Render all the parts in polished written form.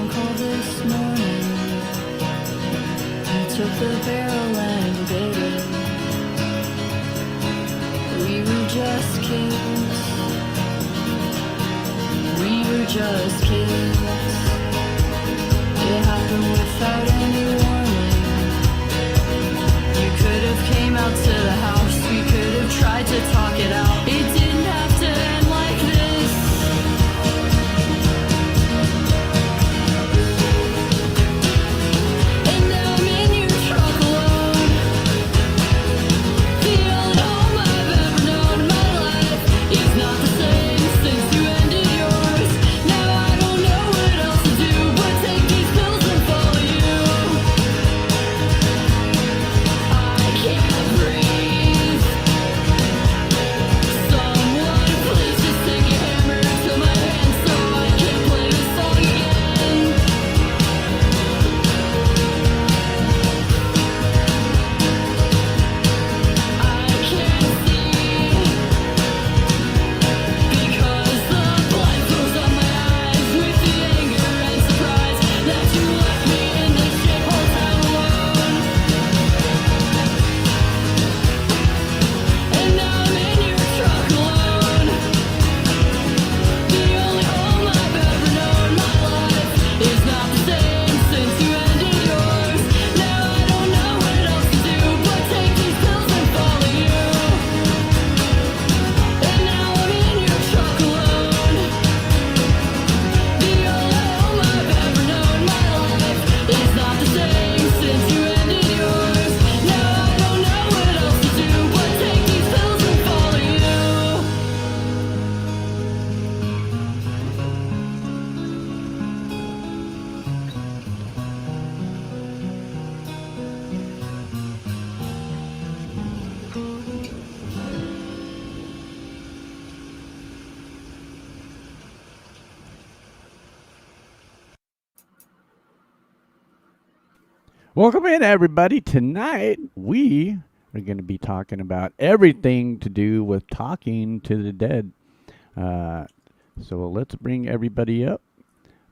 phone call this morning. He took the barrel and bit it. We were just kids. We were just kids. It happened without any warning. You could have came out to the house. We could have tried to talk it out. It didn't have to end like this. And now I'm in your truck alone. The only home I've ever known in my life is not the same since you ended yours. Now I don't know what else to do but take these pills and follow you. I can't breathe. Someone please just take a hammer to my hand so I can play this song again. I can't see because the blood flows up my eyes with the anger and surprise that you left me in this shithole town alone. And now I'm in your truck alone. The only home I've ever known my life is not the same since you ended yours. Now I don't know what else to do but take these pills and follow you. And now I'm in your truck alone. The only home I've ever known my life is not the same since you ended yours. Now I don't know what else to do but take these pills and follow you. Welcome in, everybody. Tonight, we are going to be talking about everything to do with talking to the dead. So let's bring everybody up.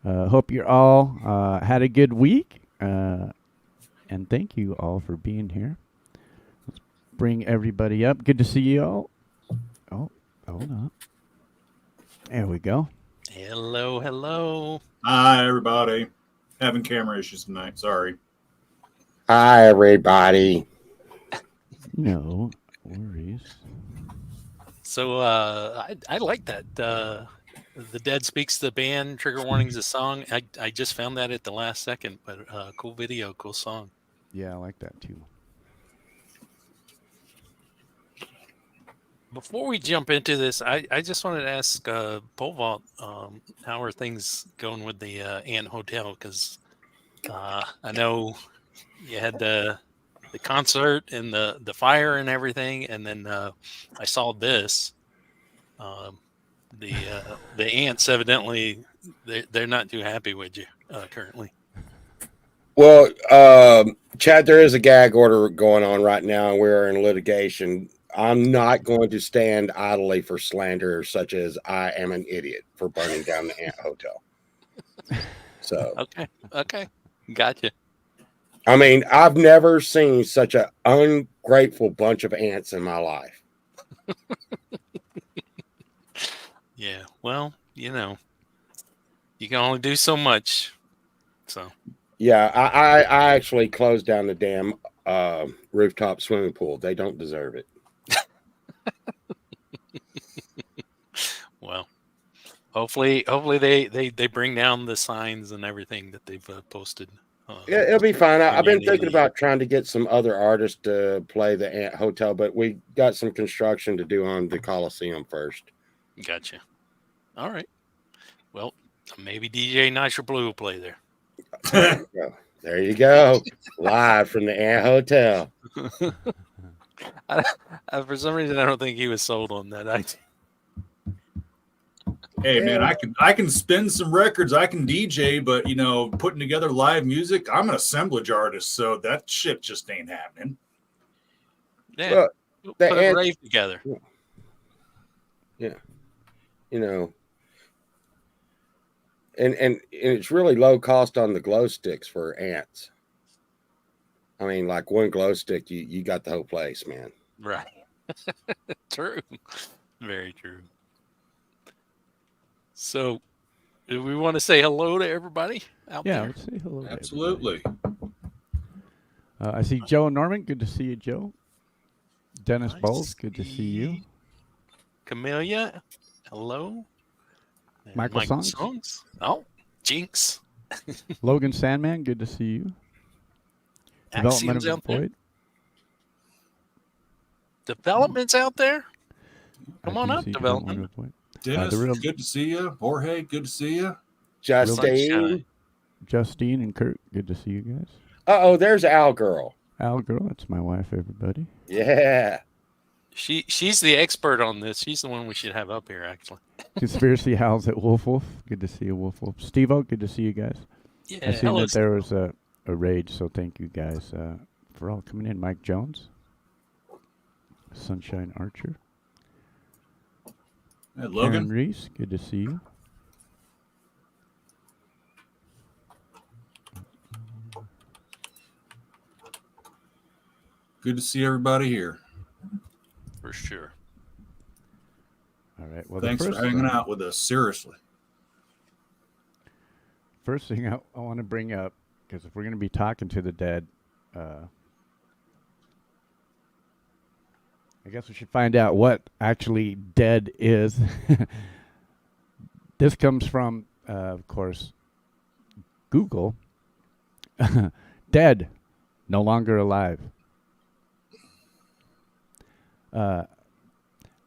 Hope you're all had a good week. And thank you all for being here. Let's bring everybody up. Good to see you all. Oh, hold on. There we go. Hello, hello. Hi, everybody. Having camera issues tonight. Sorry. Hi, everybody. No worries. So I like that. The Dead Speaks the band, Trigger Warnings the song. I just found that at the last second, but cool video, cool song. Yeah, I like that too. Before we jump into this, I just wanted to ask Pole Vault, how are things going with the Ant Hotel? Because I know you had the concert and the fire and everything, and then I saw this. The ants evidently they're not too happy with you currently. Well, Chad, there is a gag order going on right now, and we're in litigation. I'm not going to stand idly for slander such as I am an idiot for burning down the Ant Hotel. So, Okay, gotcha. I mean, I've never seen such an ungrateful bunch of ants in my life. Yeah, well, you can only do so much. So Yeah, I actually closed down the damn rooftop swimming pool. They don't deserve it. well, hopefully they bring down the signs and everything that they've posted. Yeah, it'll be fine. I've been thinking community. about trying to get some other artists to play the Ant Hotel, but we got some construction to do on the Coliseum first. Gotcha. All right. Well, maybe DJ Nitro Blue will play there. There you go. Live from the Ant Hotel. For some reason, I don't think he was sold on that idea. Hey man, I can spin some records, I can DJ, but putting together live music, I'm an assemblage artist, so that shit just ain't happening. Yeah, Well, put a rave together. Yeah, and it's really low cost on the glow sticks for ants. I mean, like one glow stick, you got the whole place, man. Right. True. Very true. So, do we want to say hello to everybody out Yeah, there? let's say hello. to Absolutely. everybody. I see Joe Norman. Good to see you, Joe. Dennis Nice Bowles. Good to see you. see- Camellia, hello. And Michael Songs. Songs. Oh, Jinx. Logan Sandman. Good to see you. Development Axion's of out there. Void. Development's out there. Come I on do up, see Development. of Void. Dennis, the real- good to see you. Jorge, good to see you. Justine. Sunshine. Justine and Kurt. Good to see you guys. Oh, there's Al Girl. Al Girl. That's my wife, everybody. Yeah. She's the expert on this. She's the one we should have up here, actually. Conspiracy Howls at Wolf Wolf. Good to see you, Wolf Wolf. Steve-O, good to see you guys. Yeah, I seen hello. that there was a raid, so thank you guys for all coming in. Mike Jones. Sunshine Archer. Hey, Aaron Logan. Reese, good to see you. Good to see everybody here. For sure. All right. Well, Thanks the for first, hanging out with us. Seriously. First thing I want to bring up, because if we're going to be talking to the dead, I guess we should find out what actually dead is. This comes from, of course, Google. Dead, no longer alive.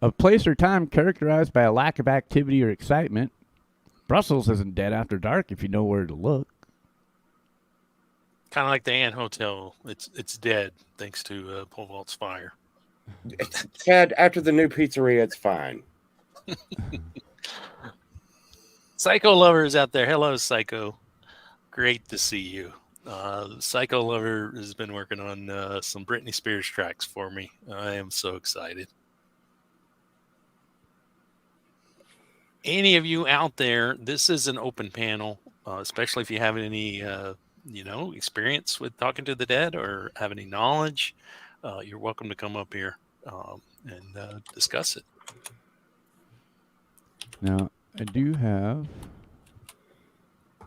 A place or time characterized by a lack of activity or excitement. Brussels isn't dead after dark if you know where to look. Kind of like the Ant Hotel. It's dead thanks to Pole Vault's fire. Chad, after the new pizzeria, it's fine. Psycho Lover is out there. Hello, Psycho. Great to see you. Psycho Lover has been working on some Britney Spears tracks for me. I am so excited. Any of you out there, this is an open panel, especially if you have any, experience with talking to the dead or have any knowledge. You're welcome to come up here and discuss it. Now, I do have a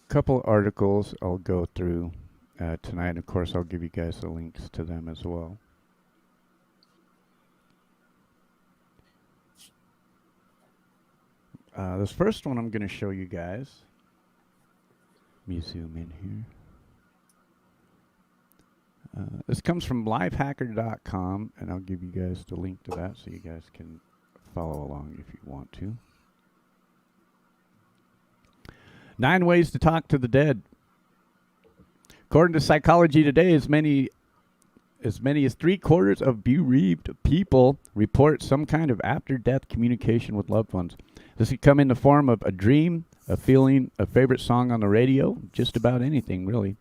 couple articles I'll go through tonight. Of course, I'll give you guys the links to them as well. This first one I'm going to show you guys. Let me zoom in here. This comes from lifehacker.com, and I'll give you guys the link to that so you guys can follow along if you want to. 9 ways to talk to the dead. According to Psychology Today, as many as 3/4 of bereaved people report some kind of after-death communication with loved ones. This could come in the form of a dream, a feeling, a favorite song on the radio, just about anything, really.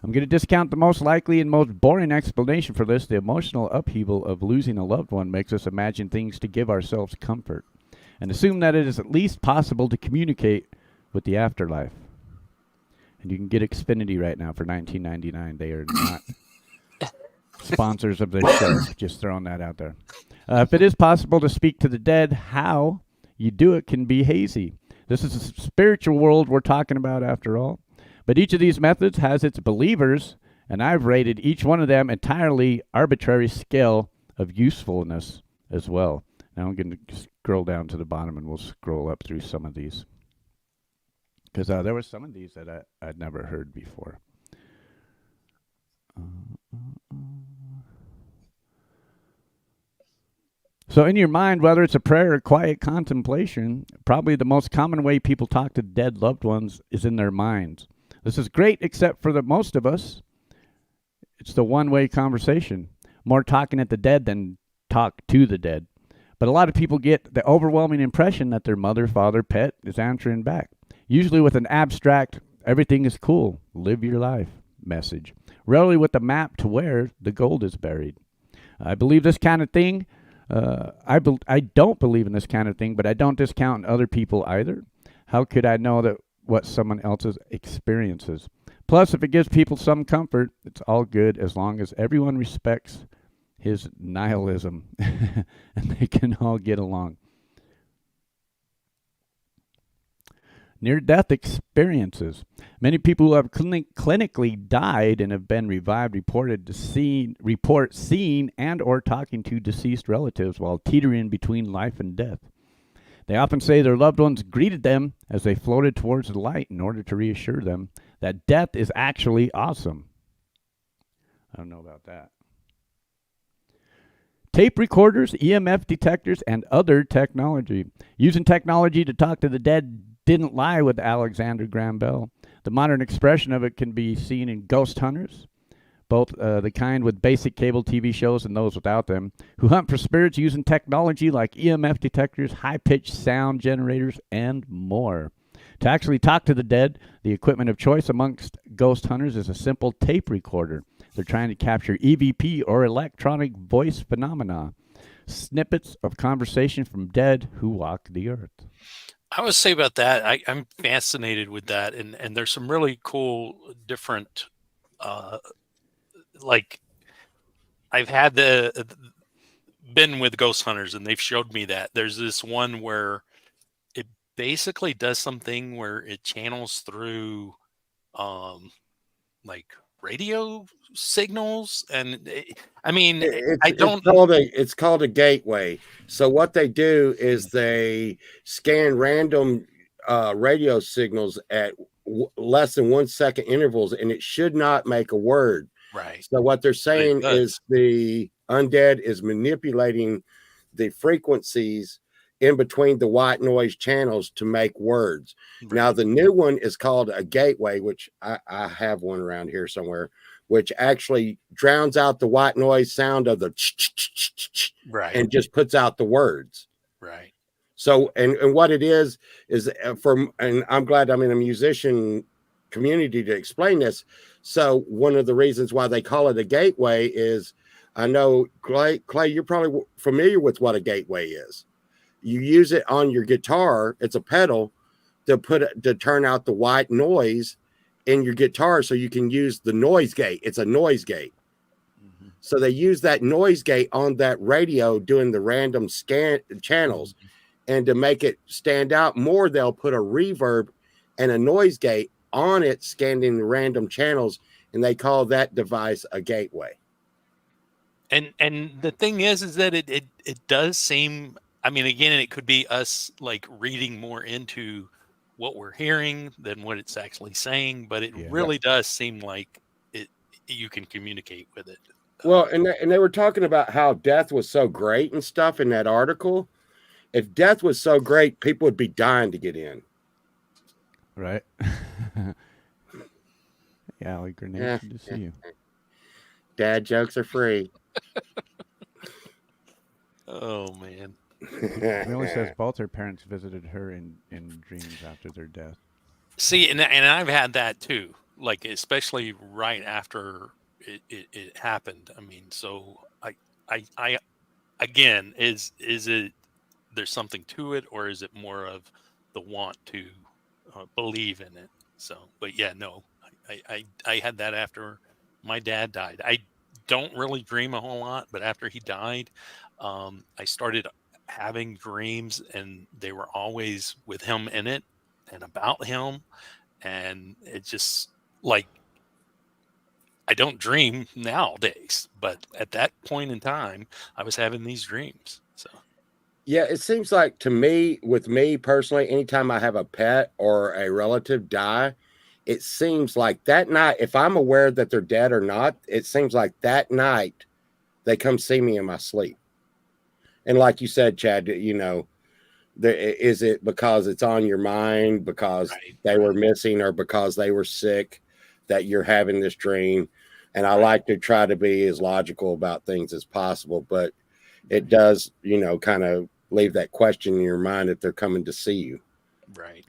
I'm going to discount the most likely and most boring explanation for this. The emotional upheaval of losing a loved one makes us imagine things to give ourselves comfort and assume that it is at least possible to communicate with the afterlife. And you can get Xfinity right now for $19.99. They are not sponsors of this show. Just throwing that out there. If it is possible to speak to the dead, how you do it can be hazy. This is a spiritual world we're talking about after all. But each of these methods has its believers, and I've rated each one of them entirely arbitrary scale of usefulness as well. Now I'm going to scroll down to the bottom and we'll scroll up through some of these. Because there were some of these that I'd never heard before. So in your mind, whether it's a prayer or quiet contemplation, probably the most common way people talk to dead loved ones is in their minds. This is great, except for most of us, it's the one-way conversation. More talking at the dead than talk to the dead. But a lot of people get the overwhelming impression that their mother, father, pet is answering back. Usually with an abstract, everything is cool, live your life message. Rarely with a map to where the gold is buried. I believe this kind of thing. I don't believe in this kind of thing, but I don't discount other people either. How could I know that what someone else's experiences. Plus, if it gives people some comfort, it's all good as long as everyone respects his nihilism and they can all get along. Near-death experiences. Many people who have clinically died and have been revived report seeing and or talking to deceased relatives while teetering between life and death. They often say their loved ones greeted them as they floated towards the light in order to reassure them that death is actually awesome. I don't know about that. Tape recorders, EMF detectors, and other technology. Using technology to talk to the dead didn't lie with Alexander Graham Bell. The modern expression of it can be seen in ghost hunters, both the kind with basic cable TV shows and those without them, who hunt for spirits using technology like EMF detectors, high-pitched sound generators, and more. To actually talk to the dead, the equipment of choice amongst ghost hunters is a simple tape recorder. They're trying to capture EVP or electronic voice phenomena, snippets of conversation from dead who walk the earth. I would say about that, I'm fascinated with that, and there's some really cool different, like I've had been with ghost hunters, and they've showed me that there's this one where it basically does something where it channels through, like radio signals, and It's called a gateway. So what they do is they scan random radio signals at less than 1 second intervals, and it should not make a word. Right. So what they're saying is the undead is manipulating the frequencies in between the white noise channels to make words. Right. Now, the new one is called a gateway, which I have one around here somewhere, which actually drowns out the white noise sound of the right, and just puts out the words. Right. So, and what it is and I'm glad I'm in a musician community to explain this. So one of the reasons why they call it a gateway is, I know, Clay, you're probably familiar with what a gateway is. You use it on your guitar. It's a pedal to turn out the white noise in your guitar so you can use the noise gate. It's a noise gate. Mm-hmm. So they use that noise gate on that radio doing the random scan channels. Mm-hmm. And to make it stand out more, they'll put a reverb and a noise gate on it scanning the random channels, and they call that device a gateway. And the thing is that it does seem, I mean, again, it could be us like reading more into what we're hearing than what it's actually saying, but it really does seem like you can communicate with it. Well, and they were talking about how death was so great and stuff in that article. If death was so great, people would be dying to get in. Right. Yeah, like Grenade, good to see you. Dad jokes are free. Oh, man. Millie says both her parents visited her in dreams after their death. See, and I've had that too, like especially right after it happened. I mean, so I again, is it there's something to it, or is it more of the want to believe in it? So, but yeah, no, I had that after my dad died. I don't really dream a whole lot, but after he died, I started having dreams, and they were always with him in it and about him. And it just like, I don't dream nowadays, but at that point in time, I was having these dreams. So, yeah, it seems like to me, with me personally, anytime I have a pet or a relative die, it seems like that night, if I'm aware that they're dead or not, it seems like that night they come see me in my sleep. And like you said, Chad, you know, is it because it's on your mind because they were missing or because they were sick that you're having this dream? And I like to try to be as logical about things as possible, but it does, you know, kind of leave that question in your mind if they're coming to see you. Right.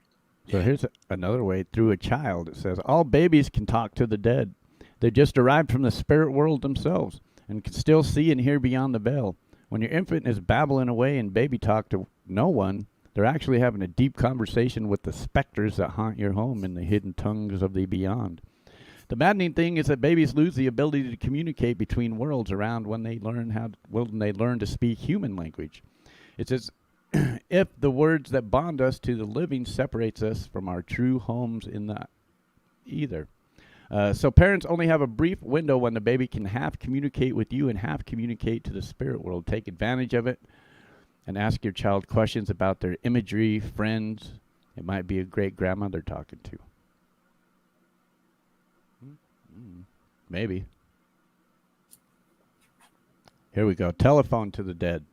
So here's another way through a child. It says, all babies can talk to the dead. They just arrived from the spirit world themselves and can still see and hear beyond the veil. When your infant is babbling away in baby talk to no one, They're actually having a deep conversation with the specters that haunt your home in the hidden tongues of the beyond. The maddening thing is that babies lose the ability to communicate between worlds around when they learn to speak human language. It's as if the words that bond us to the living separates us from our true homes in the ether. So parents only have a brief window when the baby can half communicate with you and half communicate to the spirit world. Take advantage of it and ask your child questions about their imagery, friends. It might be a great grandmother talking to. Maybe. Here we go. Telephone to the dead.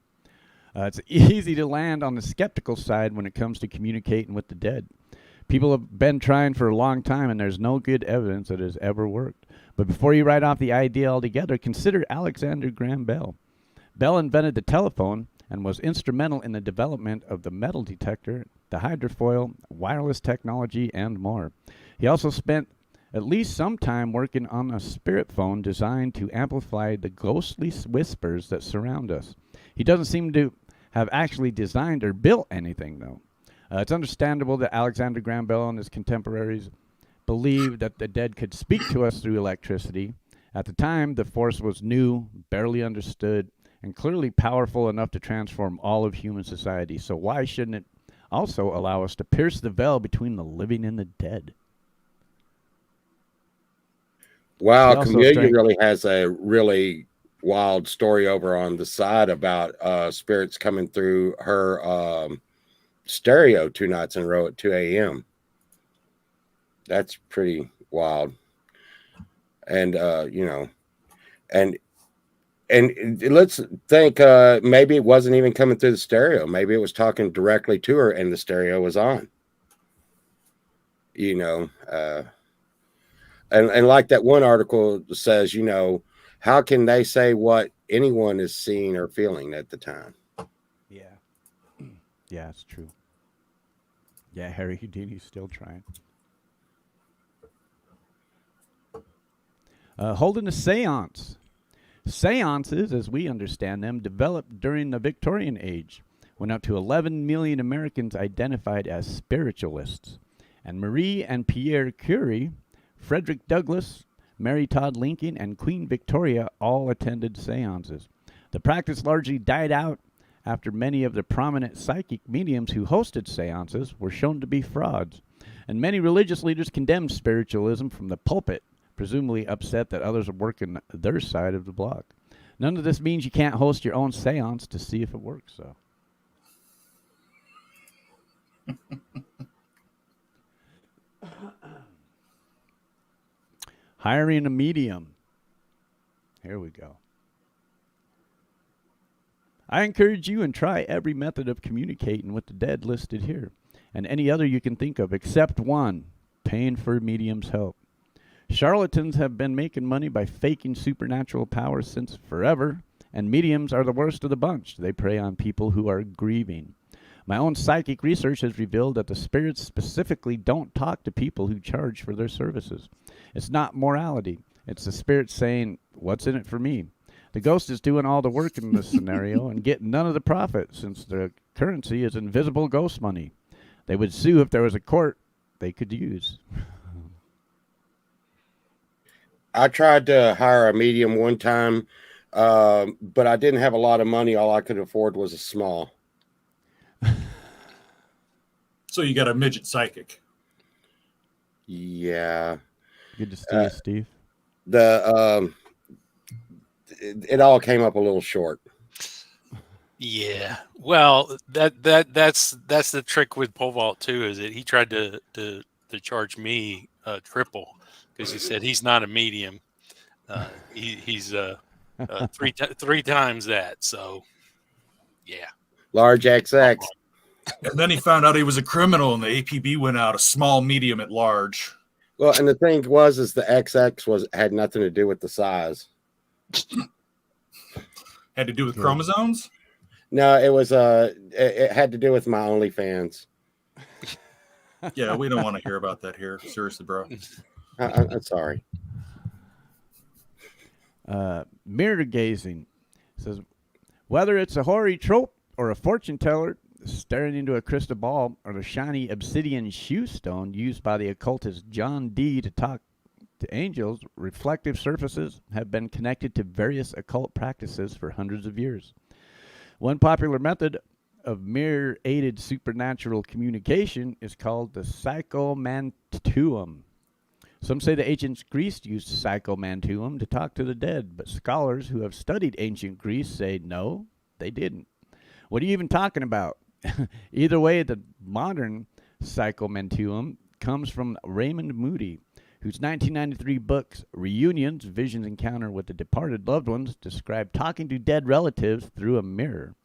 It's easy to land on the skeptical side when it comes to communicating with the dead. People have been trying for a long time, and there's no good evidence that it has ever worked. But before you write off the idea altogether, consider Alexander Graham Bell. Bell invented the telephone and was instrumental in the development of the metal detector, the hydrofoil, wireless technology, and more. He also spent at least some time working on a spirit phone designed to amplify the ghostly whispers that surround us. He doesn't seem to have actually designed or built anything, though. It's understandable that Alexander Graham Bell and his contemporaries believed that the dead could speak to us through electricity. At the time, the force was new, barely understood, and clearly powerful enough to transform all of human society. So why shouldn't it also allow us to pierce the veil between the living and the dead? Wow, Also Camellia strange- really has a really wild story over on the side about spirits coming through her stereo 2 nights in a row at 2 a.m. That's pretty wild. And and let's think maybe it wasn't even coming through the stereo. Maybe it was talking directly to her and the stereo was on. And like that one article says, how can they say what anyone is seeing or feeling at the time? Yeah. Yeah, it's true. Yeah, Harry Houdini's still trying. Holding a seance. Seances, as we understand them, developed during the Victorian age, when up to 11 million Americans identified as spiritualists. And Marie and Pierre Curie, Frederick Douglass, Mary Todd Lincoln, and Queen Victoria all attended seances. The practice largely died out after many of the prominent psychic mediums who hosted seances were shown to be frauds. And many religious leaders condemned spiritualism from the pulpit, presumably upset that others are working their side of the block. None of this means you can't host your own seance to see if it works, though. Hiring a medium. Here we go. I encourage you and try every method of communicating with the dead listed here, and any other you can think of, except one, paying for a medium's help. Charlatans have been making money by faking supernatural powers since forever, and mediums are the worst of the bunch. They prey on people who are grieving. My own psychic research has revealed that the spirits specifically don't talk to people who charge for their services. It's not morality. It's the spirits saying, "What's in it for me?" The ghost is doing all the work in this scenario and getting none of the profit, since the currency is invisible ghost money. They would sue if there was a court they could use. I tried to hire a medium one time, but I didn't have a lot of money. All I could afford was a small. So you got a midget psychic. Yeah. Good to see you, Steve. It all came up a little short. Yeah. Well, that's the trick with Pole Vault too, is that he tried to charge me triple because he said he's not a medium. He's three times that. So, yeah. Large XX. And then he found out he was a criminal, and the APB went out a small, medium, at large. Well, and the thing is the XX had nothing to do with the size. Had to do with chromosomes? No, it was it had to do with my OnlyFans. Yeah, we don't want to hear about that here. Seriously, bro. I'm sorry. Mirror gazing says, whether it's a hoary trope or a fortune teller, staring into a crystal ball, or the shiny obsidian shoe stone used by the occultist John Dee to talk to angels, reflective surfaces have been connected to various occult practices for hundreds of years. One popular method of mirror-aided supernatural communication is called the psychomantuum. Some say the ancient Greece used psychomantuum to talk to the dead, but scholars who have studied ancient Greece say no, they didn't. What are you even talking about? Either way, the modern psychomantuum comes from Raymond Moody, whose 1993 books Reunions, Visions Encounter with the Departed Loved Ones describe talking to dead relatives through a mirror.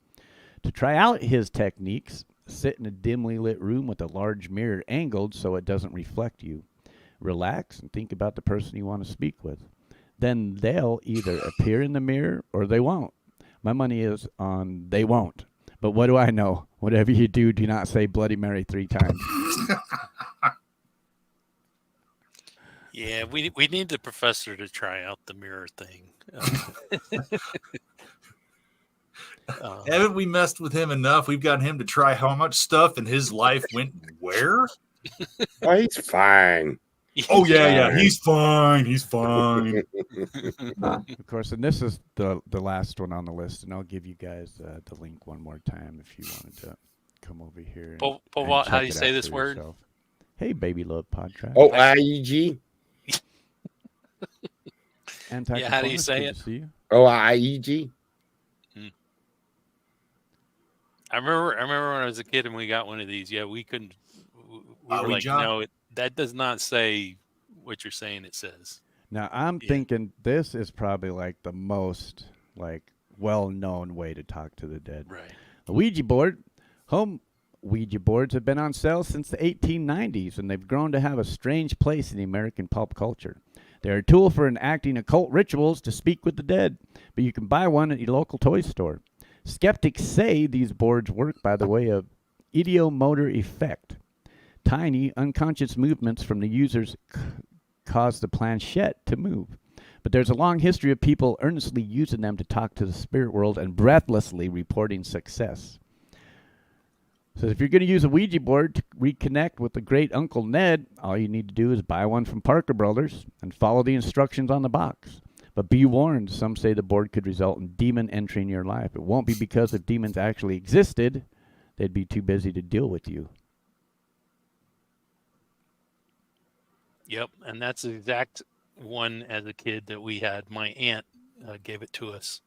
To try out his techniques, sit in a dimly lit room with a large mirror angled so it doesn't reflect you. Relax and think about the person you want to speak with. Then they'll either appear in the mirror or they won't. My money is on they won't. But what do I know? Whatever you do, do not say Bloody Mary 3 times. Yeah, we need the professor to try out the mirror thing. Haven't we messed with him enough? We've got him to try how much stuff in his life went where? Oh, he's fine. Oh yeah, he's fine. He's fine. Of course, and this is the last one on the list, and I'll give you guys the link one more time if you wanted to come over here. And, Paul, and how check do you it say out this for word? yourself. Hey, Baby Love Podcast. Oh, IEG. Yeah, how do you say it? Oh, IEG. I remember when I was a kid and we got one of these. Yeah, we couldn't. We were like, Ouija? no, that does not say what you're saying. It says. Now I'm Yeah. thinking this is probably like the most well-known way to talk to the dead. Right. A Ouija board. Home Ouija boards have been on sale since the 1890s, and they've grown to have a strange place in the American pop culture. They're a tool for enacting occult rituals to speak with the dead, but you can buy one at your local toy store. Skeptics say these boards work by the way of ideomotor effect. Tiny, unconscious movements from the users cause the planchette to move. But there's a long history of people earnestly using them to talk to the spirit world and breathlessly reporting success. So if you're going to use a Ouija board to reconnect with the great Uncle Ned, all you need to do is buy one from Parker Brothers and follow the instructions on the box. But be warned, some say the board could result in demon entering your life. It won't be because if demons actually existed, they'd be too busy to deal with you. Yep, and that's the exact one as a kid that we had. My aunt gave it to us,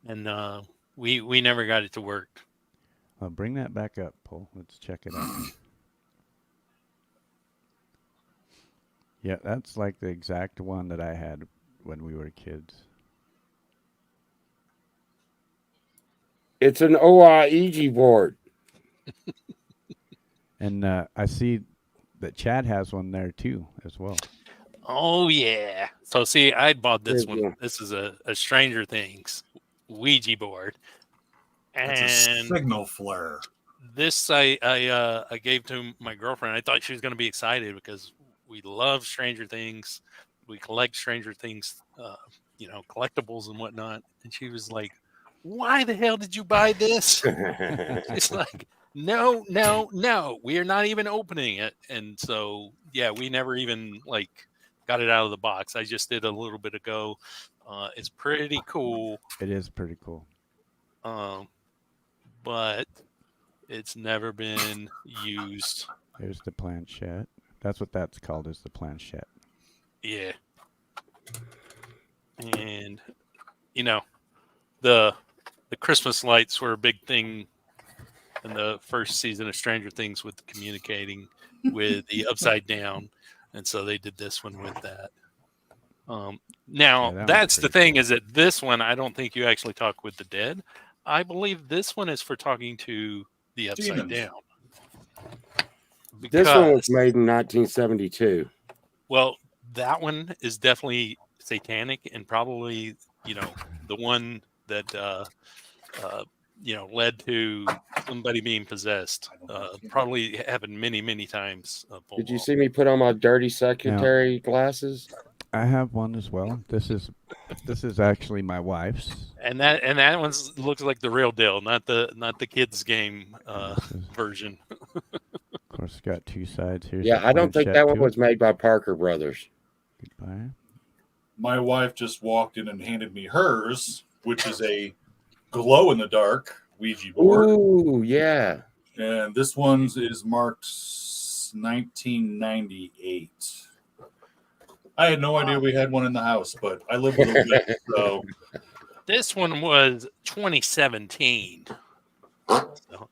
and we never got it to work. Bring that back up, Paul. Let's check it out. Yeah, that's like the exact one that I had when we were kids. It's an OIEG board. And I see that Chad has one there too, as well. Oh yeah. So see, I bought this There's one. This is a Stranger Things Ouija board, It's a and signal flare. this I gave to my girlfriend. I thought she was going to be excited because we love Stranger Things. We collect Stranger Things, collectibles and whatnot. And she was like, "Why the hell did you buy this?" It's like, no, we are not even opening it. And so, yeah, we never even got it out of the box. I just did a little bit ago. It's pretty cool. It is pretty cool. But it's never been used. There's the planchette. That's what that's called, is the planchette. Yeah. And the Christmas lights were a big thing in the first season of Stranger Things with communicating with the Upside Down, and so they did this one with that. Now that that's one's the pretty thing, is that this one I don't think you actually talk with the dead. I believe this one is for talking to the Upside Demons. Down. This one was Because- made in 1972. Well, that one is definitely satanic, and probably the one that led to somebody being possessed. Probably happened many times. Did you see me put on my dirty secretary glasses? I have one as well. This is actually my wife's. And that one looks like the real deal, not the kids game This is, version. of course, it's got two sides. Here's Yeah, the I don't think planchette that one to was it. made by Parker Brothers. Goodbye. My wife just walked in and handed me hers, which is a glow in the dark Ouija board. Ooh, yeah. And this one's is marked 1998. I had no idea we had one in the house, but I live with a witch, so This one was 2017. So,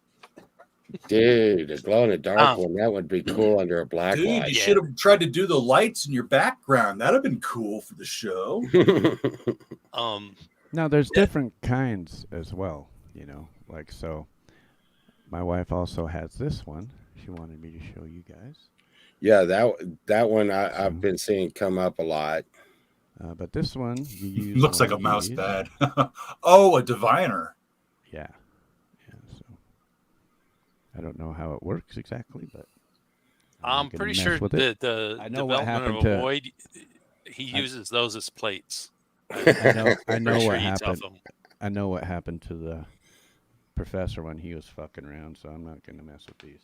Dude, a glow in the dark Um, one. That would be cool under a black dude, you light. should have tried to do the lights in your background. That'd have been cool for the show. Now, there's Yeah. different kinds as well, like so. My wife also has this one. She wanted me to show you guys. Yeah, that one I've been seeing come up a lot. But this one, you use Looks like one a of mouse these. pad. Oh, a diviner. Yeah. So I don't know how it works exactly, but I'm not gonna pretty mess sure with it. the I know what development of happened a to- void, he uses those as plates. I know Pretty what sure he eats off happened. them. I know what happened to the professor when he was fucking around, so I'm not gonna mess with these.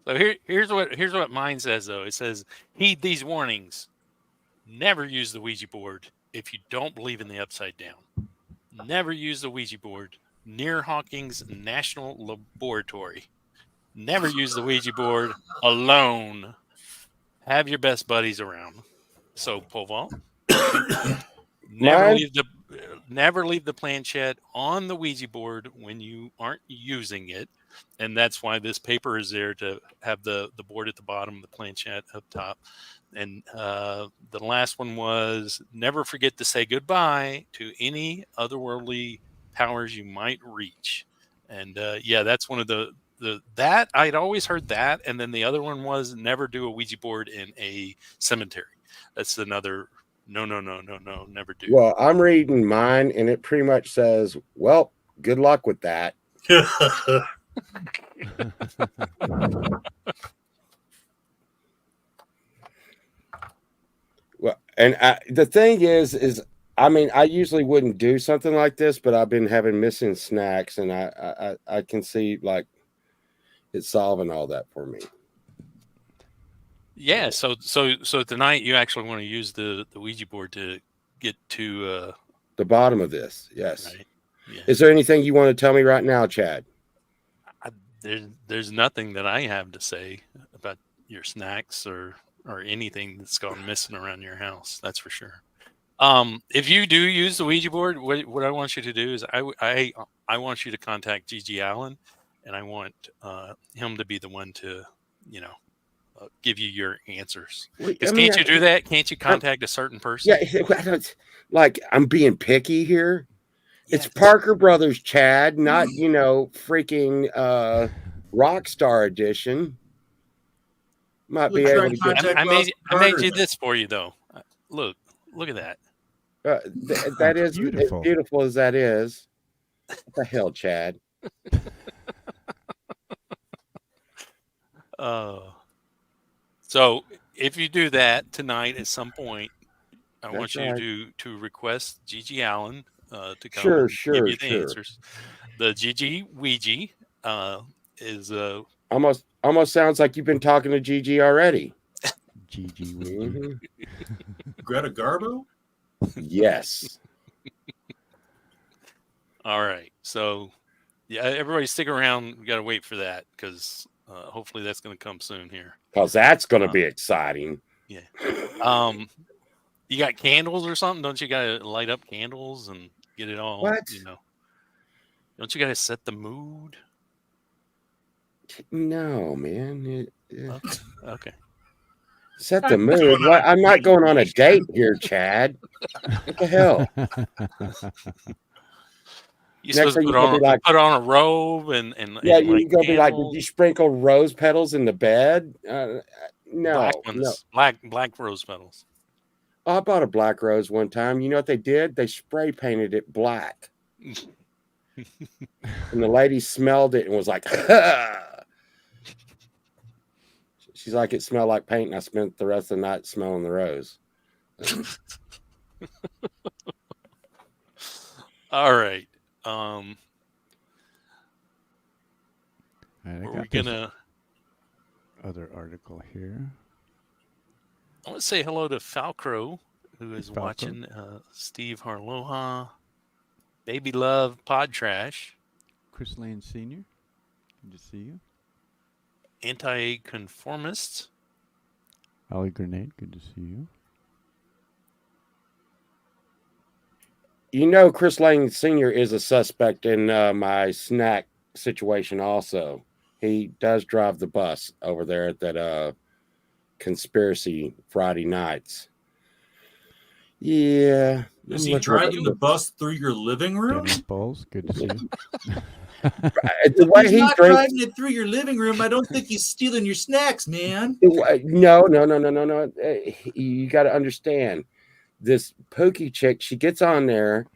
So here's what mine says though. It says heed these warnings. Never use the Ouija board if you don't believe in the upside down. Never use the Ouija board near Hawking's National Laboratory. Never use the Ouija board alone. Have your best buddies around. So pole vault. Mine- Never leave the planchette on the Ouija board when you aren't using it. And that's why this paper is there to have the board at the bottom, the planchette up top. And the last one was never forget to say goodbye to any otherworldly powers you might reach. And yeah, that's one of the that I'd always heard that. And then the other one was never do a Ouija board in a cemetery. That's another no, never do. Well, I'm reading mine, and it pretty much says, "Well, good luck with that." Well, and the thing is, I mean, I usually wouldn't do something like this, but I've been having missing snacks, and I can see like it's solving all that for me. Yeah, so tonight you actually want to use the Ouija board to get to The bottom of this, yes. right. Yeah. Is there anything you want to tell me right now, Chad? There's nothing that I have to say about your snacks or anything that's gone missing around your house. That's for sure. If you do use the Ouija board, what I want you to do is I want you to contact Gigi Allen, and I want him to be the one to give you your answers. Because can't you do that? Can't you contact a certain person? Yeah, I don't, like I'm being picky here. It's Yeah. Parker Brothers, Chad, not freaking Rockstar Edition. Might be We'll try able and to get. contact I made Carter you then. this for you though. Look at that. That is beautiful. as beautiful as that is. What the hell, Chad? So if you do that tonight at some point, I That's want right. you to request Gigi Allen to come Sure, and sure, give you the sure. answers. The Gigi Ouija is Almost sounds like you've been talking to Gigi already. GG. Mhm. Greta Garbo? Yes. all right. So yeah, everybody stick around. We got to wait for that because hopefully that's going to come soon here. Because that's going to be exciting. You got candles or something? Don't you got to light up candles and get it all? What? Don't you got to set the mood? No, man. Okay. Set the mood. What? I'm not going on a date here, Chad. What the hell? You're Next supposed thing to you gonna be like- put on a robe and Yeah, and, you're going to be like, did candles. you sprinkle rose petals in the bed? No. Black ones, black rose petals. I bought a black rose one time. You know what they did? They spray painted it black. And the lady smelled it and was like, She's like, it smelled like paint, and I spent the rest of the night smelling the rose. All right. All right, I We're got this gonna. other article here. I want to say hello to Falcro, who is Falco. watching. Steve Harloha, Baby Love, Pod Trash, Chris Lane Sr., good to see you. Anti-Conformist, Ollie Grenade, good to see you. You know, Chris Lane Sr. is a suspect in my snack situation also. He does drive the bus over there at that conspiracy Friday nights. Yeah. Is I'm he looking driving at the bus through your living room? Dennis Balls, good to see you. the way He's he not drinks. driving it through your living room. I don't think he's stealing your snacks, man. No. You got to understand. This Pookie chick, she gets on there,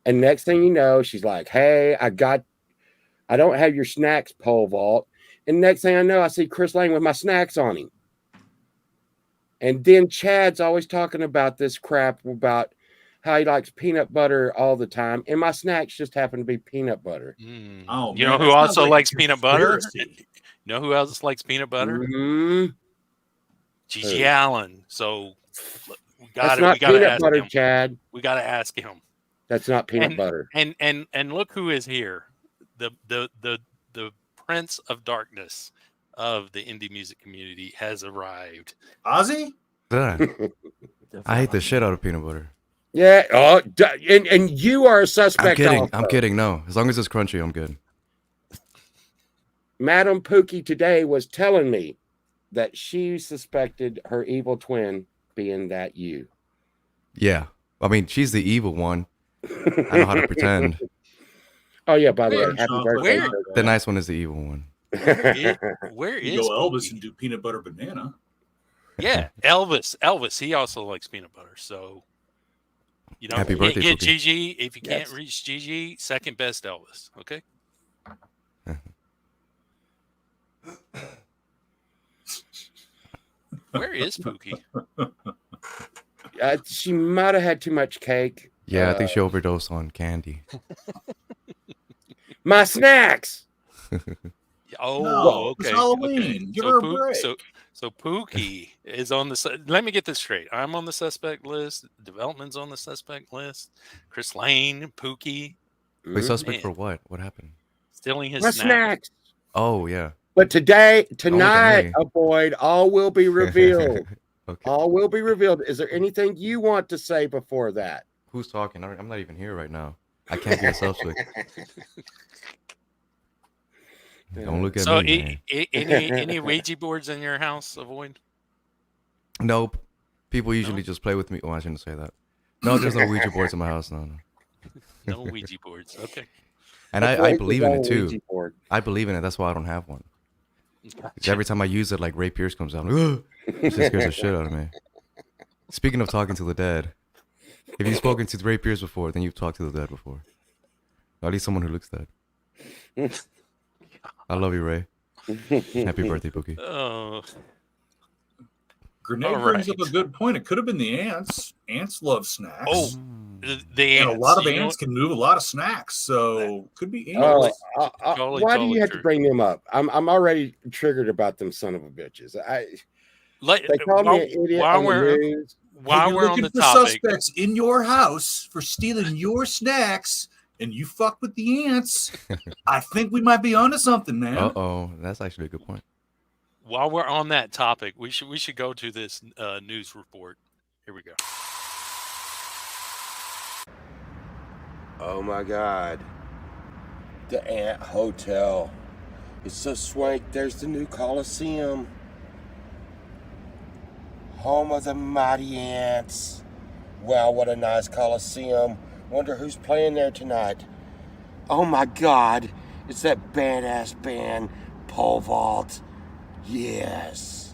and next thing you know, she's like, "Hey, I don't have your snacks, pole vault." And next thing I know, I see Chris Lane with my snacks on him. And then Chad's always talking about this crap about how he likes peanut butter all the time, and my snacks just happen to be peanut butter. Oh, you man, know that who sounds also like a likes peanut butter? conspiracy. You know who else likes peanut butter? Mhm. Gigi Who? Allen. So we That's got not to peanut ask butter, him. Chad. We got to ask him. That's not peanut butter. And look who is here. The Prince of Darkness of the indie music community has arrived. Ozzy? Did I hate the shit out of peanut butter. Yeah. Oh, and you are a suspect. I'm kidding. also. I'm kidding. No, as long as it's crunchy, I'm good. Madam Pookie today was telling me that she suspected her evil twin being that you. Yeah, I mean, she's the evil one. I know how to pretend. Oh yeah. By the way, Where- happy where- birthday. The nice one is the evil one. Where You is go Elvis Pookie? and do peanut butter banana. Yeah, Elvis. He also likes peanut butter. So, you know, Happy birthday, get Pookie. Gigi. If you can't Yes. reach Gigi, second best Elvis. Okay. Where is Pookie? She might have had too much cake. Yeah, I think she overdosed on candy. My snacks. Oh, No, okay. it's Halloween. Okay. Give her a break. So Pookie is on the. Let me get this straight. I'm on the suspect list. Development's on the suspect list. Chris Lane, Pookie, Wait, suspect Man. for what? What happened? stealing his My snacks. snacks. Oh, yeah. But tonight, me. Boyd, all will be revealed. Okay. All will be revealed. Is there anything you want to say before that? Who's talking? I'm not even here right now. I can't be a suspect. Don't look at So me, man. any Ouija boards in your house? Avoid. Nope. People usually just play with me. Oh, I shouldn't say that. No, there's no Ouija boards in my house. No. No Ouija boards. Okay. And I Avoid believe the in it Ouija too. board. I believe in it. That's why I don't have one. 'Cause Gotcha. every time I use it, like Ray Pierce comes out. It just scares the shit out of me. Speaking of talking to the dead, if you've spoken to Ray Pierce before, then you've talked to the dead before. Or at least someone who looks dead. I love you, Ray. Happy birthday, Pookie. Oh, Grenade All brings right. up a good point. It could have been the ants. Ants love snacks. Oh, the and ants. a lot of you know ants can move a lot of snacks, so could be Oh, ants. why do you have to bring them up? I'm already triggered about them son of a bitches. Let- They call me while, an idiot while on the we're news. while You're we're on looking the for topic. suspects in your house for stealing your snacks, and you fuck with the ants. I think we might be onto something, man. Uh-oh. That's actually a good point. While we're on that topic, we should go to this news report. Here we go. Oh my God. The Ant Hotel. It's so swank. There's the new Coliseum. Home of the mighty ants. Wow, what a nice Coliseum. Wonder who's playing there tonight. Oh my God. It's that badass band, Pole Vault. Yes.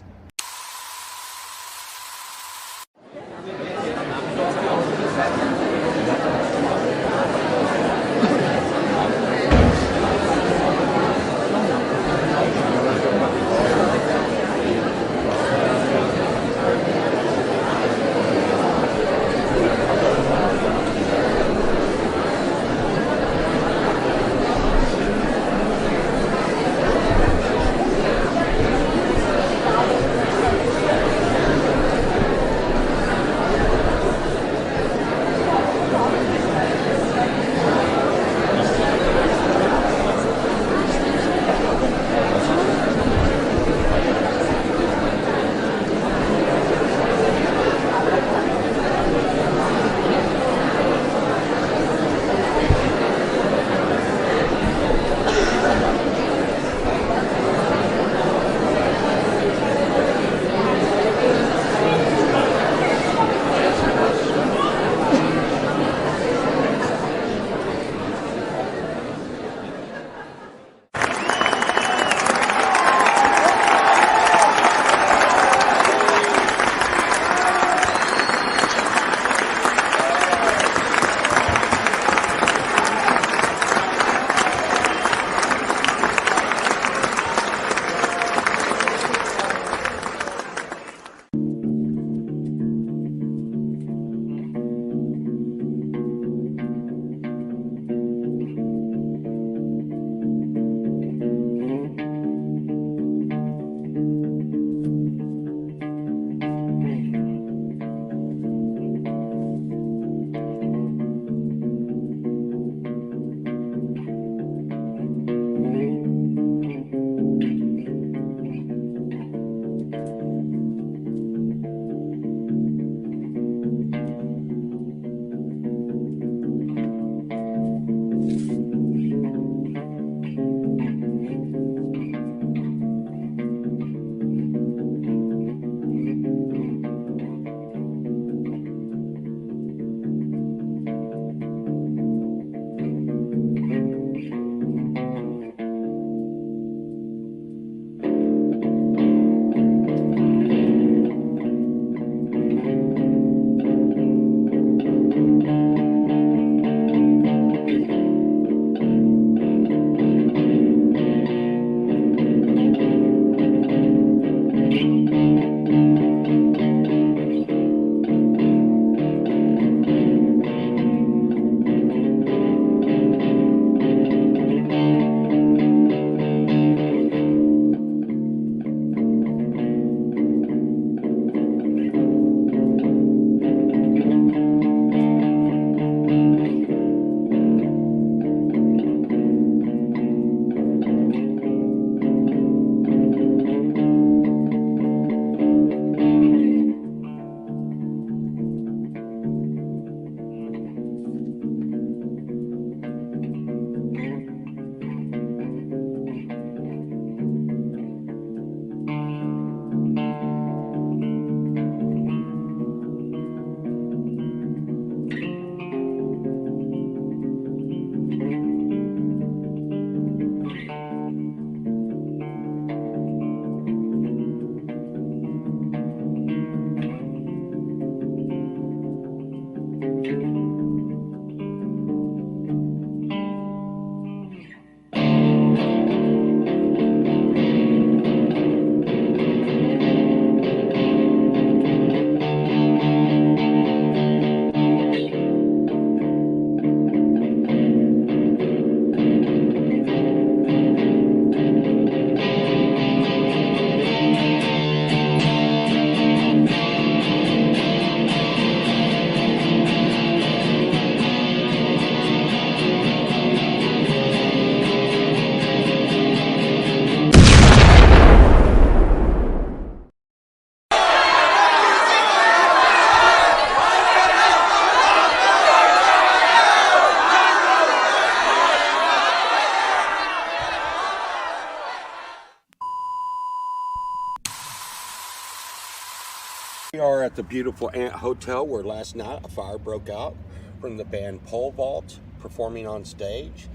We are at the beautiful Ant Hotel where last night a fire broke out from the band Pole Vault performing on stage.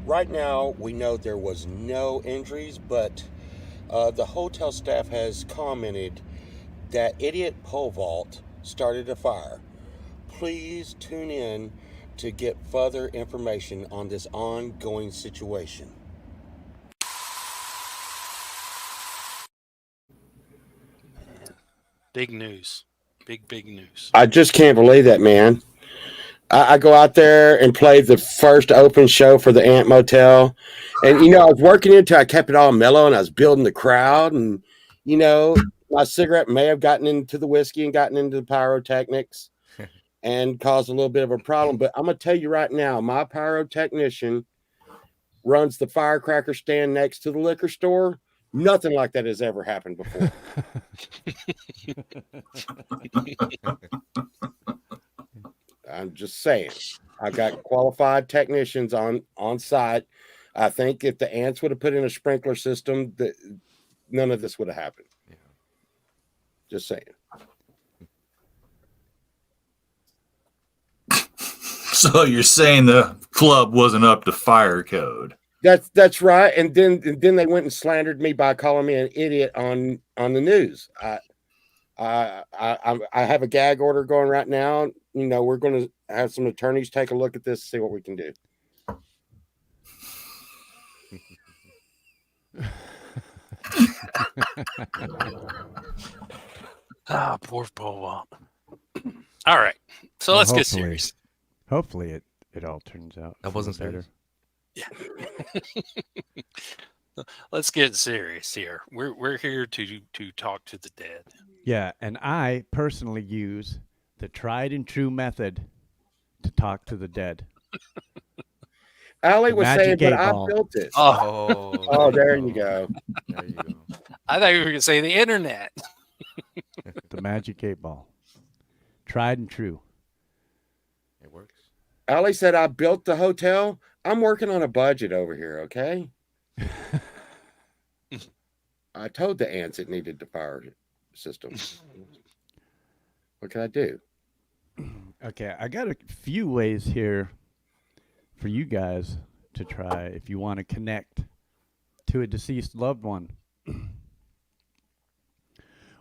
Right now, we know there was no injuries, but the hotel staff has commented that Idiot Pole Vault started a fire. Please tune in to get further information on this ongoing situation. Big news. Big news. I just can't believe that, man. I go out there and play the first open show for the Ant Motel. And, I was working until I kept it all mellow and I was building the crowd. And, my cigarette may have gotten into the whiskey and gotten into the pyrotechnics and caused a little bit of a problem. But I'm going to tell you right now, my pyrotechnician runs the firecracker stand next to the liquor store. Nothing like that has ever happened before. I'm just saying. I've got qualified technicians on site. I think if the ants would have put in a sprinkler system, none of this would have happened. Yeah. Just saying. So you're saying the club wasn't up to fire code? That's right. And then they went and slandered me by calling me an idiot on the news. I have a gag order going right now. We're going to have some attorneys take a look at this, see what we can do. Poor Pole Vault. All right. So Well, let's get hopefully- serious. Hopefully it all turns out. That wasn't better. Let's get serious here. We're here to talk to the dead. Yeah, and I personally use the tried and true method to talk to the dead. Allie was Magic saying, but 8 I ball. built it. Oh, There you go. There you go. I thought you were going to say the internet. The magic 8 ball. Tried and true. It works. Allie said, I built the hotel. I'm working on a budget over here, okay? I told the ants it needed the fire system. What can I do? Okay, I got a few ways here for you guys to try if you want to connect to a deceased loved one.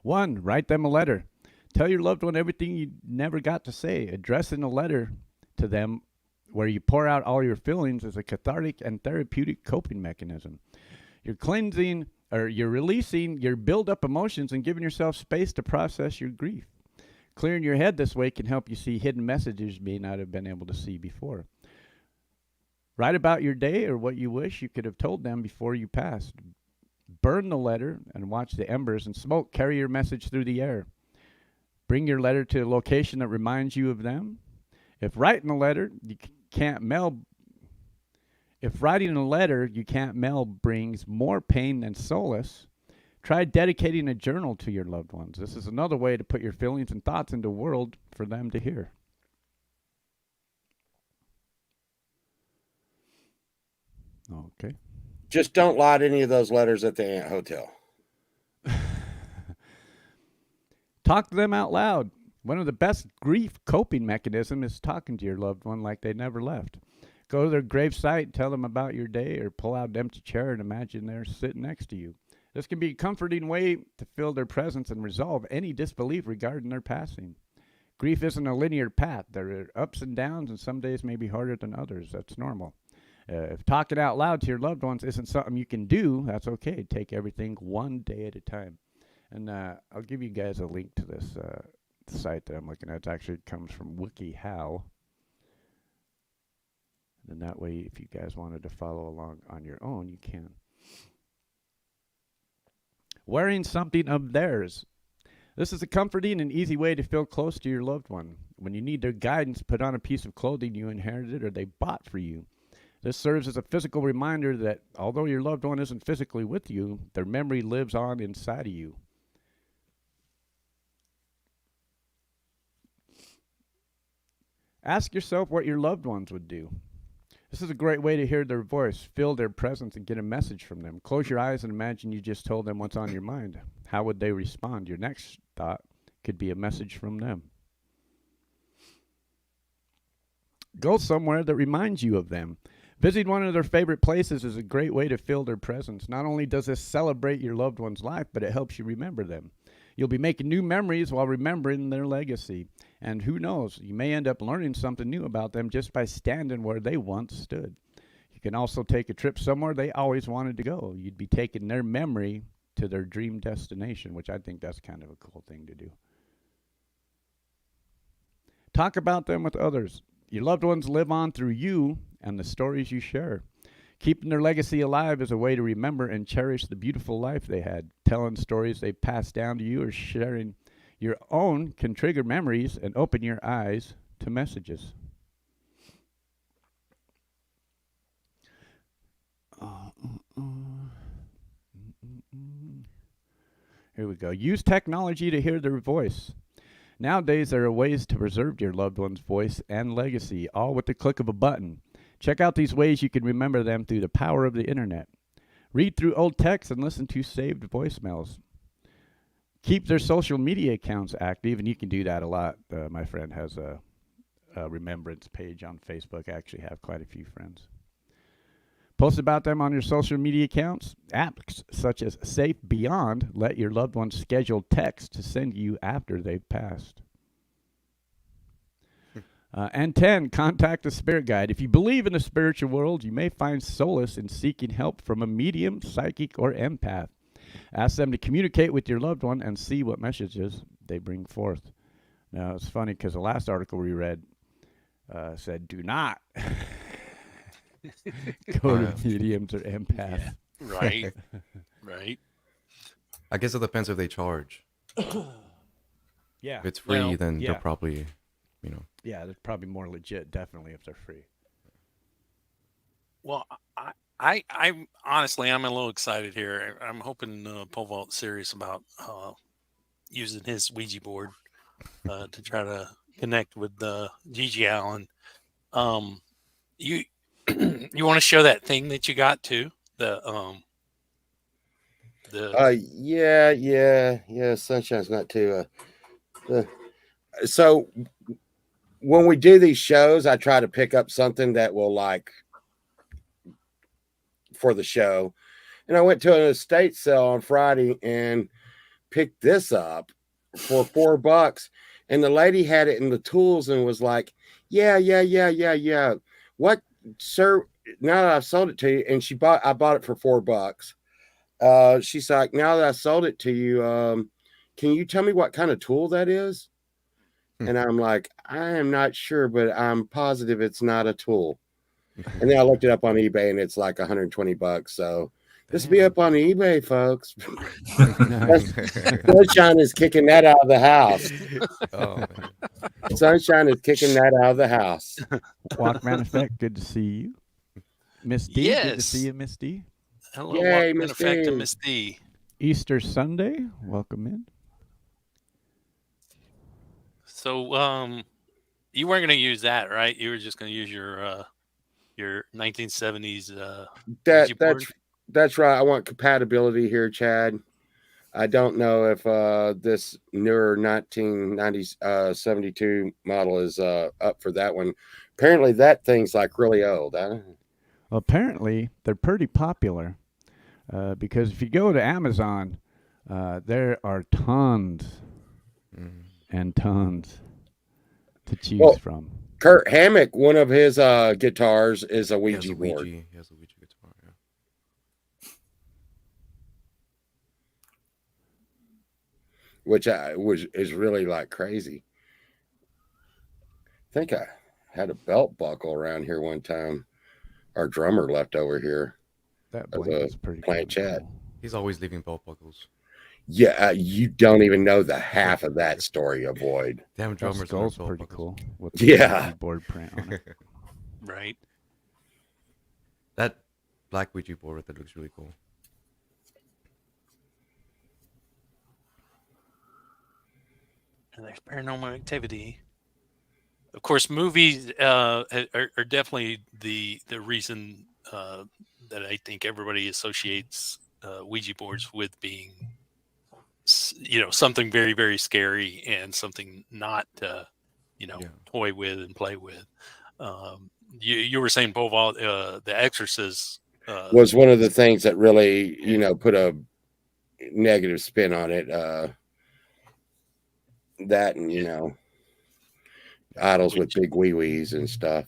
One, write them a letter. Tell your loved one everything you never got to say. Addressing a letter to them where you pour out all your feelings is a cathartic and therapeutic coping mechanism. You're cleansing or you're releasing your build-up emotions and giving yourself space to process your grief. Clearing your head this way can help you see hidden messages you may not have been able to see before. Write about your day or what you wish you could have told them before you passed. Burn the letter and watch the embers and smoke carry your message through the air. Bring your letter to a location that reminds you of them. If writing a letter you can't mail brings more pain than solace, try dedicating a journal to your loved ones. This is another way to put your feelings and thoughts into the world for them to hear. Okay. Just don't light any of those letters at the Ant Hotel. Talk to them out loud. One of the best grief coping mechanisms is talking to your loved one like they never left. Go to their gravesite, tell them about your day, or pull out an empty chair and imagine they're sitting next to you. This can be a comforting way to feel their presence and resolve any disbelief regarding their passing. Grief isn't a linear path. There are ups and downs, and some days may be harder than others. That's normal. If talking out loud to your loved ones isn't something you can do, that's okay. Take everything one day at a time. And I'll give you guys a link to this site that I'm looking at. It actually comes from WikiHow. And that way, if you guys wanted to follow along on your own, you can. Wearing something of theirs. This is a comforting and easy way to feel close to your loved one. When you need their guidance, put on a piece of clothing you inherited or they bought for you. This serves as a physical reminder that although your loved one isn't physically with you, their memory lives on inside of you. Ask yourself what your loved ones would do. This is a great way to hear their voice, feel their presence, and get a message from them. Close your eyes and imagine you just told them what's on your mind. How would they respond? Your next thought Could be a message from them. Go somewhere that reminds you of them. Visiting one of their favorite places is a great way to feel their presence. Not only does this celebrate your loved one's life, but it helps you remember them. You'll be making new memories while remembering their legacy. And who knows, you may end up learning something new about them just by standing where they once stood. You can also take a trip somewhere they always wanted to go. You'd be taking their memory to their dream destination, which I think that's kind of a cool thing to do. Talk about them with others. Your loved ones live on through you and the stories you share. Keeping their legacy alive is a way to remember and cherish the beautiful life they had. Telling stories they passed down to you or sharing your own can trigger memories and open your eyes to messages. Here we go. Use technology to hear their voice. Nowadays, there are ways to preserve your loved one's voice and legacy, all with the click of a button. Check out these ways you can remember them through the power of the internet. Read through old texts and listen to saved voicemails. Keep their social media accounts active, and you can do that a lot. My friend has a remembrance page on Facebook. I actually have quite a few friends. Post about them on your social media accounts. Apps such as Safe Beyond let your loved ones schedule texts to send you after they've passed. And 10, contact a spirit guide. If you believe in the spiritual world, you may find solace in seeking help from a medium, psychic, or empath. Ask them to communicate with your loved one and see what messages they bring forth. Now, it's funny because the last article we read said, do not go to mediums or empaths. Right. Right. I guess it depends if they charge. Yeah. If it's free, Well, then yeah. they're probably, you know. Yeah, they're probably more legit, definitely, if they're free. Well, I honestly, I'm a little excited here. I'm hoping Pole Vault's serious about using his Ouija board to try to connect with Gigi Allen. You you want to show that thing that you got too? The Yeah. Sunshine's not too. So when we do these shows, I try to pick up something that will like for the show. And I went to an estate sale on Friday and picked this up for $4. And the lady had it in the tools and was like, yeah. What, sir? Now that I've sold it to you, and I bought it for $4. She's like, now that I sold it to you, can you tell me what kind of tool that is? And I'm like, I am not sure, but I'm positive it's not a tool. And then I looked it up on eBay and it's like $120. So this will be up on eBay, folks. Sunshine is kicking that out of the house. Oh, man. Sunshine is kicking that out of the house. Walkman Effect, good to see you. Miss D, good to Yes. see you, Miss D. hello, Yay, Walkman Miss Effect D. and Miss D. Easter Sunday, welcome in. So you weren't going to use that, right? You were just going to use your 1970s Ouija board? That's right. I want compatibility here, Chad. I don't know if this newer 1990s 72 model is up for that one. Apparently, that thing's like really old. Well, apparently, they're pretty popular because if you go to Amazon, there are tons and tons to choose from. Kurt Hammock, one of his guitars is a He has Ouija a board. Ouija. He has a Ouija guitar. Yeah. Which is really like crazy. I think I had a belt buckle around here one time. Our drummer left over here. That As a blanket's pretty plant cool. chat. He's always leaving belt buckles. Yeah, you don't even know the half of that story, Avoid. Damn That drummers. and their skull's belt pretty buckles. cool with the Yeah. board print on it. Right. That black Ouija board that looks really cool. And there's paranormal activity. Of course, movies are definitely the reason that I think everybody associates Ouija boards with being something very, very scary and something not to, Yeah. toy with and play with. You were saying, Boval, The Exorcist Was one of the things that really, put a negative spin on it. That and idols with big wee wees and stuff.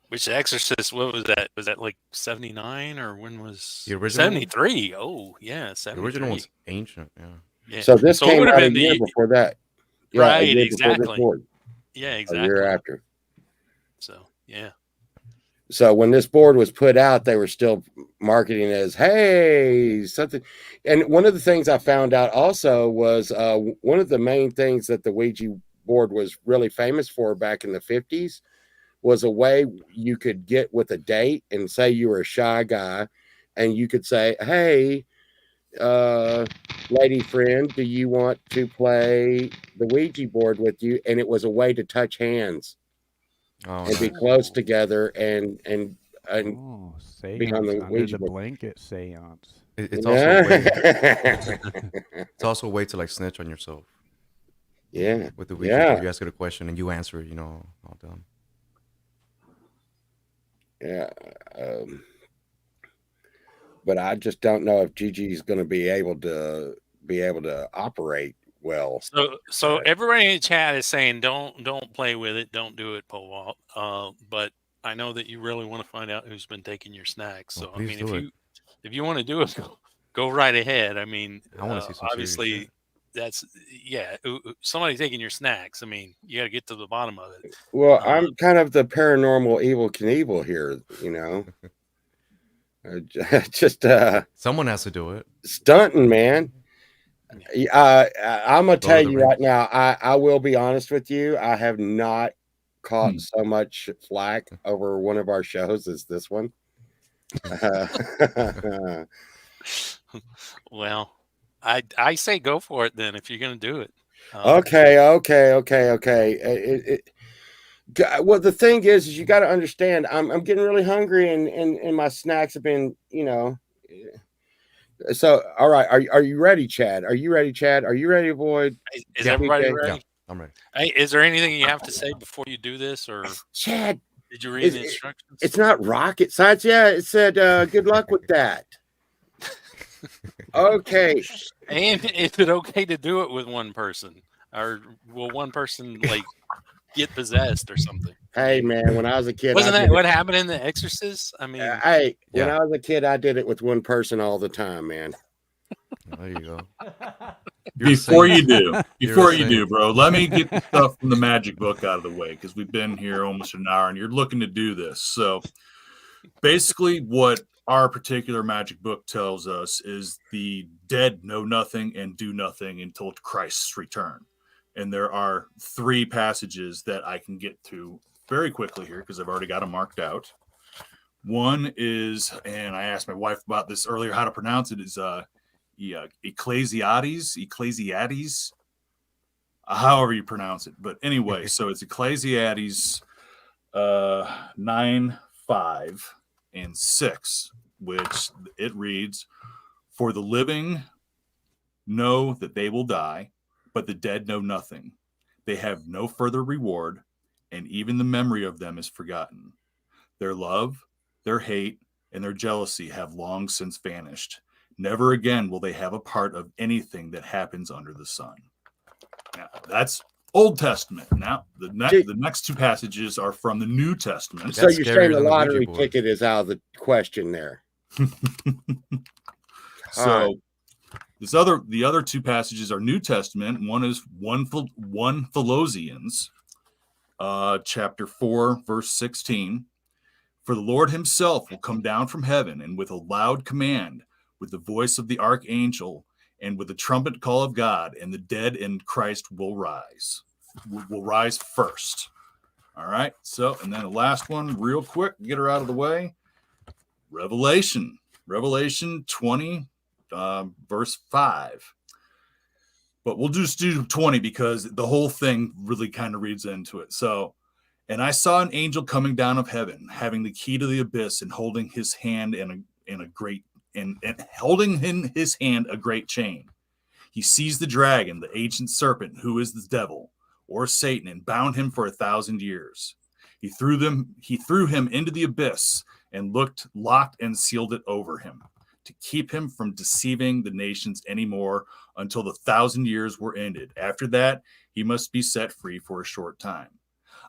which The Exorcist, what was that? Was that like 79 or when was The original one? 73? Oh, yeah, The 73. original one's ancient. Yeah. Yeah. So this it came would have out a been year before that. Yeah, a Right, year before this exactly. board, Yeah, a exactly. year after. So, yeah. So when this board was put out, they were still marketing it as, hey, something. And one of the things I found out also was one of the main things that the Ouija board was really famous for back in the 50s was a way you could get with a date and say you were a shy guy, and you could say, hey, lady friend, do you want to play the Ouija board with you? And it was a way to touch hands Oh, and be nice. close together and Oh, be on seance the under Ouija the board. blanket seance. It's also a way, it's also a way to like snitch on yourself Yeah. with the Ouija Yeah. board. You ask it a question and you answer it. All done. Yeah. But I just don't know if Gigi's going to be able to operate well. So everybody in the chat is saying don't play with it, don't do it, Powalt. But I know that you really want to find out who's been taking your snacks. So I please mean, do it. if you want to do it, go right ahead. I mean, I want to see some serious obviously shit. that's somebody taking your snacks. I mean, you got to get to the bottom of it. Well, I'm kind of the paranormal evil Knievel here, just Someone has to do it. stunting, man. I'm gonna tell Lord of the you right Rings. now. I will be honest with you. I have not caught so much flack over one of our shows as this one. Well, I say go for it then if you're going to do it. Okay. Well, the thing is you got to understand. I'm getting really hungry, and my snacks have been, So, all right, are you ready, Chad? Are you ready, Chad? Are you ready, Boyd? Is Yeah. everybody Okay. ready? Yeah, I'm ready. Hey, is there anything you have to say before you do this, or Chad, did you read the Is- instructions? it's not rocket science. Yeah, it said good luck with that. Okay. And is it okay to do it with one person, or will one person like get possessed or something? Hey, man, when I was a kid, Wasn't I that did what happened in The Exorcist? I mean, Hey, when Yeah. I was a kid, I did it with one person all the time, man. There you go. Before you do, You're before a you do, saint. bro, let me get the stuff from the magic book out of the way because we've been here almost an hour and you're looking to do this. So basically, what our particular magic book tells us is the dead know nothing and do nothing until Christ's return. And there are 3 passages that I can get to very quickly here because I've already got them marked out. One is, and I asked my wife about this earlier, how to pronounce it, is Ecclesiades, however you pronounce it. But anyway, so it's Ecclesiades 9, 5, and 6, which it reads, "For the living know that they will die, but the dead know nothing. They have no further reward, and even the memory of them is forgotten. Their love, their hate, and their jealousy have long since vanished. Never again will they have a part of anything that happens under the sun." Now, that's Old Testament. Now, the next 2 passages are from the New Testament. So That's you're scarier saying the than the Ouija lottery board. ticket is out of the question there. So the other 2 passages are New Testament. One is 1 Thessalonians, chapter 4, verse 16. "For the Lord himself will come down from heaven, and with a loud command, with the voice of the archangel, and with the trumpet call of God, and the dead in Christ will rise." Will rise first. All right. So, and then the last one, real quick, get her out of the way. Revelation 20, verse 5. But we'll just do 20 because the whole thing really kind of reads into it. So, "And I saw an angel coming down of heaven, having the key to the abyss, and holding his hand in a great and holding in his hand a great chain. He seized the dragon, the ancient serpent, who is the devil, or Satan, and bound him for 1,000 years. He threw him into the abyss and locked and sealed it over him to keep him from deceiving the nations anymore until the 1,000 years were ended. After that, he must be set free for a short time.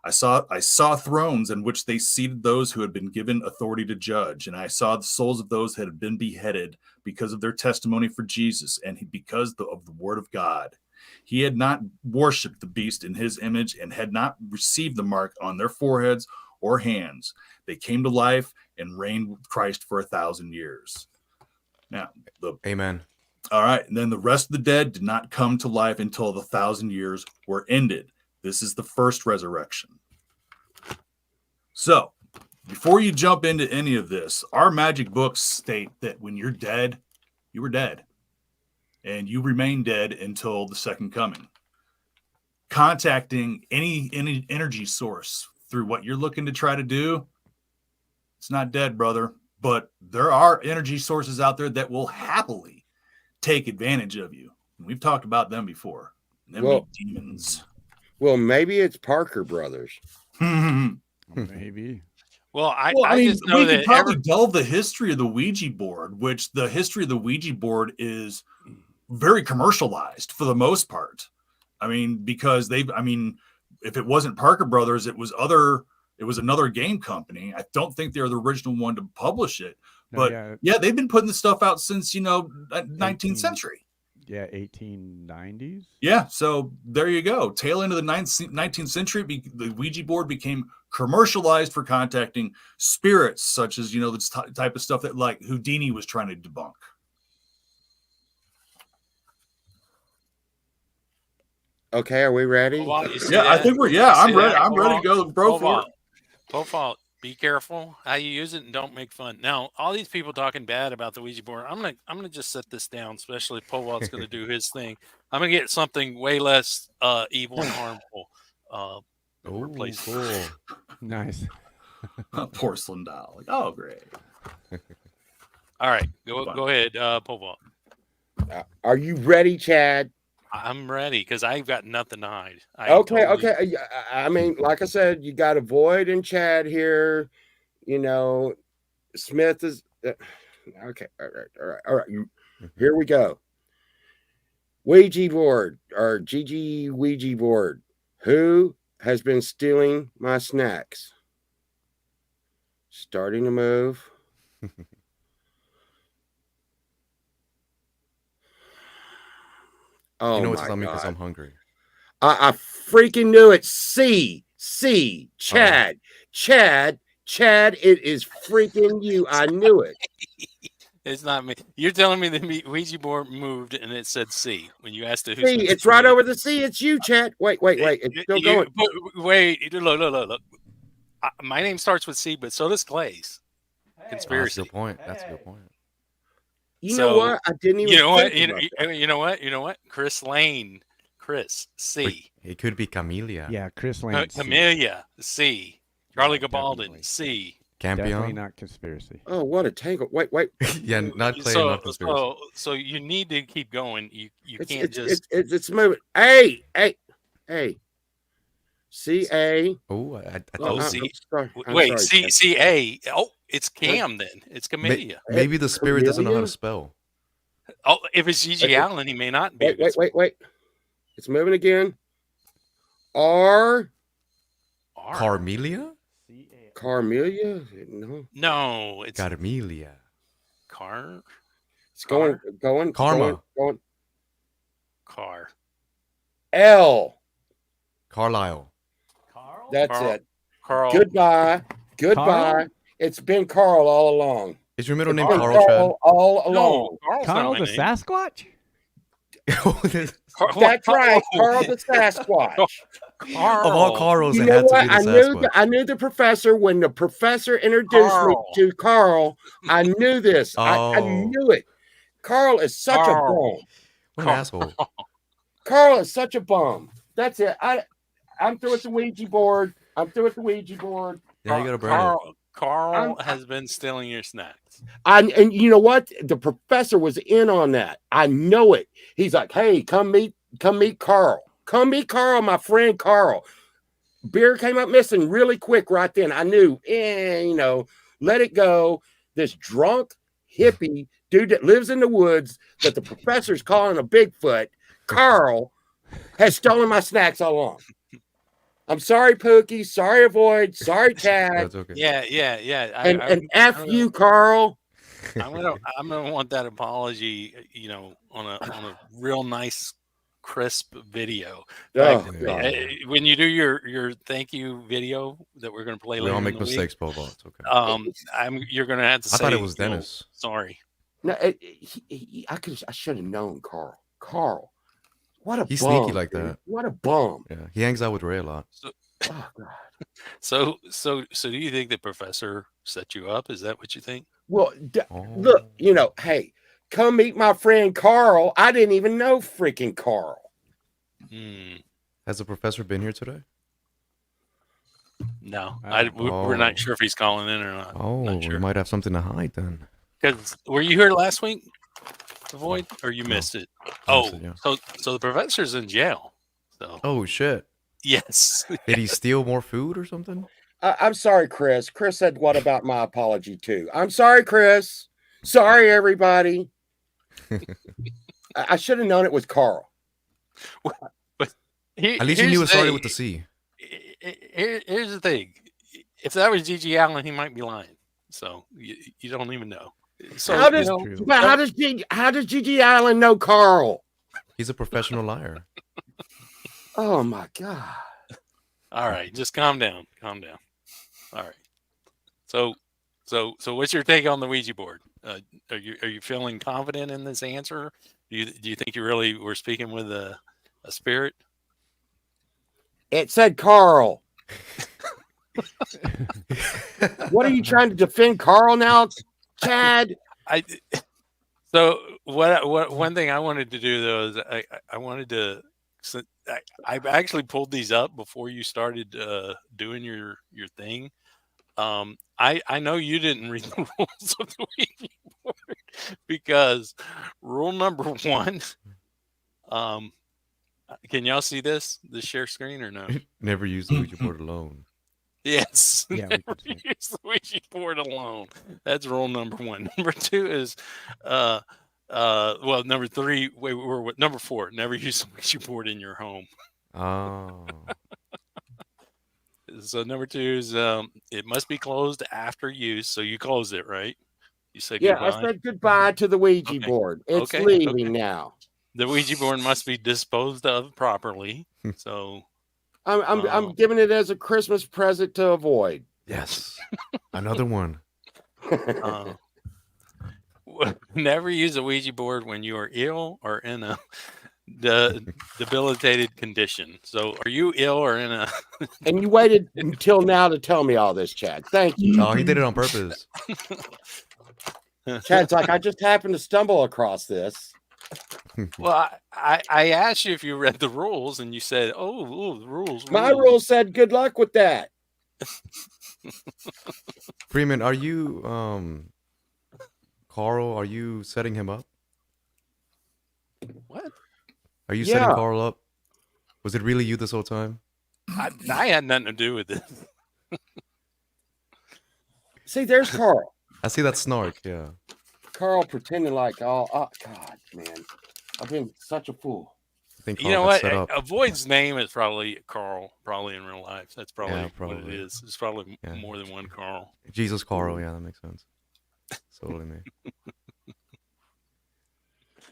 I saw thrones in which they seated those who had been given authority to judge, and I saw the souls of those that had been beheaded because of their testimony for Jesus and because of the word of God. He had not worshipped the beast in his image and had not received the mark on their foreheads or hands. They came to life and reigned with Christ for 1,000 years. Now, Amen. all right, and then the rest of the dead did not come to life until the 1,000 years were ended. This is the first resurrection. So, before you jump into any of this, our magic books state that when you're dead, you were dead. And you remain dead until the second coming. Contacting any energy source through what you're looking to try to do, it's not dead, brother. But there are energy sources out there that will happily take advantage of you. And we've talked about them before. Them Well- be demons. Well, maybe it's Parker Brothers. Maybe. Well, I mean, just know we could that probably delve the history of the Ouija board, which the history of the Ouija board is very commercialized for the most part. I mean, because if it wasn't Parker Brothers, it was another game company. I don't think they're the original one to publish it. No, But yeah, they've been putting the stuff out since 19th century. Yeah, 1890s. Yeah, so there you go. Tail end of the 19th century, the Ouija board became commercialized for contacting spirits, such as this type of stuff that like Houdini was trying to debunk. Okay, are we ready? Well, you see Yeah, I that? think You I'm see ready. that? I'm ready to go, bro. For it. Profile. Be careful how you use it and don't make fun. Now, all these people talking bad about the Ouija board, I'm gonna just set this down, especially if Powalt's gonna do his thing. I'm gonna get something way less evil and harmful. Oh, replace it. cool. Nice. Porcelain doll. Like, oh, great. All right, go ahead, Powalt. Are you ready, Chad? I'm ready because I've got nothing to hide. Okay. I mean, like I said, you got a Void and Chad here. Smith is okay. All right. Here we go. Ouija board or GG Ouija board. Who has been stealing my snacks? Starting to move. Oh, You know what my to tell me God. because I'm hungry. I freaking knew it. C, Chad. It is freaking you. I knew it. It's not me. You're telling me the Ouija board moved and it said C when you asked it. C, it's right over the C. It's you, Chad. Wait. It's still going. Wait, look. My name starts with C, but so does Clay's. That's a Conspiracy. good point. That's a good point. You So, know what? I didn't even. You know what? think about that. You know what? Chris Lane. Chris C. Wait, it could be Camellia. Yeah, Chris Lane. C. Camellia C. Charlie Yeah, Gabaldon definitely. C. Definitely Campion. not conspiracy. Oh, what a tangle! Wait. Yeah, not Clay, not conspiracy. So you need to keep going. You It's can't it's, just. it's moving. Hey. C-A. Oh, I Oh, thought C. I'm Wait, sorry, Chad. C-A. Oh, it's Cam then. It's Camellia. maybe the spirit doesn't know how Camellia? to spell. Oh, if it's Gigi Wait, Allen, he may not be. a good Wait. It's moving again. R. R. Carmelia? Carmelia? No. No, it's Carmelia. Car. It's going. Karma. Going. Car. L. Carlisle. That's Carl. it. Carl. Goodbye. Carl? It's been Carl all along. Is your middle It's name been Carl, Chad? all along. No, Carl's Carl not the my name. Sasquatch? That's right, Carl the Sasquatch. Carl. Of all Carls, You it know had to what? be the Sasquatch. I knew the professor when the professor introduced Carl. me to Carl. I knew this. I Oh. knew it. Carl is such a Carl. bum. What an asshole. Carl is such a bum. That's it. I'm through with the Ouija board. Yeah, you gotta burn it. Carl has been stealing your snacks. And you know what? The professor was in on that. I know it. He's like, hey, come meet Carl. Come meet Carl, my friend Carl. Beer came up missing really quick right then. I knew, let it go. This drunk hippie dude that lives in the woods that the professor's calling a Bigfoot, Carl, has stolen my snacks all along. I'm sorry, Pookie. Sorry, Avoid. Sorry, Chad. That's okay. Yeah. And F you, Carl. I'm gonna want that apology, on a real nice, crisp video. Oh, Like, God. when you do your thank you video that we're gonna play We later all in make the week, mistakes, Bobo. It's okay. you're gonna have to say. I thought it was Dennis. Sorry. No, I should have known Carl. Carl, what a He's bum, sneaky like dude. that. What a bum. Yeah, he hangs out with Ray a lot. Oh, God. So do you think the professor set you up? Is that what you think? Well, Oh. look, hey, come meet my friend Carl. I didn't even know freaking Carl. Hmm. Has the professor been here today? No, Oh. we're Oh. not sure if he's calling in or not. Oh, Not we sure. might have something to hide then. Because were you here last week, Void, or you No. missed it? I Oh, missed it, yeah. so the professor's in jail. So Oh shit! yes, Did he steal more food or something? I'm sorry, Chris. Chris said, what about my apology, too? I'm sorry, Chris. Sorry, everybody. I should have known it was Carl. At least you knew it started with the C. Here's the thing: if that was Gigi Allen, he might be lying. So you don't even know. So How does, true. but how does Gigi Allen know Carl? He's a professional liar. Oh, my God. all right, just calm down. Calm down. All right. So what's your take on the Ouija board? Are you feeling confident in this answer? Do you think you really were speaking with a spirit? It said Carl. What are you trying to defend Carl now, Chad? So what one thing I wanted to do though is I wanted to. I actually pulled these up before you started doing your thing. I know you didn't read the rules of the Ouija board because rule number 1. Can y'all see this share screen or no? Never use the Ouija board alone. Yes. Yeah, we Never can see. use the Ouija board alone. That's rule number 1. Number 2 is number 3. Wait, number 4. Never use the Ouija board in your home. Oh, So number 2 is it must be closed after use. So you closed it, right? You said Yeah, goodbye. I said goodbye to the Ouija Okay. board. It's Okay, leaving okay. now. The Ouija board must be disposed of properly. So I'm giving it as a Christmas present to avoid. yes. Another one. uh, never use a Ouija board when you are ill or in a debilitated condition. So are you ill or in a And you waited until now to tell me all this, Chad. Thank you. Oh, he did it on purpose. Chad's like, I just happened to stumble across this. Well, I asked you if you read the rules, and you said, "Oh, the rules." My rule said good luck with that. Freeman, are you Carl? Are you setting him up? What? Are you setting Yeah. Carl up? Was it really you this whole time? I had nothing to do with this. See, there's Carl. I see that snark. Yeah. Carl pretending like, oh, God, man. I've been such a fool. I think You know Carl got what? set up. Avoid's name is probably Carl, probably in real life. That's probably, Yeah, what it probably. is. It's probably Yeah. more than one Carl. Jesus Carl. Yeah, that makes sense. Totally me.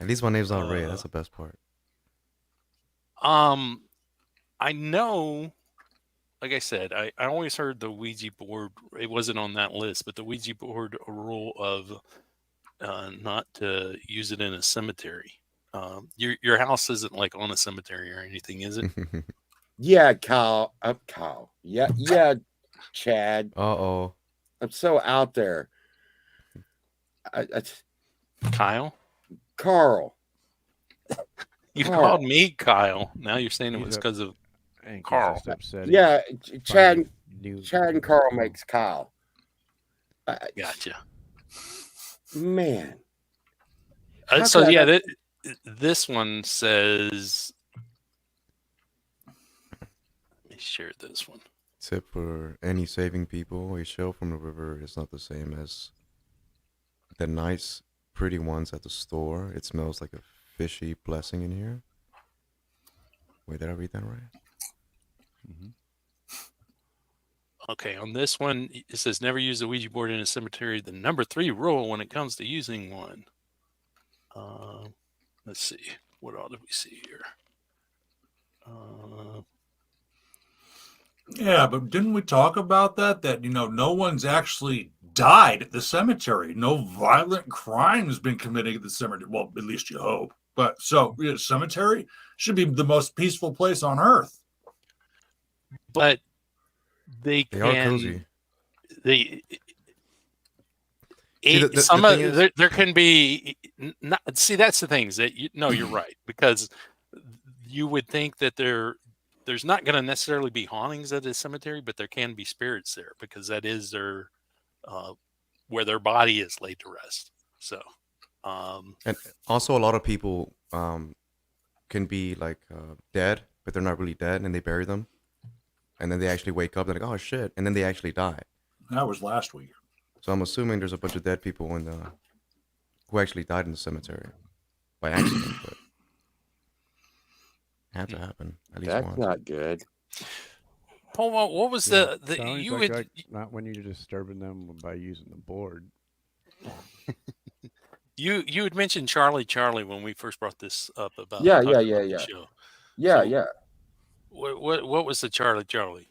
At least my name's not Ray. That's the best part. I know, like I said, I always heard the Ouija board. It wasn't on that list, but the Ouija board rule of not to use it in a cemetery. Your house isn't like on a cemetery or anything, is it? Yeah, Kyle. Kyle. Yeah, Chad. Uh-oh. I'm so out there. Kyle? Carl. You Carl. called me Kyle. Now you're saying it He's was up. because of I think he's Carl. just upset. Yeah, Chad. New Chad and Carl makes Kyle. Gotcha. Man. How So could I yeah, not- this one says. Let me share this one. Tip for any saving people: a shell from the river is not the same as the nice, pretty ones at the store. It smells like a fishy blessing in here. Wait, did I read that right? Okay, on this one, it says never use a Ouija board in a cemetery. The number 3 rule when it comes to using one. Let's see. What all did we see here? Yeah, but didn't we talk about that? That, no one's actually died at the cemetery. No violent crime has been committed at the cemetery. Well, at least you hope. But so, cemetery should be the most peaceful place on earth. But they They are can. cozy. They. See, the Some thing is- there can be. Not, see, that's the things that you're right, because you would think that there's not going to necessarily be hauntings at a cemetery, but there can be spirits there because that is their where their body is laid to rest. So, And also, a lot of people can be like dead, but they're not really dead, and they bury them, and then they actually wake up. They're like, "Oh shit!" and then they actually die. That was last week. So I'm assuming there's a bunch of dead people who actually died in the cemetery by accident, but it had to happen at least That's once. not good. Paul, what was Yeah, the sounds you like would not when you're disturbing them by using the board. you had mentioned Charlie when we first brought this up about Yeah, talking yeah, about the yeah. show. Yeah, So- yeah. What was the Charlie?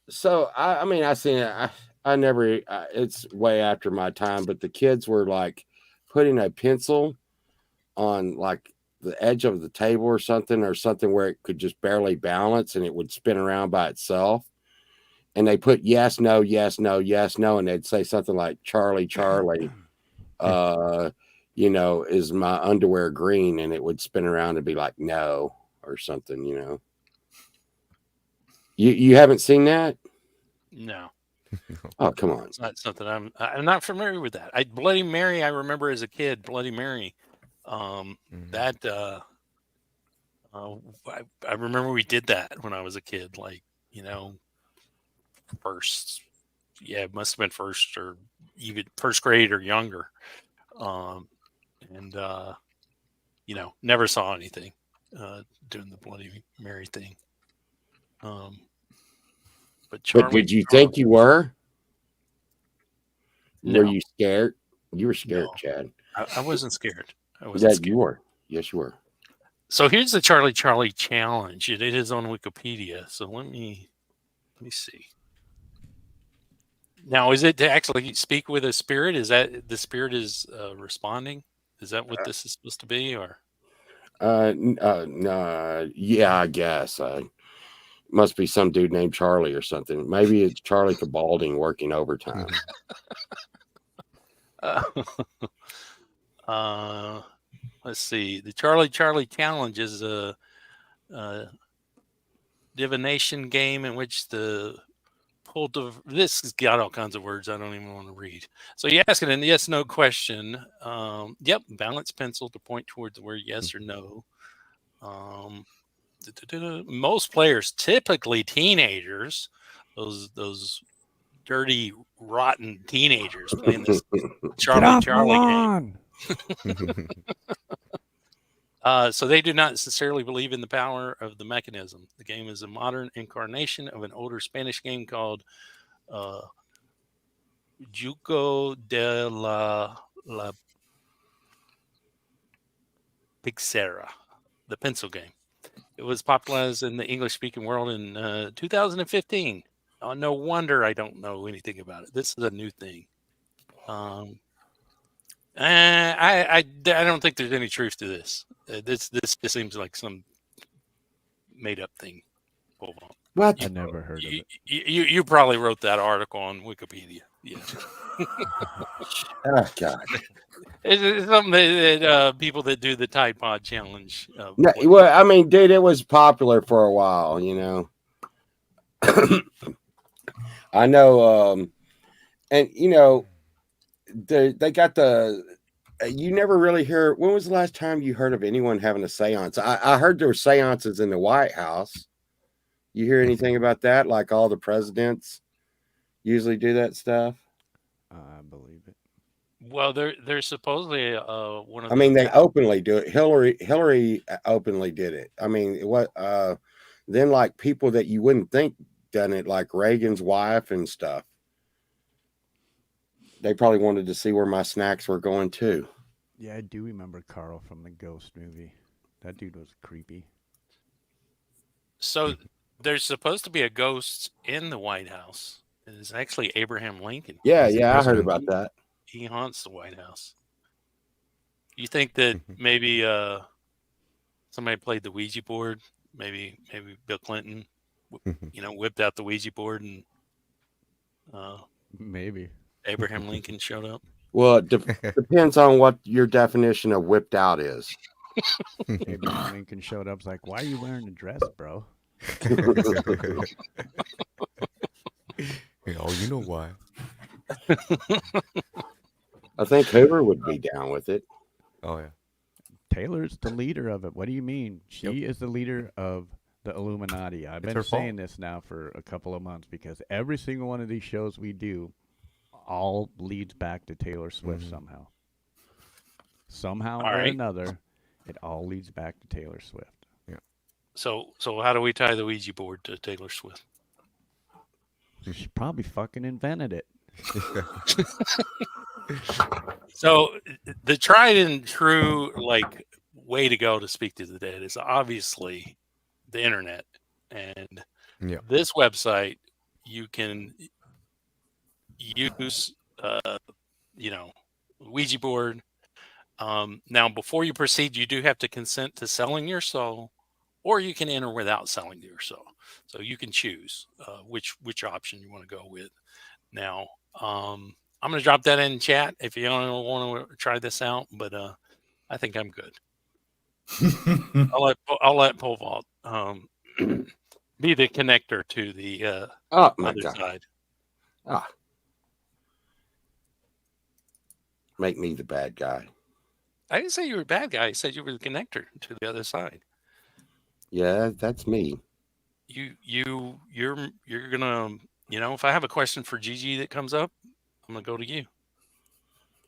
So I mean, I seen it. I never. It's way after my time, but the kids were like putting a pencil on like the edge of the table or something where it could just barely balance and it would spin around by itself. And they put yes, no, yes, no, yes, no, and they'd say something like Charlie, is my underwear green? And it would spin around and be like no or something, You haven't seen that? No, Oh, come on. it's not something I'm not familiar with that. Bloody Mary, I remember as a kid, Bloody Mary. Mhm. That I remember we did that when I was a kid, like, first, yeah, it must have been first or even first grade or younger. And never saw anything doing the Bloody Mary thing. But But did you think you were? No. Were you scared? You were scared, No. Chad. I wasn't scared. I wasn't Yeah, scared. you were. Yes, you were. So here's the Charlie challenge. It is on Wikipedia. So let me see. Now, is it to actually speak with a spirit? Is that the spirit is responding? Is that what this is supposed to be, or? No, yeah, I guess. Must be some dude named Charlie or something. Maybe it's Charlie Cabalding working overtime. Let's see. The Charlie challenge is a divination game in which the this has got all kinds of words I don't even want to read. So you ask it a yes no question. Yep, balance pencil to point towards the word yes or no. Most players, typically teenagers, those dirty, rotten teenagers playing this Charlie game. So they do not necessarily believe in the power of the mechanism. The game is a modern incarnation of an older Spanish game called Juego de la Pixera, the pencil game. It was popularized in the English-speaking world in 2015. Oh, no wonder I don't know anything about it. This is a new thing. I don't think there's any truth to this. This just seems like some made-up thing. Hold on. What? I never heard of it. You probably wrote that article on Wikipedia. Yeah. Oh, God. It's something that people that do the Tide Pod challenge. No, well, I mean, dude, it was popular for a while, I know And you know, they got the. You never really hear. When was the last time you heard of anyone having a séance? I heard there were séances in the White House. You hear anything about that? Like all the presidents usually do that stuff. I believe it. Well, there's supposedly one of I mean, the they openly do it. Hillary openly did it. I mean, what? Then like people that you wouldn't think done it, like Reagan's wife and stuff. They probably wanted to see where my snacks were going too. Yeah, I do remember Carl from the Ghost movie. That dude was creepy. so there's supposed to be a ghost in the White House. It's actually Abraham Lincoln. Yeah, He's the yeah, I heard president. about that. He haunts the White House. You think that maybe somebody played the Ouija board? Maybe Bill Clinton, whipped out the Ouija board and Maybe. Abraham Lincoln showed up. Well, it depends on what your definition of whipped out is. Abraham Lincoln showed up. Was like, why are you wearing a dress, bro? Oh, you know why? I think Hoover would be down with it. Oh yeah. Taylor's the leader of it. What do you mean? She is the leader of the Illuminati. I've It's been her fault. saying this now for a couple of months because every single one of these shows we do all leads back to Taylor Swift somehow. Somehow All or right. another, it all leads back to Taylor Swift. So how do we tie the Ouija board to Taylor Swift? She probably fucking invented it. So the tried and true way to go to speak to the dead is obviously the internet, and Yeah. this website you can use Ouija board. Now before you proceed, you do have to consent to selling your soul, or you can enter without selling your soul. So you can choose which option you want to go with. Now I'm going to drop that in chat if you don't want to try this out, but I think I'm good. I'll let Pole Vault be the connector to the Oh my other god! side. Ah, make me the bad guy. I didn't say you were a bad guy. I said you were the connector to the other side. Yeah, that's me. You're gonna if I have a question for Gigi that comes up, I'm gonna go to you.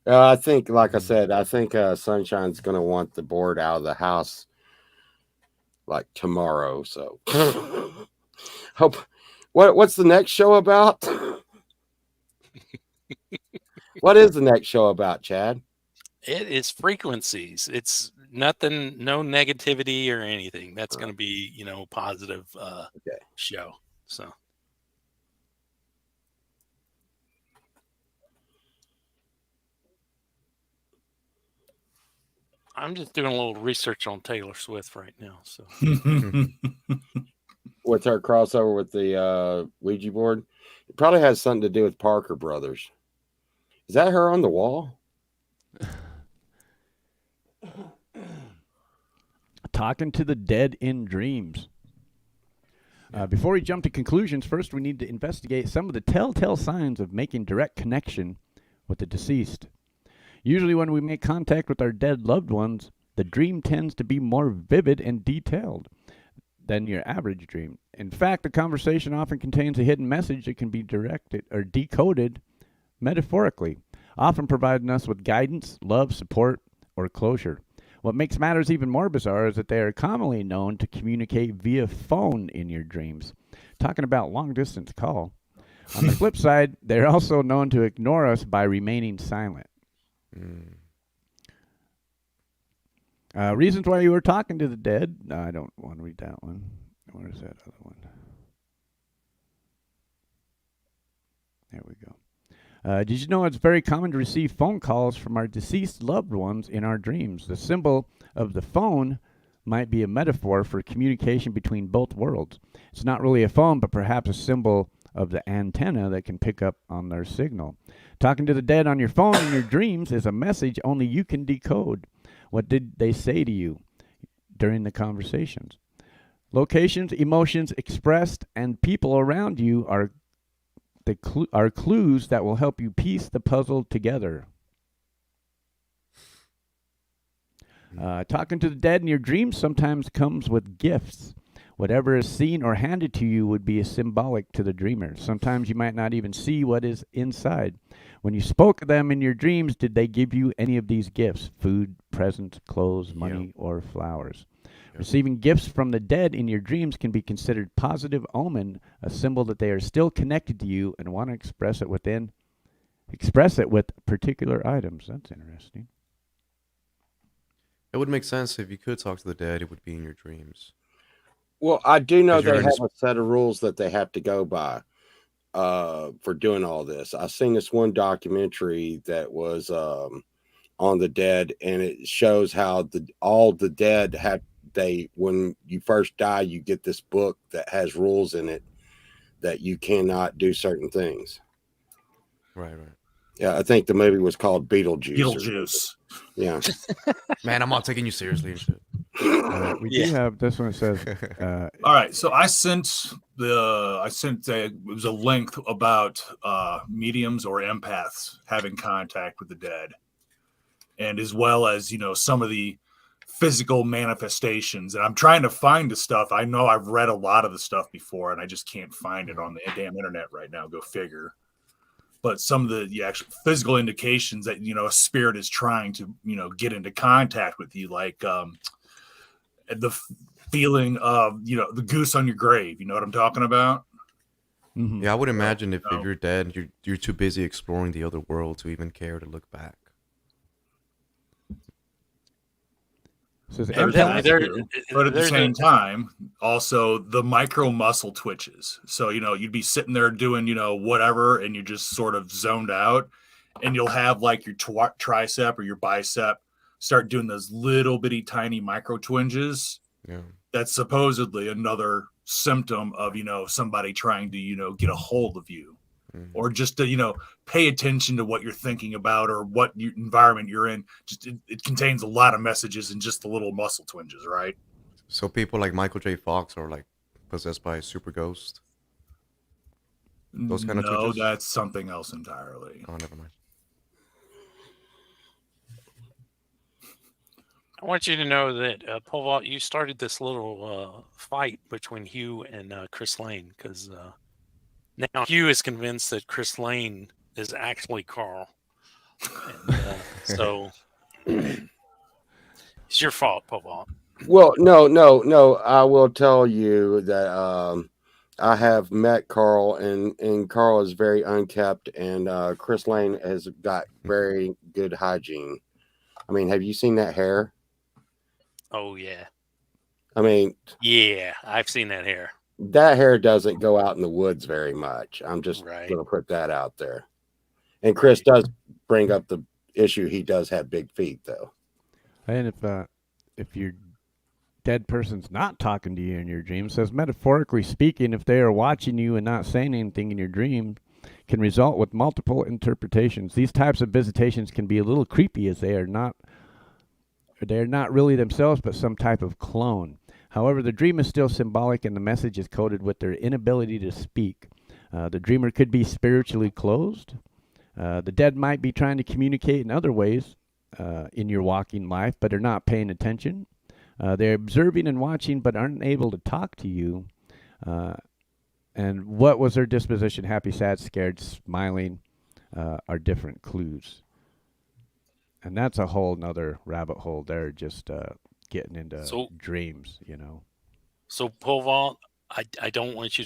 I think, like I said, I think Sunshine's gonna want the board out of the house like tomorrow. So, hope. What's the next show about? What is the next show about, Chad? It is frequencies. It's nothing, no negativity or anything. That's going to be, positive show. So I'm just doing a little research on Taylor Swift right now. So What's our crossover with the Ouija board? It probably has something to do with Parker Brothers. Is that her on the wall? Talking to the dead in dreams. Before we jump to conclusions, first we need to investigate some of the telltale signs of making direct connection with the deceased. Usually when we make contact with our dead loved ones, the dream tends to be more vivid and detailed than your average dream. In fact, the conversation often contains a hidden message that can be directed or decoded metaphorically, often providing us with guidance, love, support, or closure. What makes matters even more bizarre is that they are commonly known to communicate via phone in your dreams. Talking about long-distance call. On the flip side, they're also known to ignore us by remaining silent. Reasons why you were talking to the dead. No, I don't want to read that one. Where is that other one? There we go. Did you know it's very common to receive phone calls from our deceased loved ones in our dreams? The symbol of the phone might be a metaphor for communication between both worlds. It's not really a phone, but perhaps a symbol of the antenna that can pick up on their signal. Talking to the dead on your phone in your dreams is a message only you can decode. What did they say to you during the conversations? Locations, emotions expressed, and people around you are are clues that will help you piece the puzzle together. Talking to the dead in your dreams sometimes comes with gifts. Whatever is seen or handed to you would be symbolic to the dreamer. Sometimes you might not even see what is inside. When you spoke of them in your dreams, did they give you any of these gifts? Food, presents, clothes, money, or flowers? Receiving gifts from the dead in your dreams can be considered positive omen, a symbol that they are still connected to you and want to express it with particular items. That's interesting. It would make sense if you could talk to the dead, it would be in your dreams. Well, I do know 'Cause you're they in have this- a set of rules that they have to go by for doing all this. I seen this one documentary that was on the dead, and it shows how all the dead have when you first die, you get this book that has rules in it that you cannot do certain things. Right. Yeah, I think the movie was called Beetlejuice. Beetlejuice. Yeah. Man, I'm not taking you seriously and shit. We do have this one. It says, All right, so it was a link about mediums or empaths having contact with the dead, and as well as some of the physical manifestations. And I'm trying to find the stuff. I know I've read a lot of the stuff before, and I just can't find it on the damn internet right now. Go figure. But some of the actual physical indications that a spirit is trying to get into contact with you, like the feeling of the goose on your grave. You know what I'm talking about? mhm. Yeah, I would imagine if No. you're dead, you're too busy exploring the other world to even care to look back. It says There's empaths. that too. But at the same time, also the micro muscle twitches. So, you'd be sitting there doing, whatever, and you're just sort of zoned out, and you'll have like your tricep or your bicep start doing those little bitty tiny micro twinges. Yeah. That's supposedly another symptom of, somebody trying to, get a hold of you. Mhm. Or just to pay attention to what you're thinking about or what environment you're in. Just it contains a lot of messages in just the little muscle twinges, right? So people like Michael J. Fox are like possessed by a super ghost. Those kind of No, twitches? that's something else entirely. Oh, never mind. I want you to know that Pole Vault, you started this little fight between Hugh and Chris Lane because now Hugh is convinced that Chris Lane is actually Carl. And, so it's your fault, Pole Vault. Well, no. I will tell you that I have met Carl, and Carl is very unkept, and Chris Lane has got very good hygiene. I mean, have you seen that hair? Oh, yeah. I mean, Yeah, I've seen that hair. that hair doesn't go out in the woods very much. I'm just Right. going to put that out there. And Chris does bring up the issue. He does have big feet, though. And if your dead person's not talking to you in your dream, says metaphorically speaking, if they are watching you and not saying anything in your dream, can result with multiple interpretations. These types of visitations can be a little creepy as they are not really themselves, but some type of clone. However, the dream is still symbolic, and the message is coded with their inability to speak. The dreamer could be spiritually closed. The dead might be trying to communicate in other ways in your walking life, but are not paying attention. They're observing and watching, but aren't able to talk to you. And what was their disposition? Happy, sad, scared, smiling are different clues. And that's a whole nother rabbit hole there, just getting into So- dreams, So, Pole Vault, I don't want you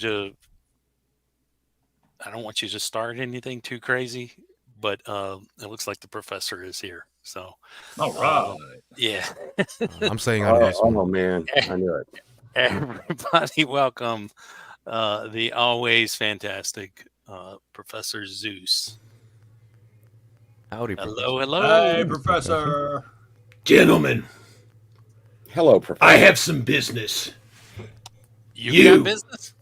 to start anything too crazy, but it looks like the professor is here. So, All right. yeah. I'm saying out of this one. Oh, man. I knew it. Everybody welcome the always fantastic Professor Zeus. Howdy, Hello, hello. Hey, Professor. Gentlemen, Hello, Professor. I have some business. You you. got business?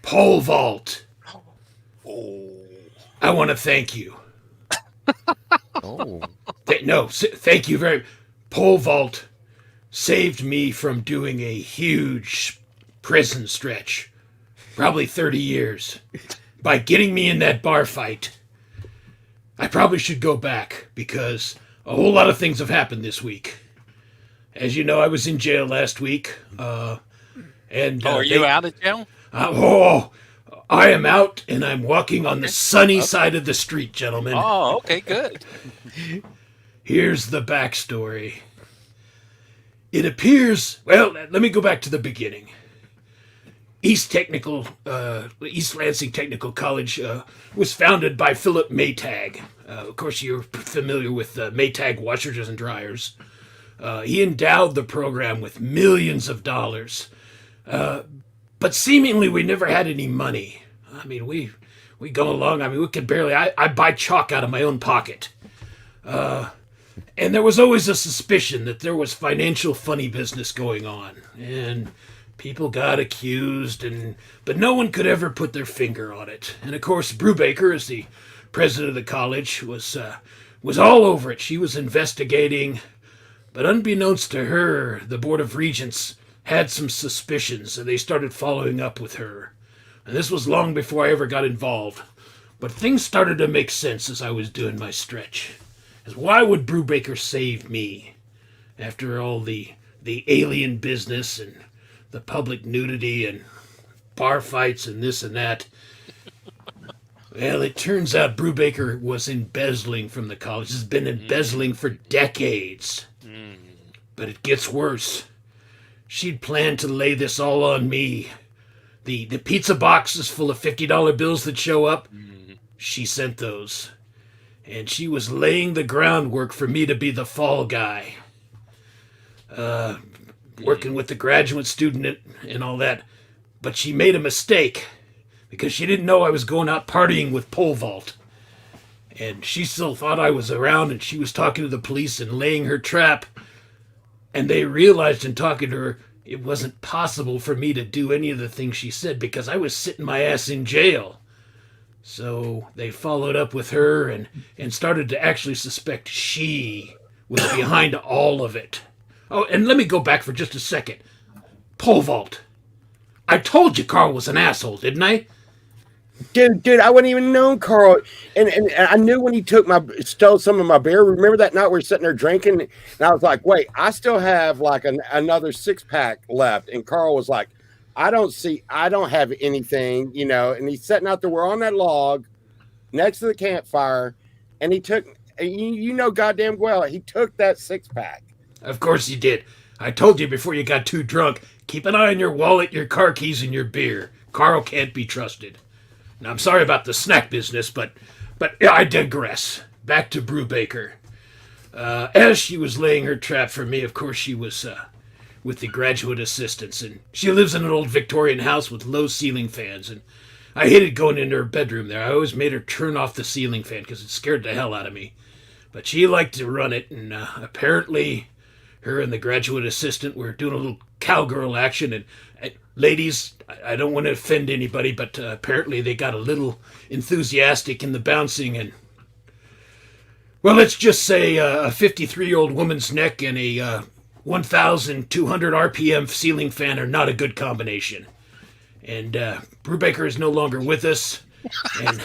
Pole vault. Oh, I want to thank you. Oh, Thank you very. Pole vault saved me from doing a huge prison stretch, probably 30 years. by getting me in that bar fight, I probably should go back because a whole lot of things have happened this week. As you know, I was in jail last week. Are you out of jail? I am out and I'm walking on the sunny side of the street, gentlemen. Oh, okay, good. Here's the backstory. It appears, well, let me go back to the beginning. East Lansing Technical College was founded by Philip Maytag. Of course, you're familiar with Maytag washers and dryers. He endowed the program with millions of dollars. But seemingly we never had any money. I mean, we go along, we could barely, I buy chalk out of my own pocket. And there was always a suspicion that there was financial funny business going on. And people got accused, but no one could ever put their finger on it. And of course, Brubaker, as the president of the college, was all over it. She was investigating, but unbeknownst to her, the Board of Regents had some suspicions, and they started following up with her. And this was long before I ever got involved. But things started to make sense as I was doing my stretch. As why would Brubaker save me? After all the alien business and the public nudity and bar fights and this and that. Well, it turns out Brubaker was embezzling from the college. Has been embezzling for decades. But it gets worse. She'd planned to lay this all on me. The pizza boxes full of $50 bills that show up, she sent those. And she was laying the groundwork for me to be the fall guy. Working with the graduate student and all that. But she made a mistake because she didn't know I was going out partying with Pole Vault. And she still thought I was around, and she was talking to the police and laying her trap. And they realized in talking to her, it wasn't possible for me to do any of the things she said because I was sitting my ass in jail. So they followed up with her and started to actually suspect she was behind all of it. Oh, and let me go back for just a second. Pole Vault. I told you Carl was an asshole, didn't I? Dude, I wouldn't even known Carl, and I knew when he stole some of my beer. Remember that night we were sitting there drinking, and I was like, "Wait, I still have like another 6-pack left." And Carl was like, "I don't have anything, you know." And he's sitting out there. We're on that log next to the campfire, and he took, you know, goddamn well, he took that 6-pack. Of course he did. I told you before you got too drunk. Keep an eye on your wallet, your car keys, and your beer. Carl can't be trusted. Now, I'm sorry about the snack business, but I digress. Back to Brubaker. As she was laying her trap for me, of course, she was with the graduate assistants, and she lives in an old Victorian house with low ceiling fans, and I hated going into her bedroom there. I always made her turn off the ceiling fan because it scared the hell out of me. But she liked to run it, and apparently her and the graduate assistant were doing a little cowgirl action, and ladies, I don't want to offend anybody, but apparently they got a little enthusiastic in the bouncing, and well, let's just say a 53-year-old woman's neck and a 1,200 RPM ceiling fan are not a good combination. And Brubaker is no longer with us, and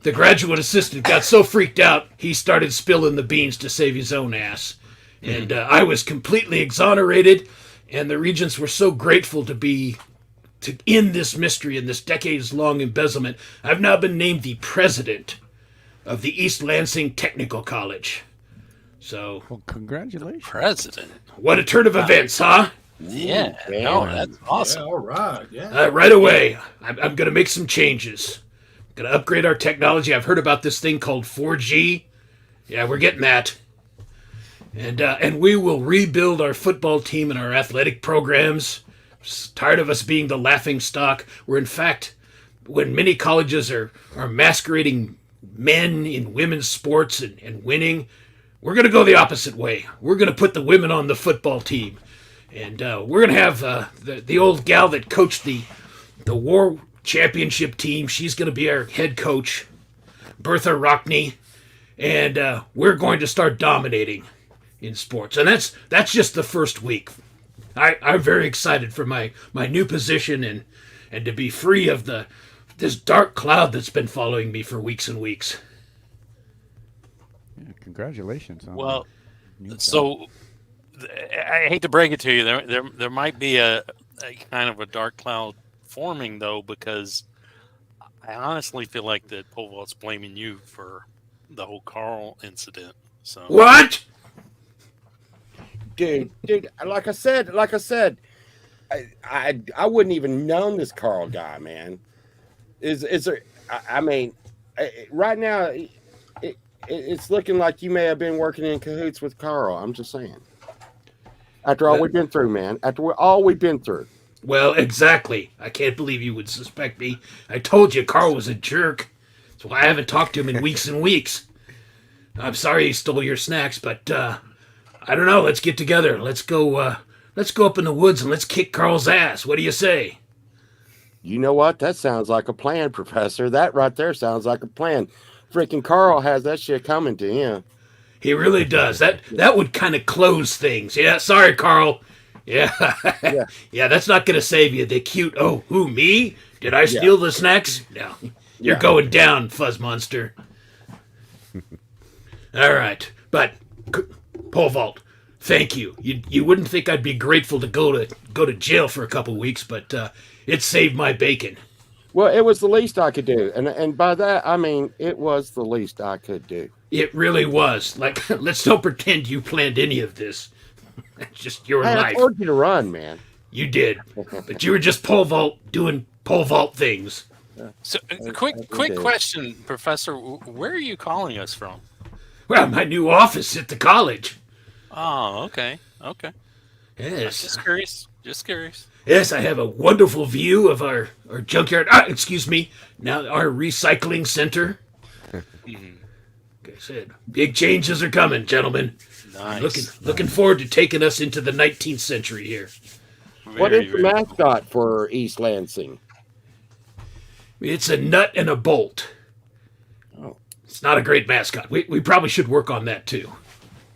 the graduate assistant got so freaked out he started spilling the beans to save his own ass. And I was completely exonerated, and the Regents were so grateful to end this mystery and this decades-long embezzlement. I've now been named the president of the East Lansing Technical College. So, Well, congratulations. President. what a turn of events, huh? Yeah. No, that's awesome. all right. Yeah. Right away, I'm going to make some changes. Going to upgrade our technology. I've heard about this thing called 4G. Yeah, we're getting that. And we will rebuild our football team and our athletic programs. Tired of us being the laughing stock. We're in fact, when many colleges are masquerading men in women's sports and winning, we're going to go the opposite way. We're going to put the women on the football team. And we're going to have the old gal that coached the war championship team. She's going to be our head coach, Bertha Rockney. And we're going to start dominating in sports. And that's just the first week. I'm very excited for my new position and to be free of the this dark cloud that's been following me for weeks and weeks. Yeah, congratulations on Well, the new job. so I hate to break it to you, there might be a kind of a dark cloud forming though, because I honestly feel like that pole vault's blaming you for the whole Carl incident. So What? dude, like I said, I wouldn't even known this Carl guy, man. Is there? I mean, right now, it's looking like you may have been working in cahoots with Carl. I'm just saying. After all we've been through, man. After all we've been through. Well, exactly. I can't believe you would suspect me. I told you Carl was a jerk. That's why I haven't talked to him in weeks and weeks. I'm sorry he stole your snacks, but I don't know. Let's get together. Let's go up in the woods and let's kick Carl's ass. What do you say? You know what? That sounds like a plan, Professor. That right there sounds like a plan. Freaking Carl has that shit coming to him. He really does. That would kind of close things. Yeah, sorry, Carl. Yeah. Yeah. Yeah, that's not going to save you. The cute, oh, who, me? Did I steal the snacks? No. You're going down, Fuzz Monster. All right. But, Pole Vault, thank you. You wouldn't think I'd be grateful to go to jail for a couple weeks, but it saved my bacon. Well, it was the least I could do. And by that, I mean, it was the least I could do. It really was. Like, let's don't pretend you planned any of this. It's just your Hey, I life. told you to run, man. You did. But you were just pole vault doing pole vault things. So, quick question, Professor. Where are you calling us from? Well, my new office at the college. Oh, okay. Yes. Just curious. Yes, I have a wonderful view of our junkyard. Excuse me. Now our recycling center. Like I said, big changes are coming, gentlemen. Nice. Looking forward to taking us into the 19th century here. What is the mascot for East Lansing? It's a nut and a bolt. Oh. It's not a great mascot. We probably should work on that too.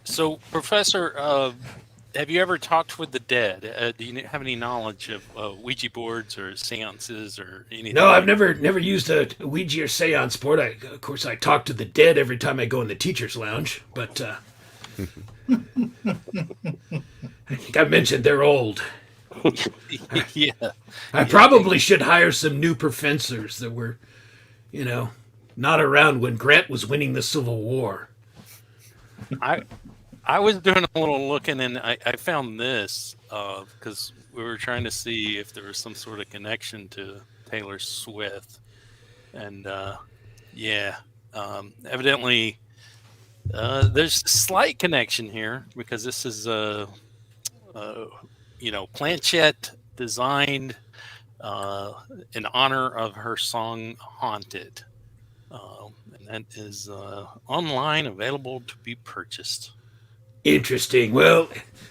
So, Professor, have you ever talked with the dead? Do you have any knowledge of Ouija boards or seances or anything? No, I've never used a Ouija or seance board. Of course, I talk to the dead every time I go in the teacher's lounge, but I think I mentioned they're old. Yeah. I probably should hire some new professors that were, not around when Grant was winning the Civil War. I was doing a little looking, and I found this because we were trying to see if there was some sort of connection to Taylor Swift, and evidently there's a slight connection here because this is planchette designed in honor of her song "Haunted," and that is online, available to be purchased. Interesting. Well,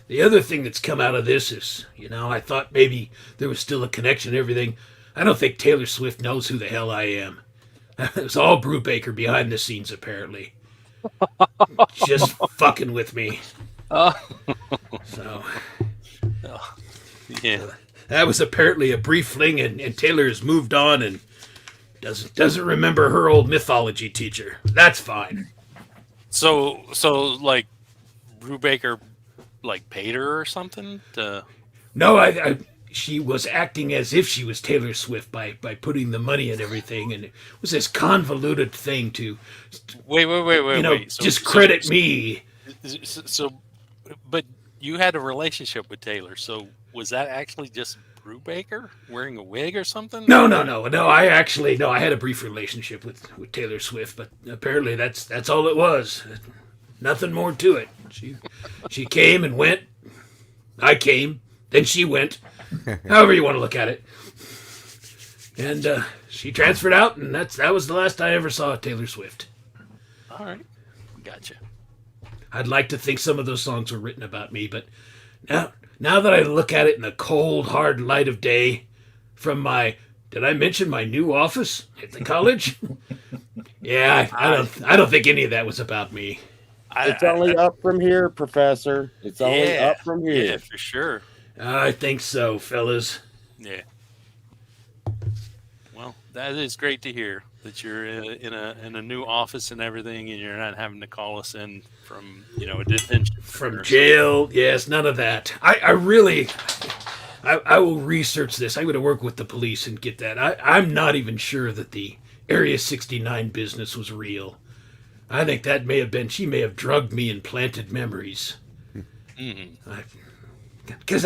the other thing that's come out of this is, I thought maybe there was still a connection and everything. I don't think Taylor Swift knows who the hell I am. It's all Brubaker behind the scenes, apparently. Just fucking with me. So, Yeah. that was apparently a brief fling, and Taylor has moved on and doesn't remember her old mythology teacher. That's fine. So like Brubaker paid her or something to. No, she was acting as if she was Taylor Swift by putting the money and everything, and it was this convoluted thing to Wait. So, discredit me. So, but you had a relationship with Taylor. So was that actually just Brubaker wearing a wig or something? No. I had a brief relationship with Taylor Swift, but apparently that's all it was. Nothing more to it. She came and went. I came, then she went. However you want to look at it. And she transferred out, and that was the last I ever saw of Taylor Swift. All right, gotcha. I'd like to think some of those songs were written about me, but now that I look at it in the cold, hard light of day, from did I mention my new office at the college? Yeah, I don't think any of that was about me. It's only up from here, Professor. It's only up from here. Yeah, for sure. I think so, fellas. Yeah. Well, that is great to hear that you're in a new office and everything, and you're not having to call us in from a detention From center. jail. Yes, none of that. I really, I will research this. I'm going to work with the police and get that. I'm not even sure that the Area 69 business was real. I think that may have been, she may have drugged me and planted memories. Because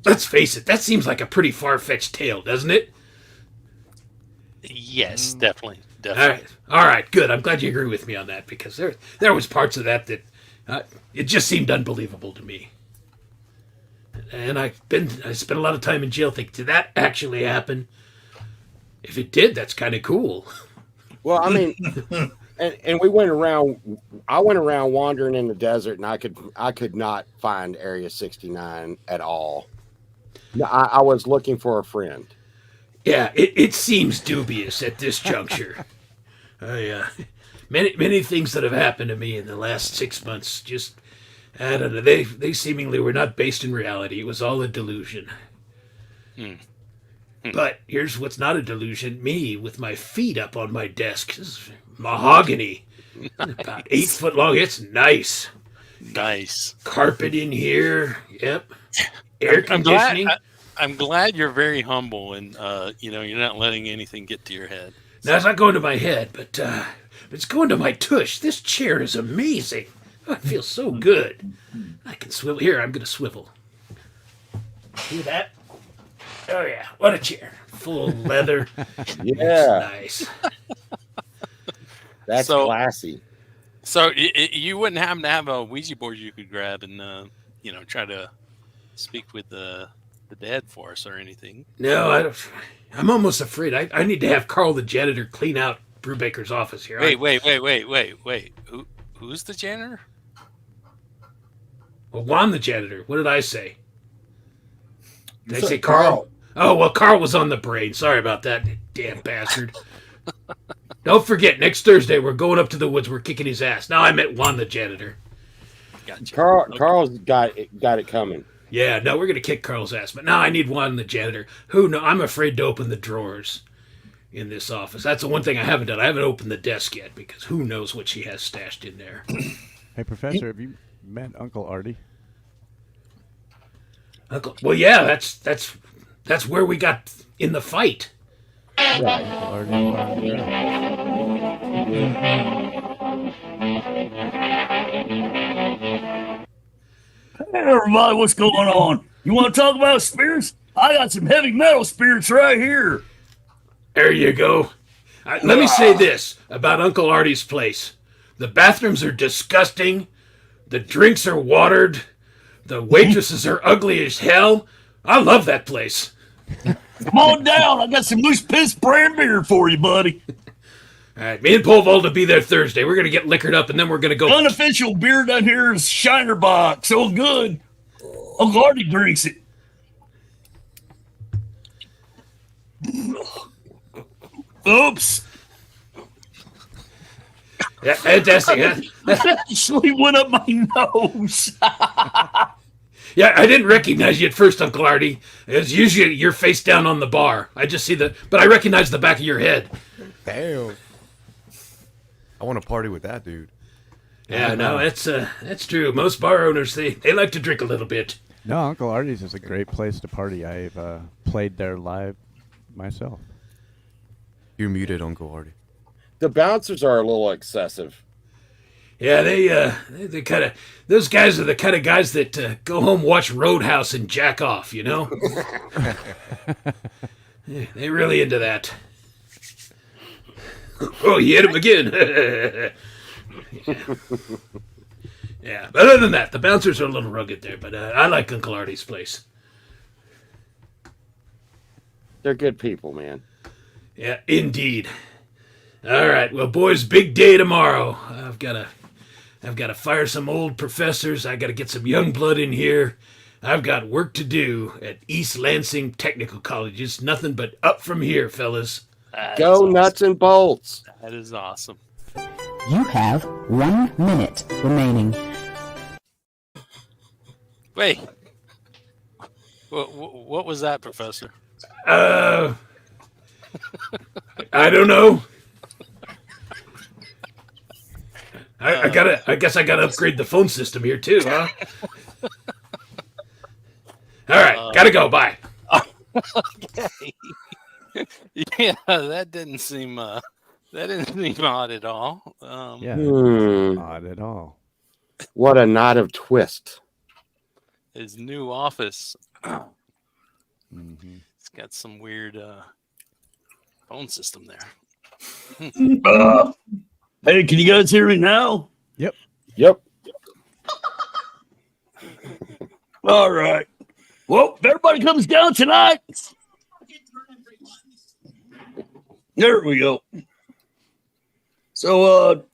let's face it, that seems like a pretty far-fetched tale, doesn't it? Yes, definitely. All right, good. I'm glad you agree with me on that, because there was parts of that it just seemed unbelievable to me. And I spent a lot of time in jail thinking, did that actually happen? If it did, that's kind of cool. Well, I mean, and we went around. I went around wandering in the desert, and I could not find Area 69 at all. No, I was looking for a friend. Yeah, it seems dubious at this juncture. Many things that have happened to me in the last 6 months, just, I don't know, they seemingly were not based in reality. It was all a delusion. But here's what's not a delusion. Me with my feet up on my desk. This is mahogany. About 8 foot long. It's nice. Nice. Carpet in here. Yep. Air conditioning. I'm glad you're very humble and you're not letting anything get to your head. Now, it's not going to my head, but it's going to my tush. This chair is amazing. Oh, it feels so good. I can swivel. Here, I'm going to swivel. See that? Oh, yeah. What a chair. Full leather. Yeah, Nice. that's So- classy. So you wouldn't happen to have a Ouija board you could grab and try to speak with the dead for us or anything? No, I'm almost afraid. I need to have Carl the janitor clean out Brubaker's office here. Wait. Who's the janitor? Well, Juan the janitor. What did I say? Did I said say Carl? Oh, well, Carl was on the brain. Sorry about that, damn bastard. Don't forget, next Thursday we're going up to the woods. We're kicking his ass. Now I met Juan the janitor. Gotcha. Carl's got it coming. Yeah, no, we're going to kick Carl's ass. But now I need Juan the janitor. I'm afraid to open the drawers in this office. That's the one thing I haven't done. I haven't opened the desk yet because who knows what she has stashed in there. Hey, Professor, have you met Uncle Artie? Well, yeah, that's where we got in the fight. Uncle Artie. Hey, everybody, what's going on? You want to talk about spirits? I got some heavy metal spirits right here. There you go. Let me say this about Uncle Artie's place. The bathrooms are disgusting. The drinks are watered. The waitresses are ugly as hell. I love that place. Come on down. I got some loose piss brand beer for you, buddy. All right, me and Polvold will be there Thursday. We're going to get liquored up, and then we're going to go. Unofficial beer down here is Shiner Box. So good. Uncle Artie drinks it. Oops. Yeah, fantastic. That actually went up my nose. Yeah, I didn't recognize you at first, Uncle Artie. It's usually you're face down on the bar. I just see but I recognize the back of your head. Damn. I want to party with that dude. Yeah, no, that's true. Most bar owners, they like to drink a little bit. No, Uncle Artie's is a great place to party. I've played there live myself. You're muted, Uncle Artie. The bouncers are a little excessive. Yeah, they kind of, those guys are the kind of guys that go home, watch Roadhouse, and jack off, you know? Yeah, they really into that. Oh, you hit him again. Yeah, but other than that, the bouncers are a little rugged there, but I like Uncle Artie's place. They're good people, man. Yeah, indeed. All right, well, boys, big day tomorrow. I've got to fire some old professors. I got to get some young blood in here. I've got work to do at East Lansing Technical College. It's nothing but up from here, fellas. That Go is awesome. nuts and bolts. That is awesome. You have 1 minute remaining. Wait. What was that, Professor? I don't know. I guess I gotta upgrade the phone system here too, huh? All right, gotta go. Bye. Okay. Yeah, that didn't seem odd at all. Yeah, Hmm. odd at all. What a knot of twist. His new office. Mm-hmm. It's got some weird phone system there. Hey, can you guys hear me now? Yep. All right. Well, if everybody comes down tonight. There we go. So,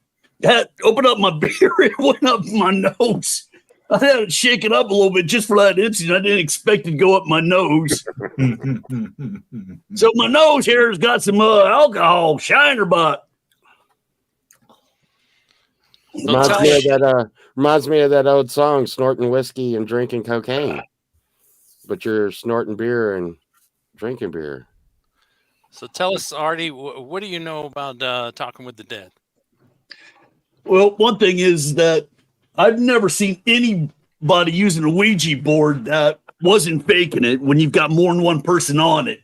had opened up my beer, it went up my nose. I had it shake it up a little bit just for that instant. I didn't expect it to go up my nose. So my nose here has got some alcohol, Shiner Bot. Reminds me of that old song, snorting whiskey and drinking cocaine. But you're snorting beer and drinking beer. So tell us, Artie, what do you know about talking with the dead? Well, one thing is that I've never seen anybody using a Ouija board that wasn't faking it when you've got more than one person on it.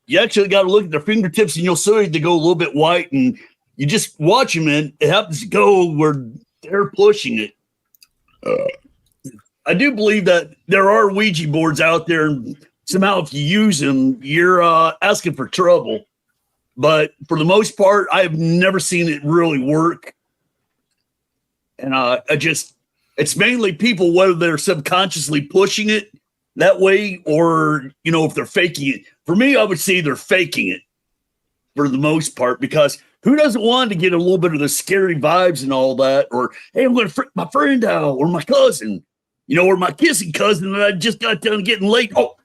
You actually got to look at their fingertips and you'll see they go a little bit white, and you just watch them and it happens to go where they're pushing it. I do believe that there are Ouija boards out there, and somehow if you use them, you're asking for trouble. But for the most part, I've never seen it really work. And it's mainly people, whether they're subconsciously pushing it that way or, if they're faking it. For me, I would say they're faking it for the most part, because who doesn't want to get a little bit of the scary vibes and all that? Or, hey, I'm going to freak my friend out, or my cousin, or my kissing cousin that I just got done getting late. Oh,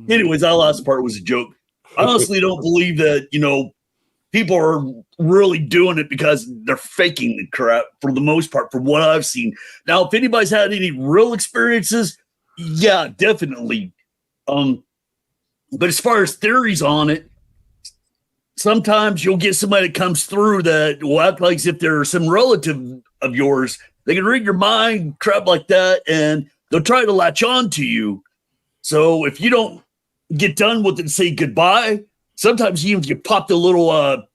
anyways, that last part was a joke. I honestly don't believe that, people are really doing it because they're faking the crap for the most part, from what I've seen. Now, if anybody's had any real experiences, yeah, definitely. But as far as theories on it, sometimes you'll get somebody that comes through that will act like as if they're some relative of yours. They can read your mind, crap like that, and they'll try to latch on to you. So if you don't get done with it and say goodbye, sometimes even if you pop the little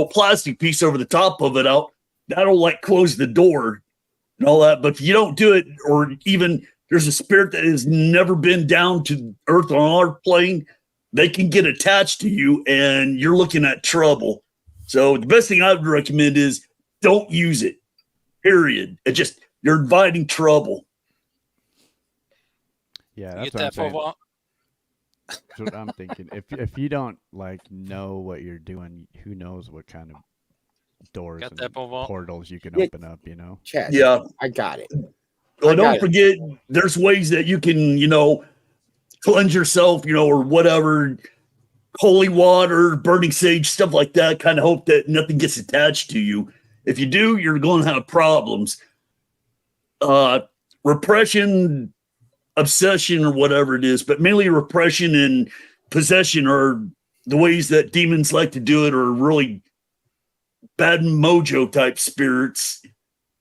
plastic piece over the top of it out, that'll close the door and all that. But if you don't do it, or even there's a spirit that has never been down to earth on our plane, they can get attached to you and you're looking at trouble. So the best thing I would recommend is don't use it, period. You're inviting trouble. Yeah, You that's get what I'm that, saying. Paul? That's what I'm thinking. If you don't know what you're doing, who knows what kind of doors Got and that, Paul? portals you can Yeah. open up, Chad, Yeah. I got it. Well, I got don't it. forget, there's ways that you can, cleanse yourself, or whatever, holy water, burning sage, stuff like that. Kind of hope that nothing gets attached to you. If you do, you're going to have problems. Repression, obsession, or whatever it is, but mainly repression and possession are the ways that demons like to do it, or really bad mojo type spirits.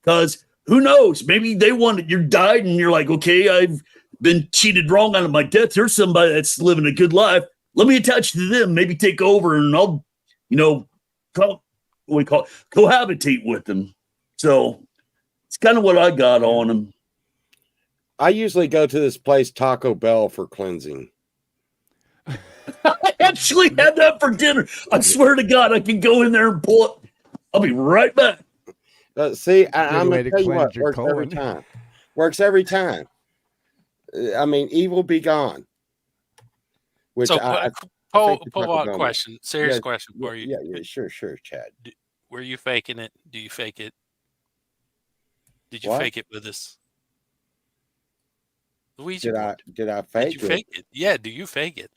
Because who knows? Maybe they wanted, you died and you're like, okay, I've been cheated wrong out of my death. Here's somebody that's living a good life. Let me attach to them, maybe take over, and I'll, cohabitate with them. So it's kind of what I got on them. I usually go to this place, Taco Bell, for cleansing. I actually had that for dinner. I swear to God, I can go in there and pull it. I'll be right back. See, Good I'm way going to to tell you cleanse what, your works every colon. time. Works every time. I mean, evil be gone. Which So, I think Paul, the Taco Bell question, serious Yeah, question for you. Yeah, sure, Chad. Were you faking it? Do you fake it? Did you What? fake it with us? The Ouija Did board. I fake Did you it? fake it? Yeah, do you fake it?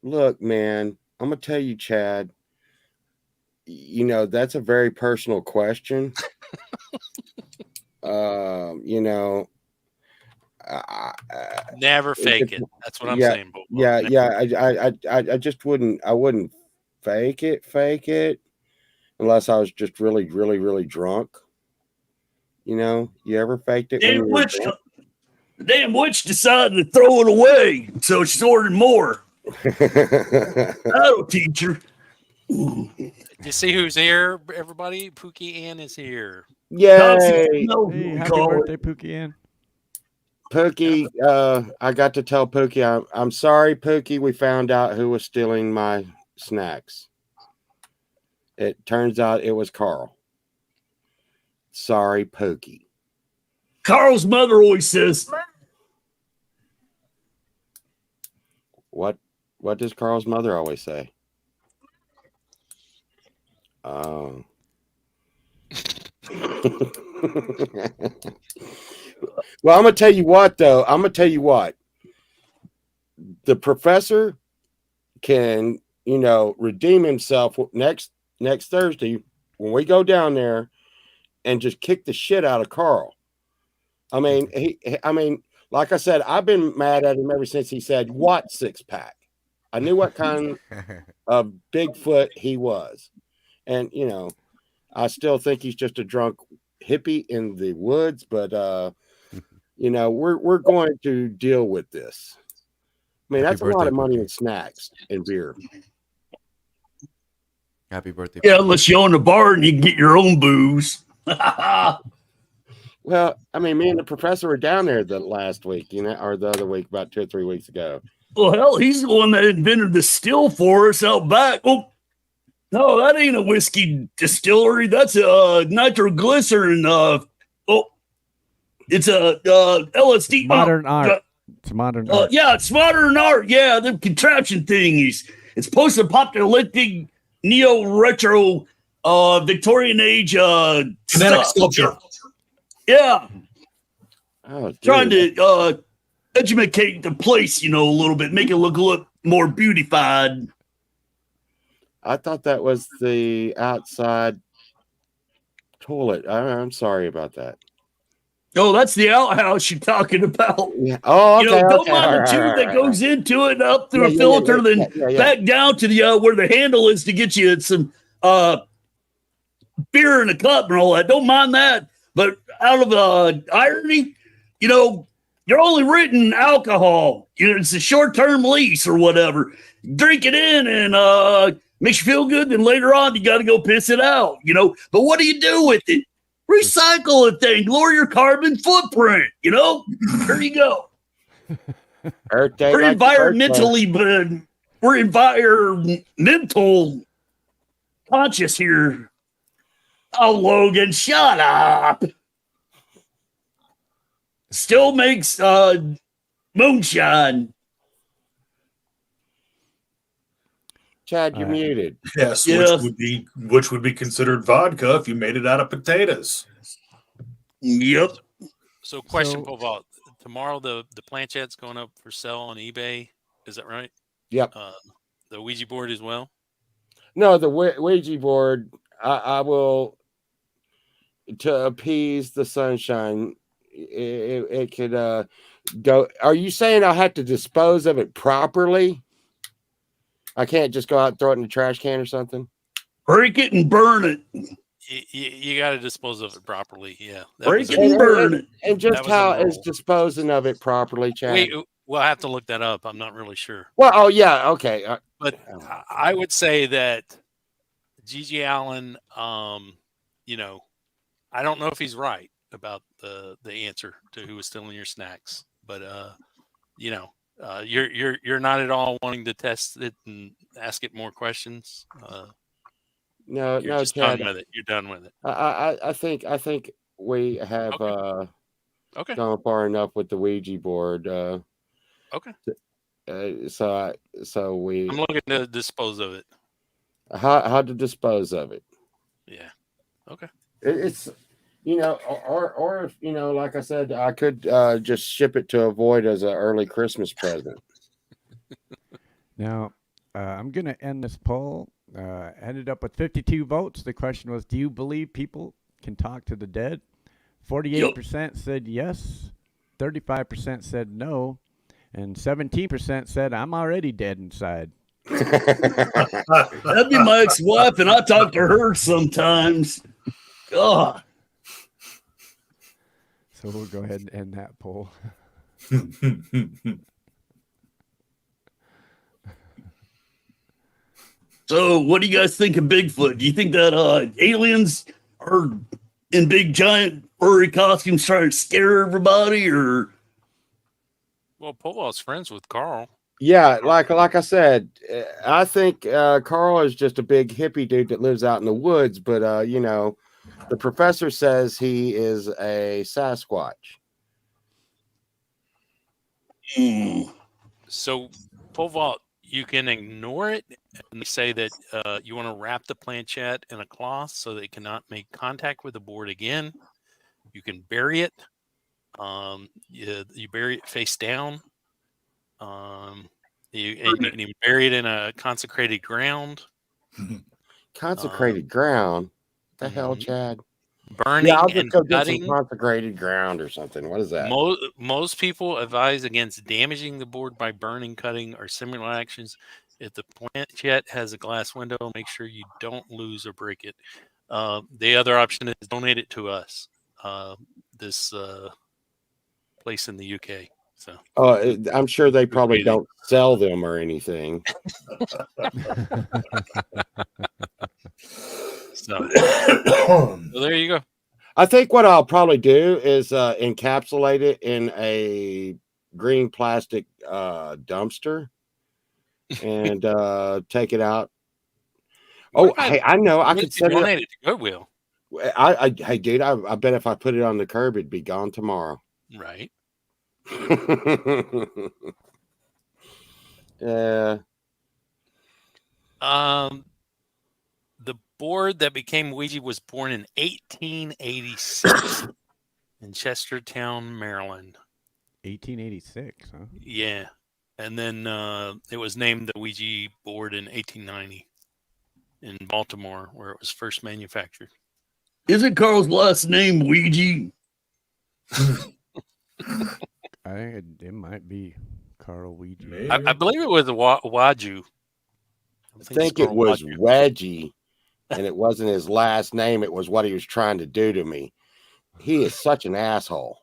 Look, man, I'm gonna tell you, Chad. That's a very personal question. Never fake it. That's what I'm saying. Bo. I just wouldn't. I wouldn't fake it, unless I was just really, really, really drunk. You know, you ever faked it? Damn witch! The damn witch decided to throw it away, so she's ordered more. That'll teach her. You see who's here, everybody? Pookie Ann is here. Yay! Hey, happy birthday, Pookie Ann. Pookie, I got to tell Pookie, I'm sorry, Pookie. We found out who was stealing my snacks. It turns out it was Carl. Sorry, Pookie. Carl's mother always says, What does Carl's mother always say? Well, I'm gonna tell you what, though. The professor can, redeem himself next Thursday when we go down there and just kick the shit out of Carl. I mean, like I said, I've been mad at him ever since he said, "What six-pack?" I knew what kind of Bigfoot he was. And, I still think he's just a drunk hippie in the woods, but, we're going to deal with this. I mean, that's a lot of money in snacks and beer. Happy birthday. yeah, unless you own a bar and you can get your own booze. Well, I mean, me and the professor were down there the last week, or the other week, about 2 or 3 weeks ago. Well, hell, he's the one that invented the still for us out back. Oh, no, that ain't a whiskey distillery. That's a nitroglycerin. It's a LSD. Modern art. It's modern art. Yeah, it's modern art. Yeah, the contraption thingies. It's post-apocalyptic, neo-retro, Victorian age Kinetic stuff. sculpture. Yeah, Oh, dude. trying to educate the place, a little bit, make it look more beautified. I thought that was the outside toilet. I'm sorry about that. Oh, that's the outhouse you're talking about. Yeah. Oh, okay. Don't okay. mind All the right, tube all right, that all right. goes into it, up through Yeah, a yeah, filter, yeah, then yeah. back down to the where the handle is to get you some beer in a cup and all that. Don't mind that. But out of irony, you're only renting alcohol. It's a short-term lease or whatever. Drink it in and makes you feel good. Then later on, you got to go piss it out. But what do you do with it? Recycle the thing. Lower your carbon footprint. There you go. Earth Day, We're like the environmentally, we're environmental conscious here. Oh, Logan, shut up. Still makes moonshine. Chad, you're muted. Yes, Yes. which would be considered vodka if you made it out of potatoes. Yep. So, question, So- Povalt. Tomorrow, the planchette's going up for sale on eBay. Is that right? Yep. The Ouija board as well. No, the Ouija board, I will, to appease the sunshine, it could go. Are you saying I'll have to dispose of it properly? I can't just go out and throw it in the trash can or something? Break it and burn it. You got to dispose of it properly. Yeah. Break was it and a- burn it. And just That was how a is rule. disposing of it properly, Chad? Wait, we'll have to look that up. I'm not really sure. Well, oh, yeah, okay. But I would say that Gigi Allen, I don't know if he's right about the answer to who was stealing your snacks, but you're not at all wanting to test it and ask it more questions. No, You're no, just Chad. done with it. You're done with it. I think we have Okay. gone far enough with the Ouija board. Okay. So we I'm looking to dispose of it. how to dispose of it. Yeah. Okay. It's or if like I said, I could just ship it to Avoid as an early Christmas present. Now, I'm going to end this poll. Ended up with 52 votes. The question was, do you believe people can talk to the dead? 48% said yes. 35% said no, and 17% said I'm already dead inside. That'd be my ex-wife, and I talk to her sometimes. God. So we'll go ahead and end that poll. So, what do you guys think of Bigfoot? Do you think that aliens are in big giant furry costumes trying to scare everybody, or Well, Poval's friends with Carl. Yeah, like I said, I think Carl is just a big hippie dude that lives out in the woods. But you know, the professor says he is a Sasquatch. So, Poval, you can ignore it and say that you want to wrap the planchette in a cloth so that it cannot make contact with the board again. You can bury it. You bury it face down. You can even bury it in a consecrated ground. Consecrated ground? The hell, Chad? Burning Yeah, I'll just and go get cutting. some consecrated ground or something. What is that? Most people advise against damaging the board by burning, cutting, or similar actions. If the planchette has a glass window, make sure you don't lose or break it. The other option is donate it to us. This place in the UK. So I'm sure they probably don't sell them or anything. So there you go. I think what I'll probably do is encapsulate it in a green plastic dumpster and take it out. Oh, hey, I know. I could set donate it to Goodwill. Hey, dude, I bet if I put it on the curb, it'd be gone tomorrow. Right. Yeah. The board that became Ouija was born in 1886 in Chestertown, Maryland. 1886, huh? Yeah. And then it was named the Ouija board in 1890 in Baltimore, where it was first manufactured. Isn't Carl's last name Ouija? I think it might be Carl Ouija. I believe it was a Waju. I think it was Wedgie, and it wasn't his last name. It was what he was trying to do to me. He is such an asshole.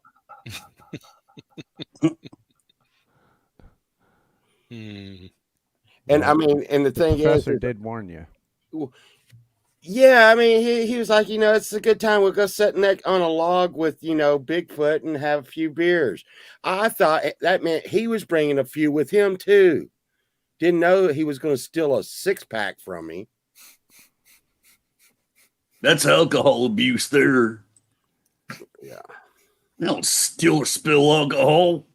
And I mean, and the thing Professor did warn you. Yeah, I mean, he was like, you know, it's a good time. We'll go sit on a log with, you know, Bigfoot and have a few beers. I thought that meant he was bringing a few with him too. Didn't know he was going to steal a 6-pack from me. That's alcohol abuse there. Yeah. You don't steal or spill alcohol.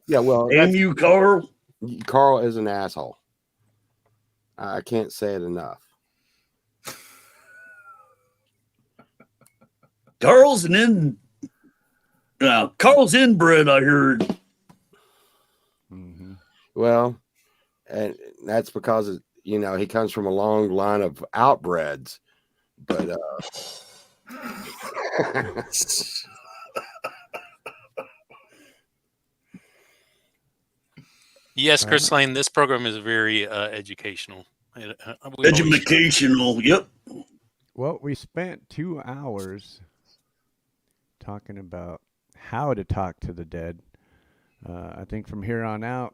Yeah, well. Damn you, Carl. Carl is an asshole. I can't say it enough. Carl's inbred, I heard. Mm-hmm. Well, and that's because, you know, he comes from a long line of outbreds. But Yes, Chris Lane, this program is very educational. Educational, yep. Well, we spent 2 hours talking about how to talk to the dead. I think from here on out,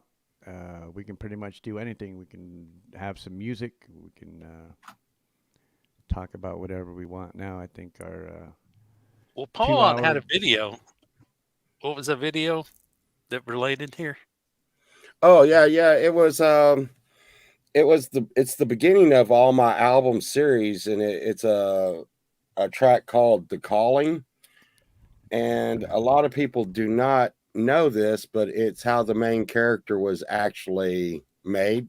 we can pretty much do anything. We can have some music. We can talk about whatever we want now. I think our well, Paul had a video. What was the video that related here? Oh yeah. It's the beginning of all my album series, and it's a track called "The Calling," and a lot of people do not know this, but it's how the main character was actually made.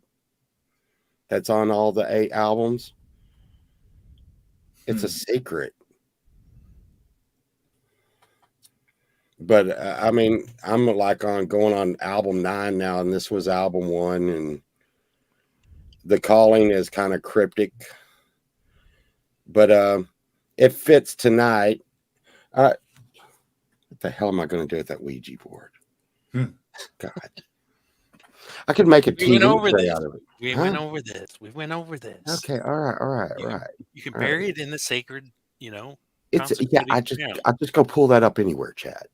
That's on all the 8 albums. It's a secret. But I mean, I'm like going on album 9 now, and this was album 1, and The Calling is kind of cryptic, but it fits tonight. What the hell am I going to do with that Ouija board? God. I could make a We went TV over tray this. out of it. We Huh? went over this. We went over this. Okay, all right. You can All right. bury it in the sacred, It's consecrated I ground. just go pull that up anywhere, Chad.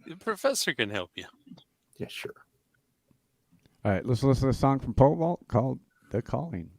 The professor can help you. Yeah, sure. All right, let's listen to a song from Pole Vault called "The Calling."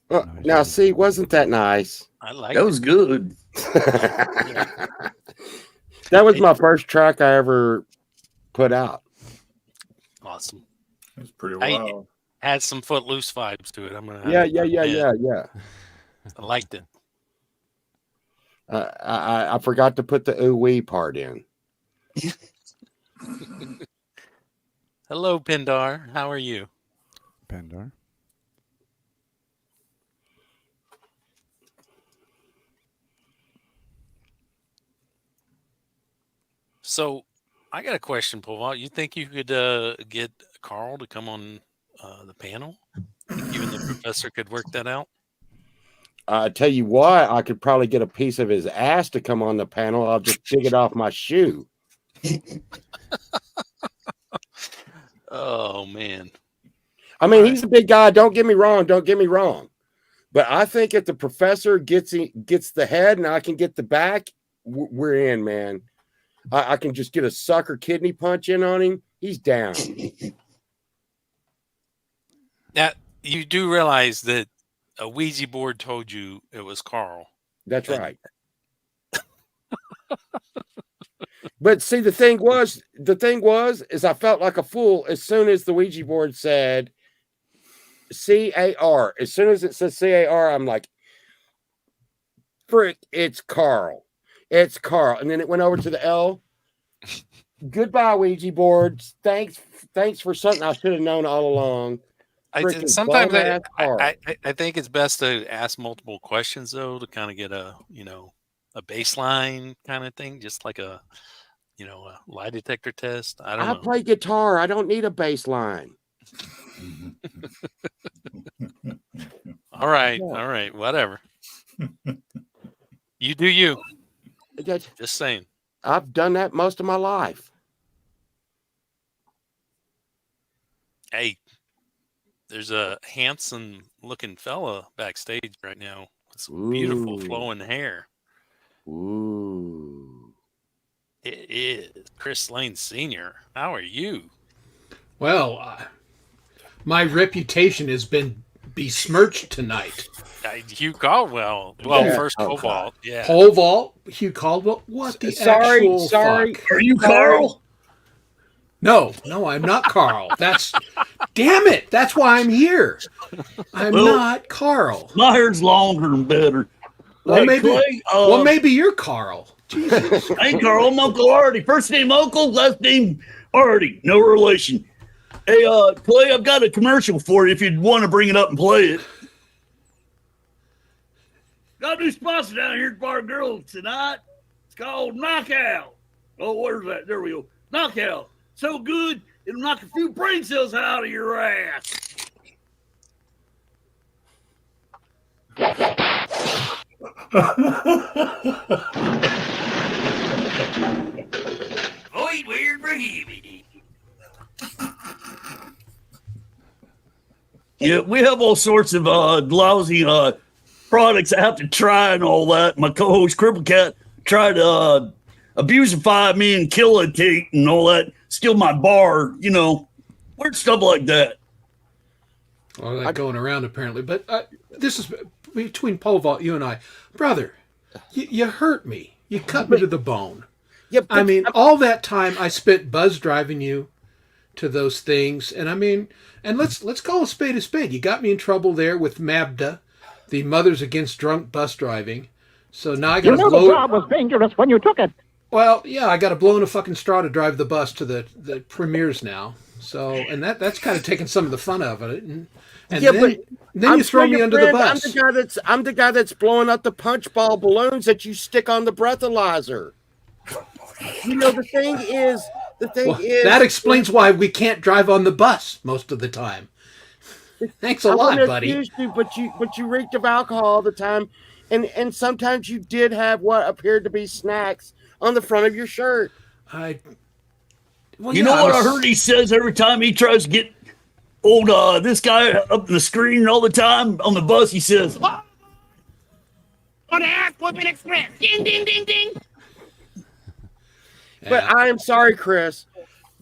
Well, Nice. now, see, wasn't that nice? I like That was good. That was my first track I ever put out. awesome. It's pretty I- wild. Had some Footloose vibes to it. I'm gonna. Yeah. I liked it. I forgot to put the ooh wee part in. Hello, Pindar. How are you? Pendar. So, I got a question, Paul. You think you could get Carl to come on the panel? Think you and the professor could work that out? I tell you what, I could probably get a piece of his ass to come on the panel. I'll just dig it off my shoe. Oh man. I mean, he's a big guy. Don't get me wrong. Don't get me wrong. But I think if the professor gets the head and I can get the back, we're in, man. I can just get a sucker kidney punch in on him. He's down. Now you do realize that a Ouija board told you it was Carl. That's right. But see, the thing was, is I felt like a fool as soon as the Ouija board said C-A-R. As soon as it says C-A-R, I'm like, frick, it's Carl. It's Carl. And then it went over to the L. Goodbye, Ouija boards. Thanks for something I should have known all along. Sometimes I think it's best to ask multiple questions though to kind of get a baseline kind of thing, just like a lie detector test. I don't know. I play guitar. I don't need a bass line. All right, whatever. You do you. Just saying. I've done that most of my life. Hey, there's a handsome looking fella backstage right now with some beautiful flowing hair. Ooh. It is Chris Lane Sr. How are you? Well, my reputation has been besmirched tonight. Hugh Caldwell. Well, Yeah. first Oh, Cobalt. Yeah. Pole vault, Hugh Caldwell. What the actual fuck? Are you Carl? No, I'm not Carl. Damn it. That's why I'm here. I'm not Carl. My hair's longer and better. Well, Hey, maybe. Clay, Maybe you're Carl. Jesus. Hey, Carl, I'm Uncle Artie. First name Uncle, last name Artie. No relation. Hey, Clay, I've got a commercial for you if you'd want to bring it up and play it. Got a new sponsor down here at Bar Girls tonight. It's called Knockout. Oh, where's that? There we go. Knockout. So good, it'll knock a few brain cells out of your ass. Avoid weird prohibited. Yeah, we have all sorts of lousy products I have to try and all that. My co-host Cripple Cat tried to abusify me and kill a Tate and all that, steal my bar, weird stuff like that. All that going around apparently, but this is between Pole Vault, you and I, brother. You hurt me. You cut me to the bone. Yeah, I mean, all that time I spent buzz driving you to those things, and I mean, and let's call a spade a spade. You got me in trouble there with MABDA, the Mothers Against Drunk Bus Driving. So now I got to blow. The job was dangerous when you took it. Well, yeah, I got to blow in a fucking straw to drive the bus to the premieres now. So, and that's kind of taking some of the fun out of it. And Yeah, then, but then you throw me under the bus. I'm the guy that's blowing up the punch ball balloons that you stick on the breathalyzer. The thing is, that explains why we can't drive on the bus most of the time. Thanks a lot, buddy. But you reeked of alcohol all the time, and sometimes you did have what appeared to be snacks on the front of your shirt. What I heard he says every time he tries to get old this guy up in the screen all the time on the bus, he says, On the ass whooping express. Ding, ding, ding, ding. But I am sorry, Chris.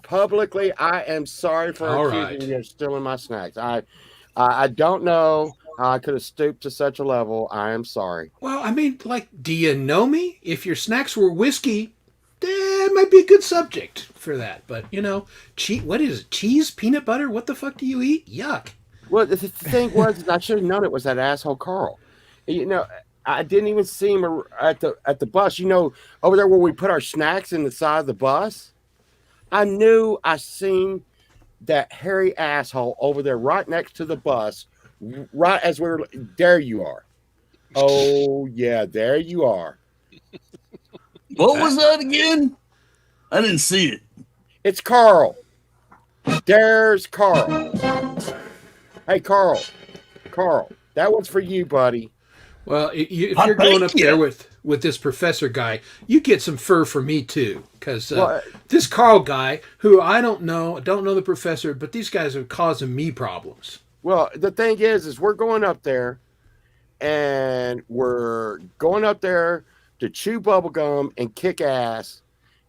Publicly, I am sorry for accusing you of stealing my snacks. I don't know how I could have stooped to such a level. I am sorry. Well, I mean, do you know me? If your snacks were whiskey, it might be a good subject for that. But, what is it? Cheese, peanut butter? What the fuck do you eat? Yuck. Well, the thing was, I should have known it was that asshole Carl. I didn't even see him at the bus. Over there where we put our snacks in the side of the bus. I knew I seen that hairy asshole over there right next to the bus, right as we were. There you are. Oh yeah, there you are. What was that again? I didn't see it. It's Carl. There's Carl. Hey, Carl. That one's for you, buddy. Well, if you're going up there with this professor guy, you get some fur for me too, because this Carl guy, who I don't know the professor, but these guys are causing me problems. Well, the thing is we're going up there, and we're going up there to chew bubblegum and kick ass,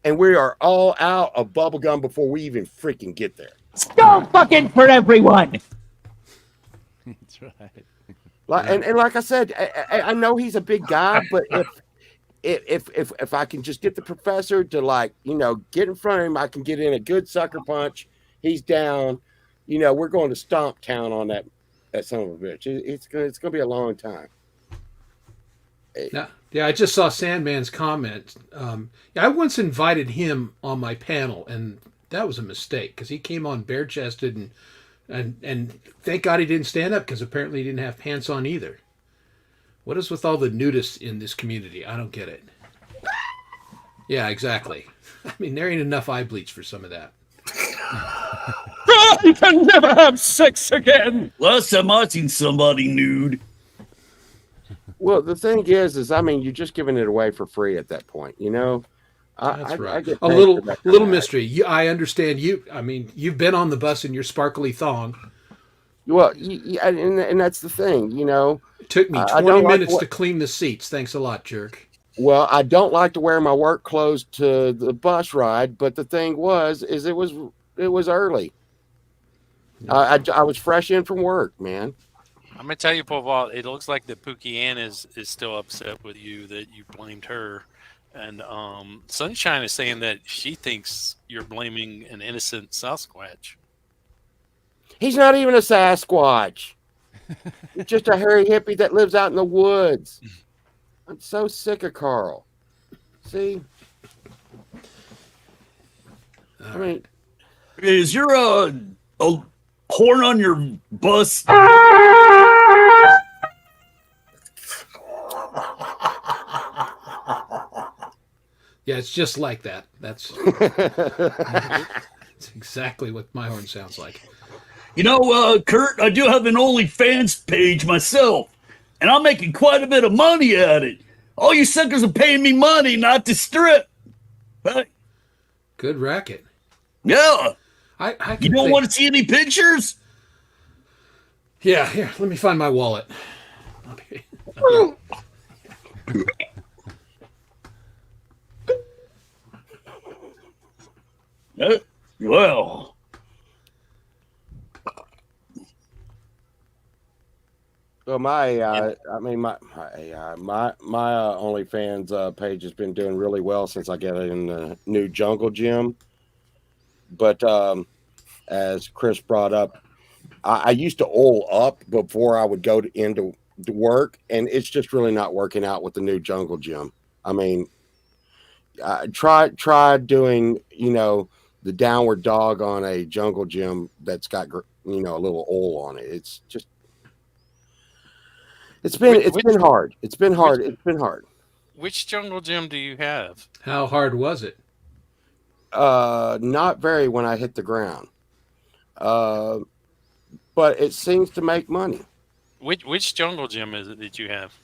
and we are all out of bubblegum before we even freaking get there. Stole fucking for everyone. That's right. And like I said, I know he's a big guy, but if I can just get the professor to, like, you know, get in front of him, I can get in a good sucker punch. He's down. You know, we're going to stomp town on that son of a bitch. It's gonna be a long time. Yeah, I just saw Sandman's comment. I once invited him on my panel, and that was a mistake because he came on bare chested and thank God he didn't stand up because apparently he didn't have pants on either. What is with all the nudists in this community? I don't get it. Yeah, exactly. I mean, there ain't enough eye bleach for some of that. I can never have sex again. Last time I seen somebody nude. Well, the thing is I mean, you're just giving it away for free at that point, you know. That's right. I get A paid little for that little kind of mystery. I understand you. I mean, you've been on the bus in your sparkly thong. Well, and that's the thing, you know. It took me 20 minutes to clean the seats. Thanks a lot, jerk. Well, I don't like to wear my work clothes to the bus ride, but the thing is it was early. I was fresh in from work, man. I'm gonna tell you, Paul Vault, it looks like that Pookie Ann is still upset with you that you blamed her. And Sunshine is saying that she thinks you're blaming an innocent Sasquatch. He's not even a Sasquatch. He's just a hairy hippie that lives out in the woods. I'm so sick of Carl. See? I mean, is your a horn on your bus? Yeah, it's just like that. That's exactly what my horn sounds like. You know, Kurt, I do have an OnlyFans page myself, and I'm making quite a bit of money at it. All you suckers are paying me money not to strip. Right? Good racket. Yeah. I you don't want to see any pictures? Yeah, here, let me find my wallet. Well. Well, my OnlyFans page has been doing really well since I got in the new jungle gym. But as Chris brought up, I used to oil up before I would go into work, and it's just really not working out with the new jungle gym. I mean, try doing, you know, the downward dog on a jungle gym that's got, you know, a little oil on it. It's just. It's been hard. It's been hard. Which jungle gym do you have? How hard was it? Not very when I hit the ground. But it seems to make money. Which jungle gym is it that you have?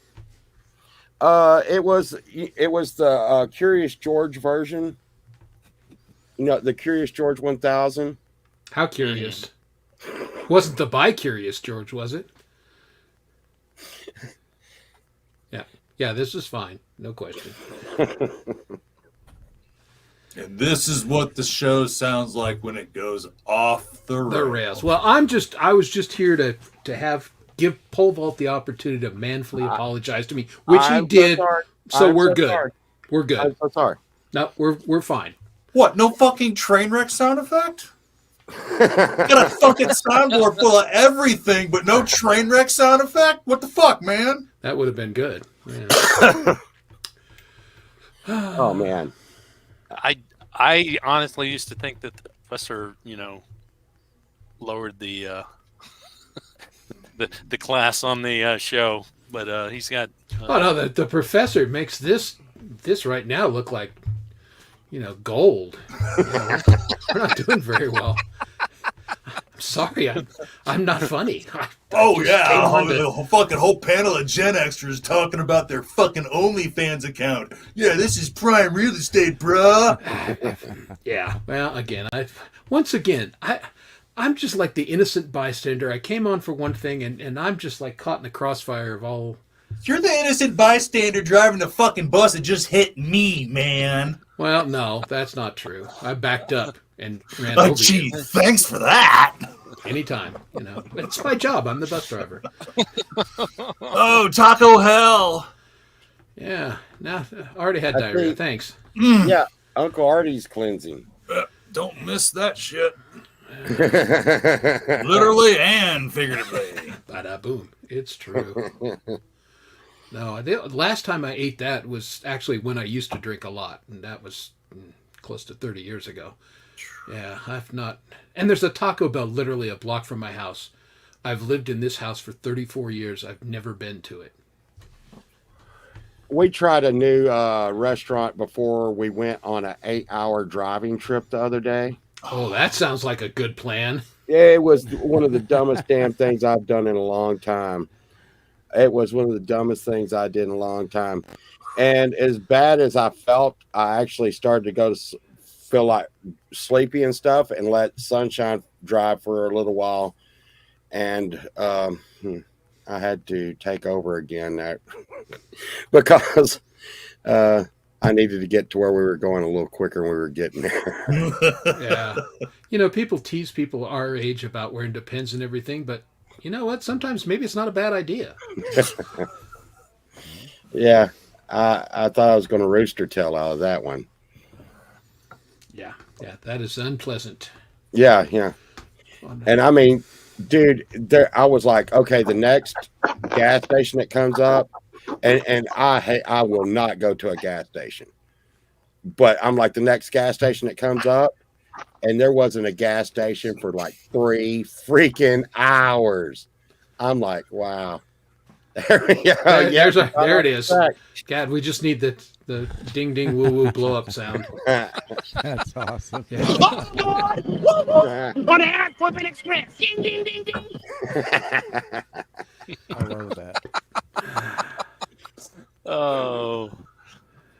It was the Curious George version. You know, the Curious George 1000. How curious? Wasn't the Bi Curious George, was it? Yeah, this is fine. No question. And this is what the show sounds like when it goes off the rails. Well, I was just here to give Pole Vault the opportunity to manfully apologize to me, which he did. So we're good. Sorry. We're good. I'm so sorry. No, we're fine. What? No fucking train wreck sound effect? Got a fucking soundboard full of everything, but no train wreck sound effect? What the fuck, man? That would have been good. Yeah. Oh man. I honestly used to think that the professor, you know, lowered the the class on the show, but he's got. Oh no, the professor makes this right now look like, you know, gold. You know, we're not doing very well. I'm sorry, I'm not funny. Oh just yeah, came on to- a fucking whole panel of Gen Xers talking about their fucking OnlyFans account. Yeah, this is prime real estate, bruh. Yeah. Well, again, I'm just like the innocent bystander. I came on for one thing, and I'm just like caught in the crossfire of all. You're the innocent bystander driving the fucking bus that just hit me, man. Well, no, that's not true. I backed up and ran Oh, over gee, you thanks for that. anytime. It's my job. I'm the bus driver. Oh, Taco Hell. Yeah. Now, I already had I diarrhea. think- Thanks. Yeah, Uncle Artie's cleansing. Don't miss that shit. Literally and figuratively. Bada boom. It's true. No, the last time I ate that was actually when I used to drink a lot, and that was close to 30 years ago. Yeah, I've not. And there's a Taco Bell literally a block from my house. I've lived in this house for 34 years. I've never been to it. We tried a new restaurant before we went on an 8-hour driving trip the other day. Oh, that sounds like a good plan. It was one of the dumbest damn things I've done in a long time. It was one of the dumbest things I did in a long time. And as bad as I felt, I actually started to feel like sleepy and stuff and let Sunshine drive for a little while. And I had to take over again because I needed to get to where we were going a little quicker than we were getting there. Yeah. People tease people our age about wearing Depends and everything, but you know what? Sometimes maybe it's not a bad idea. Yeah. I thought I was going to rooster tail out of that one. Yeah, that is unpleasant. Yeah. And I mean, dude, I was like, okay, the next gas station that comes up, and I will not go to a gas station. But I'm like, the next gas station that comes up, and there wasn't a gas station for like 3 freaking hours. I'm like, wow. There we go. There it is. God, we just need the ding ding woo woo blow up sound. That's awesome. Yeah. Oh, God! Woo, woo! On the Air Corporate Express. Ding, ding, ding, ding. I love that. Oh, I'm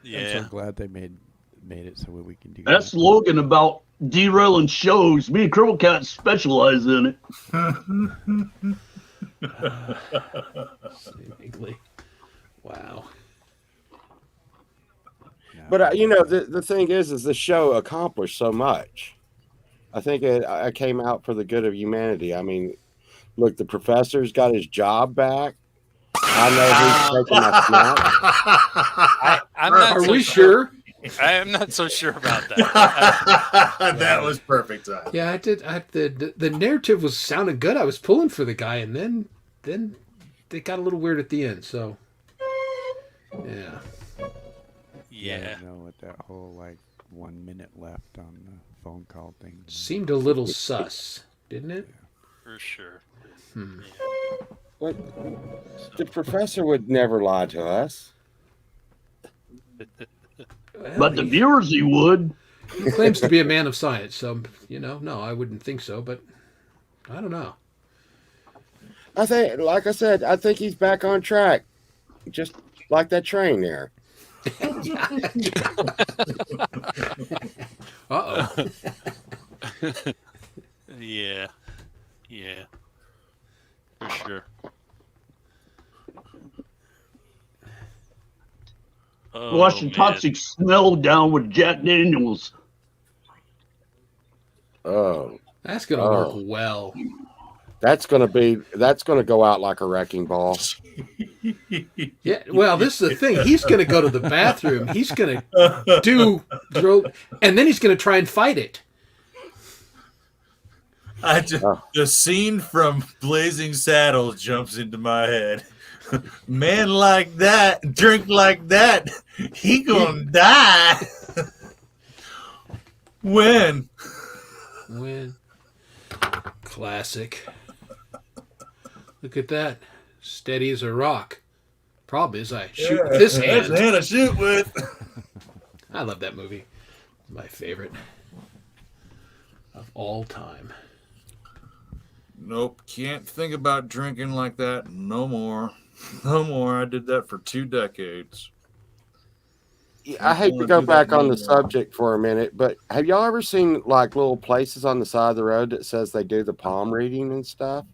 yeah. so glad they made it so we can do That slogan about derailing shows. Me and Cripple Cat specialize in it. Seemingly. Wow. But the thing is the show accomplished so much. I think it came out for the good of humanity. I mean, look, the professor's got his job back. I know he's taking a snap. Are we sure? I am not so sure about that. That was perfect time. Yeah, I did. The narrative was sounding good. I was pulling for the guy, and then they got a little weird at the end. So, yeah. Yeah. You know, with that whole 1 minute left on the phone call thing. Seemed a little sus, didn't it? For sure. But the professor would never lie to us. But the viewers, he would. He claims to be a man of science, so no, I wouldn't think so. But I don't know. I think, like I said, I think he's back on track, just like that train there. Uh-oh. Yeah. For sure. Wash the man. toxic smell down with Jack Daniels. Oh, That's gonna work well. that's gonna go out like a wrecking ball. Yeah. Well, this is the thing. He's gonna go to the bathroom. He's gonna and then he's gonna try and fight it. The scene from Blazing Saddles jumps into my head. Man like that, drink like that, he gonna die. When? Classic. Look at that. Steady as a rock. Problem is I shoot with this hand. That's the hand I shoot with. I love that movie. It's my favorite of all time. Nope, can't think about drinking like that no more. No more. I did that for 2 decades. I hate to wanna go do that back on no the more. subject for a minute, but have y'all ever seen like little places on the side of the road that says they do the palm reading and stuff?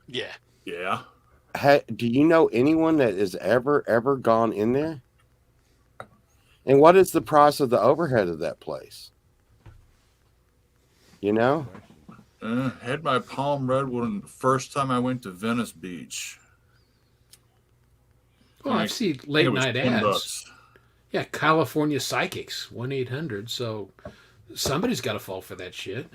Yeah. Yeah. Do you know anyone that has ever gone in there? And what is the price of the overhead of that place? You know? Had my palm read when the first time I went to Venice Beach. Well, I've seen I think late it was night $10 ads. bucks. Yeah, California Psychics, 1-800. So somebody's got to fall for that shit.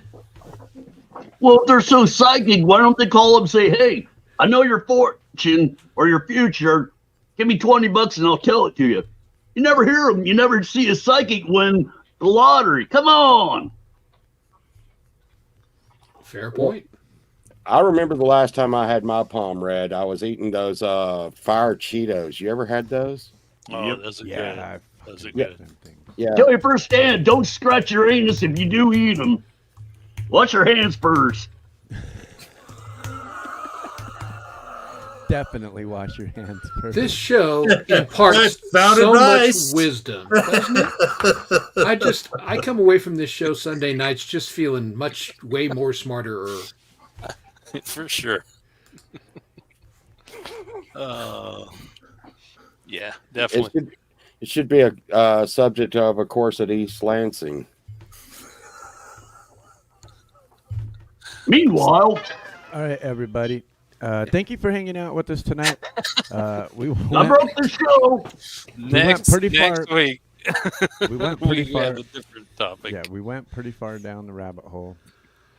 Well, if they're so psychic, why don't they call up and say, "Hey, I know your fortune or your future. Give me $20 and I'll tell it to you." You never hear them. You never see a psychic win the lottery. Come on. Fair point. I remember the last time I had my palm read, I was eating those fire Cheetos. You ever had those? Oh, Yep. those are Yeah, good. I've Those are yeah. good. Yeah. Tell you firsthand, don't scratch your anus if you do eat them. Wash your hands first. Definitely wash your hands first. This show imparts That sounded so nice. much wisdom, doesn't it? I come away from this show Sunday nights just feeling way more smarter. For sure. Yeah, definitely. It should be a subject of a course at East Lansing. Meanwhile, All right, everybody. Thank you for hanging out with us tonight. We I went, broke the show. Next pretty next far- week, we went pretty we far. have a different topic. Yeah, we went pretty far down the rabbit hole.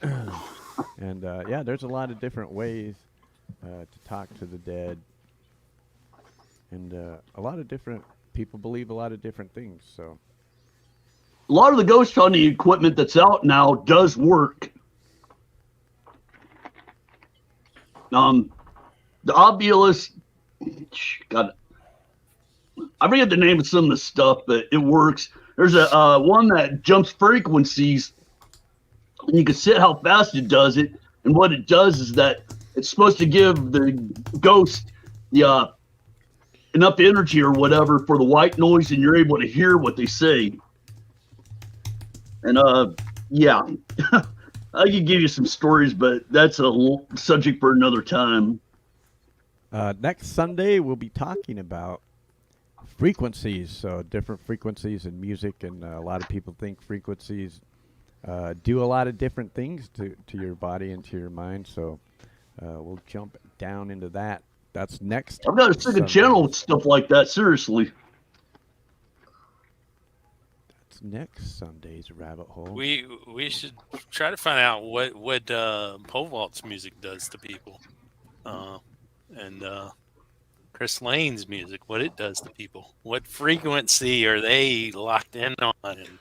And yeah, there's a lot of different ways to talk to the dead. And a lot of different people believe a lot of different things. So A lot of the ghost hunting equipment that's out now does work. The Obulus, God, I forget the name of some of the stuff, but it works. There's a one that jumps frequencies, and you can see how fast it does it. And what it does is that it's supposed to give the ghost the enough energy or whatever for the white noise, and you're able to hear what they say. And yeah, I could give you some stories, but that's a subject for another time. next Sunday, we'll be talking about frequencies. So different frequencies in music. And a lot of people think frequencies do a lot of different things to your body and to your mind. So we'll jump down into that. That's next. I've got a second Sunday. channel with stuff like that. Seriously. That's next Sunday's rabbit hole. We should try to find out what pole vault's music does to people, and Chris Lane's music, what it does to people. What frequency are they locked in on? And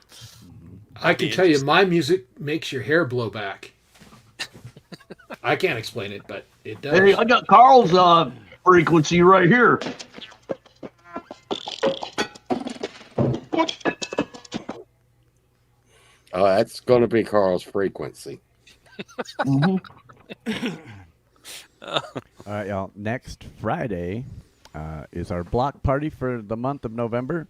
I can tell you, my music makes your hair blow back. I can't explain it, but it does. Hey, I got Carl's frequency right here. Oh, that's going to be Carl's frequency. Mhm. All right, y'all. Next Friday is our block party for the month of November.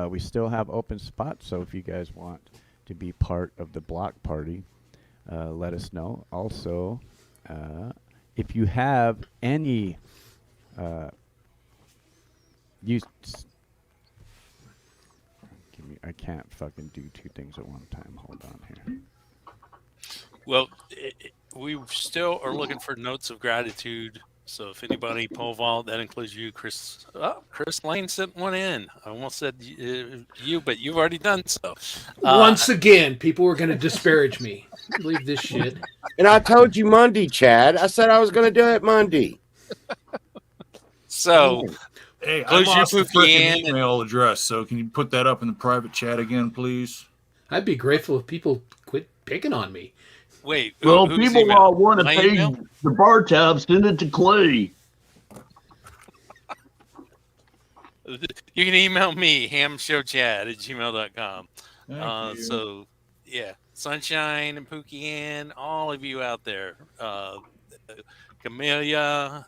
We still have open spots, so if you guys want to be part of the block party, let us know. Also, if you have any I can't fucking do two things at one time. Hold on here. Well, we still are looking for notes of gratitude. So if anybody pole vault, that includes you, Chris. Oh, Chris Lane sent one in. I almost said you, but you've already done so. Once again, people were going to disparage me. Leave this shit. And I told you Monday, Chad. I said I was going to do it Monday. So, Hey, I Close your lost the poopy freaking and- email address, so can you put that up in the private chat again, please? I'd be grateful if people quit picking on me. wait. Well, whose people email? want to My pay email? the bar tab, send it to Clay. You can email me, hamshowchad@gmail.com. Thank you. So, yeah. Sunshine and Pookie Ann, all of you out there, Camellia,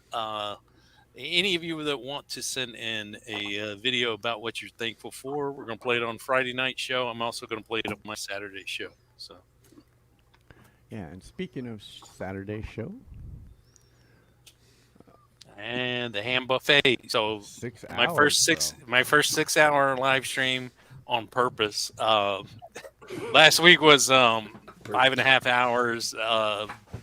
any of you that want to send in a video about what you're thankful for, we're going to play it on Friday night show. I'm also going to play it on my Saturday show. So, Yeah, and speaking of Saturday show, and the ham buffet. So 6 my hours, first 6 hour live stream on purpose. Last week was 5.5 hours,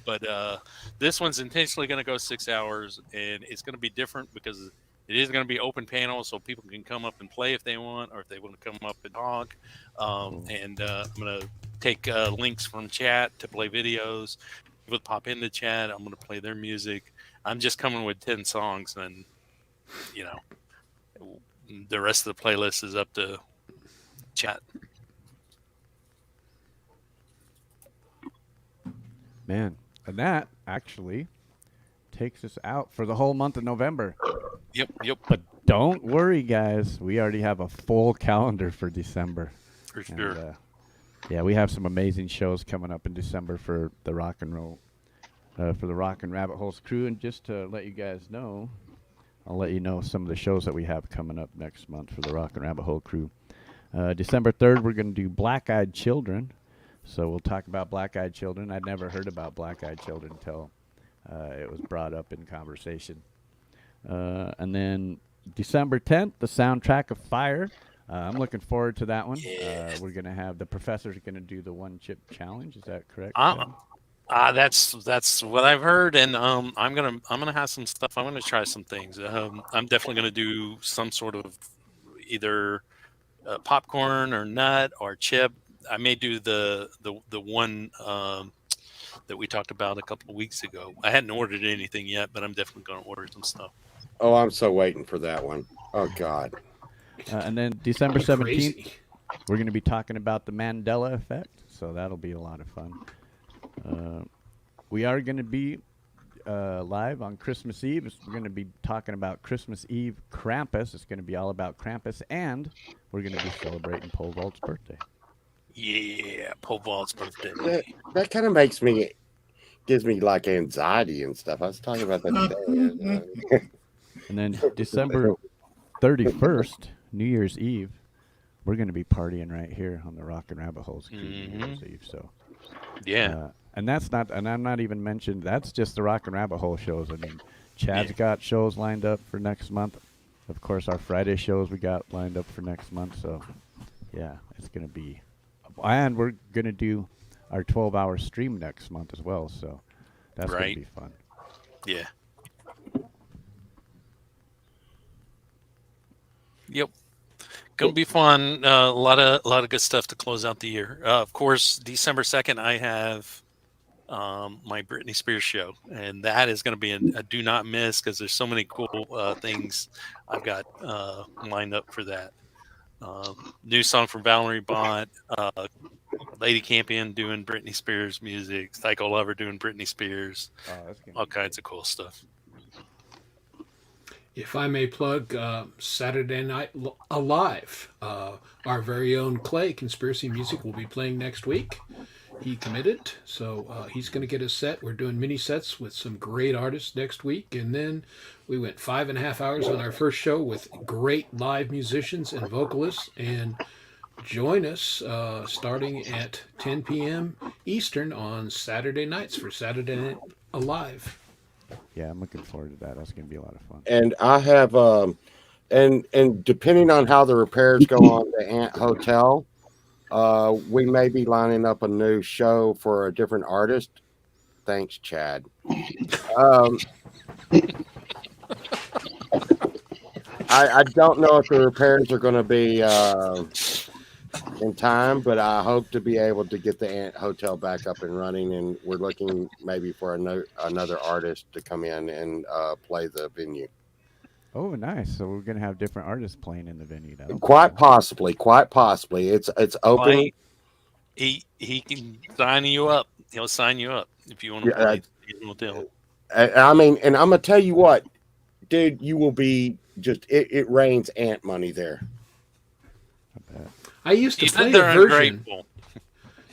but this one's intentionally going to go 6 hours, and it's going to be different because it is going to be open panel, so people can come up and play if they want, or if they want to come up and talk. And I'm going to take links from chat to play videos. People pop into chat. I'm going to play their music. I'm just coming with 10 songs, and the rest of the playlist is up to chat. Man, and that actually takes us out for the whole month of November. Yep. But don't worry, guys. We already have a full calendar for December. For sure. And, yeah, we have some amazing shows coming up in December for the Rock and Rabbit Holes crew. And just to let you guys know, I'll let you know some of the shows that we have coming up next month for the Rock and Rabbit Hole crew. December 3rd, we're going to do Black Eyed Children. So we'll talk about Black Eyed Children. I'd never heard about Black Eyed Children until it was brought up in conversation. And then December 10th, the Soundtrack of Fire. I'm looking forward to that one. Yeah. We're going to have the professor's going to do the one chip challenge. Is that correct? That's what I've heard, and I'm gonna have some stuff. I'm gonna try some things. I'm definitely gonna do some sort of either popcorn or nut or chip. I may do the one that we talked about a couple of weeks ago. I hadn't ordered anything yet, but I'm definitely gonna order some stuff. Oh, I'm so waiting for that one. Oh God. And then December 17th, Crazy. we're going to be talking about the Mandela effect. So that'll be a lot of fun. We are going to be live on Christmas Eve. We're going to be talking about Christmas Eve Krampus. It's going to be all about Krampus, and we're going to be celebrating Pole Vault's birthday. Yeah, Pole Vault's birthday. That kind of gives me like anxiety and stuff. I was talking about that today. And then December 31st, New Year's Eve, we're going to be partying right here on the Rock and Rabbit Holes crew New Year's Eve. So, Yeah. and that's not, and I'm not even mentioned. That's just the Rock and Rabbit Hole shows. I mean, Chad's got shows lined up for next month. Of course, our Friday shows we got lined up for next month. So, yeah, it's going to be, and we're going to do our 12-hour stream next month as well. So, that's going to be fun. Yeah. Yep. Gonna be fun. A lot of good stuff to close out the year. Of course, December 2nd, I have my Britney Spears show, and that is going to be a do not miss because there's so many cool things I've got lined up for that. New song from Valerie Bont, Lady Campion doing Britney Spears music, Psycho Lover doing Britney Spears, all kinds of cool stuff. If I may plug Saturday Night Alive, our very own Clay, Conspiracy Music, will be playing next week. He committed, so he's going to get a set. We're doing mini sets with some great artists next week. And then we went 5.5 hours on our first show with great live musicians and vocalists. And join us starting at 10 p.m. Eastern on Saturday nights for Saturday Night Alive. Yeah, I'm looking forward to that. That's going to be a lot of fun. And I have, and depending on how the repairs go on the Ant Hotel, we may be lining up a new show for a different artist. Thanks, Chad. I don't know if the repairs are going to be in time, but I hope to be able to get the Ant Hotel back up and running, and we're looking maybe for another artist to come in and play the venue. Oh, nice! So we're gonna have different artists playing in the venue. Quite possibly. It's open. He can sign you up. He'll sign you up if you want to play the hotel. I mean, and I'm gonna tell you what, dude, you will be just it rains ant money there. I used to You play said a they're version. ungrateful.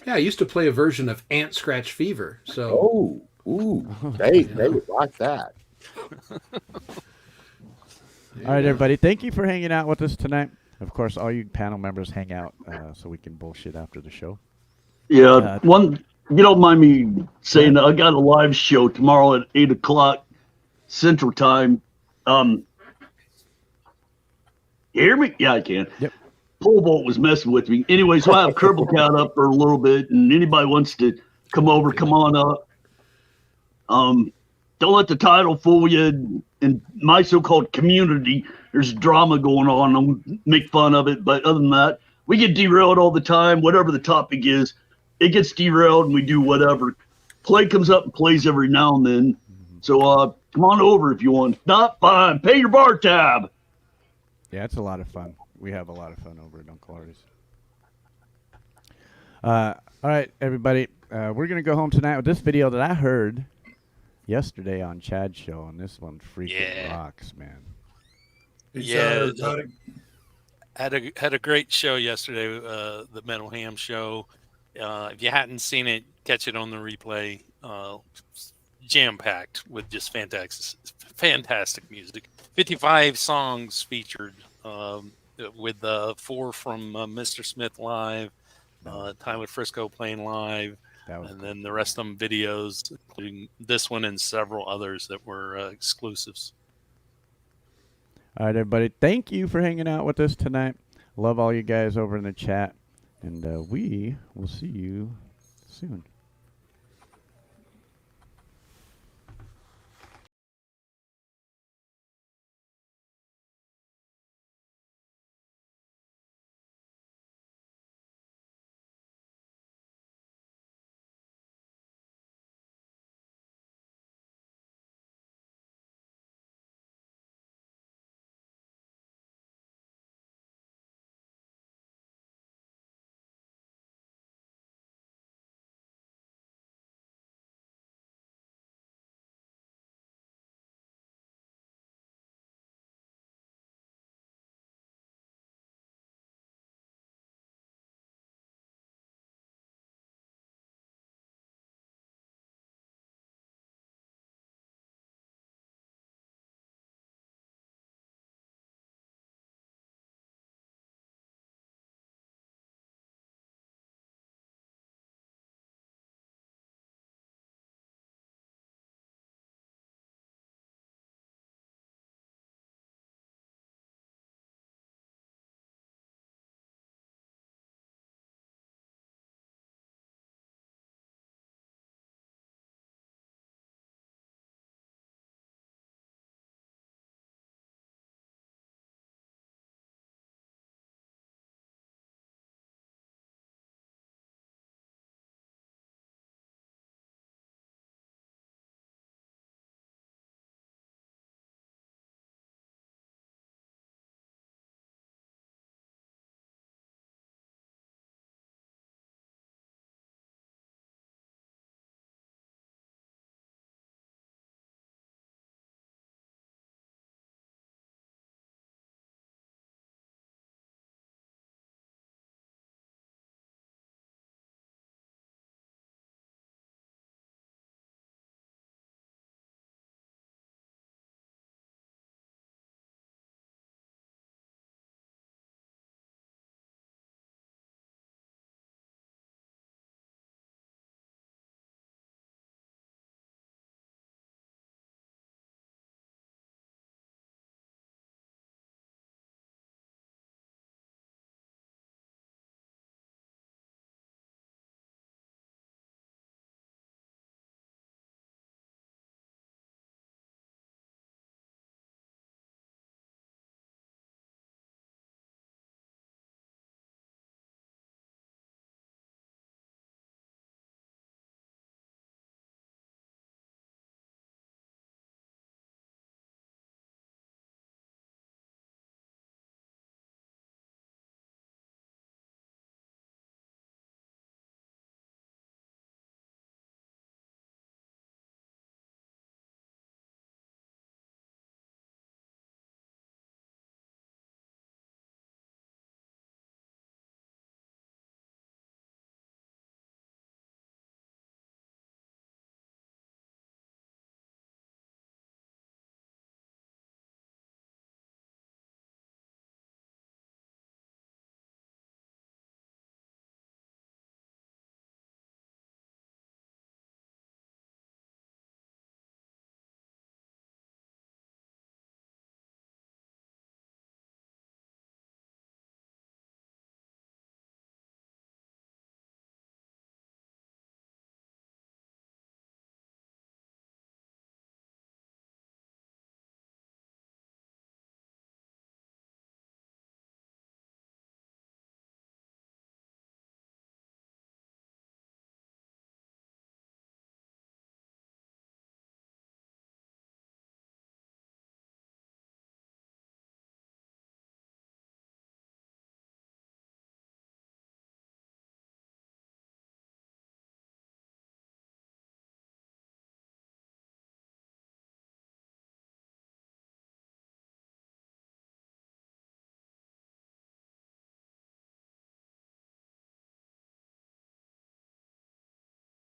Yeah, I used to play a version of Ant Scratch Fever. So They would like that. All right, everybody. Thank you for hanging out with us tonight. Of course, all you panel members hang out so we can bullshit after the show. Yeah, you don't mind me saying that I got a live show tomorrow at 8:00 Central Time. You hear me? Yeah, I can. Yep. Pole vault was messing with me. Anyway, so I have Kerbal Cat up for a little bit, and anybody wants to come over, come on up. Don't let the title fool you. In my so-called community, there's drama going on. Don't make fun of it, but other than that, we get derailed all the time. Whatever the topic is, it gets derailed, and we do whatever. Play comes up and plays every now and then. So come on over if you want. If not, fine. Pay your bar tab. Yeah, it's a lot of fun. We have a lot of fun over at Uncle Artie's. All right, everybody. We're going to go home tonight with this video that I heard yesterday on Chad's show, and this one freaking rocks, man. Yeah, had a great show yesterday, the Metal Ham show. If you hadn't seen it, catch it on the replay. Jam-packed with just fantastic music. 55 songs featured, with 4 from Mr. Smith live, Tyler Frisco playing live, and then the rest of them videos, including this one and several others that were exclusives. All right, everybody. Thank you for hanging out with us tonight. Love all you guys over in the chat, and we will see you soon.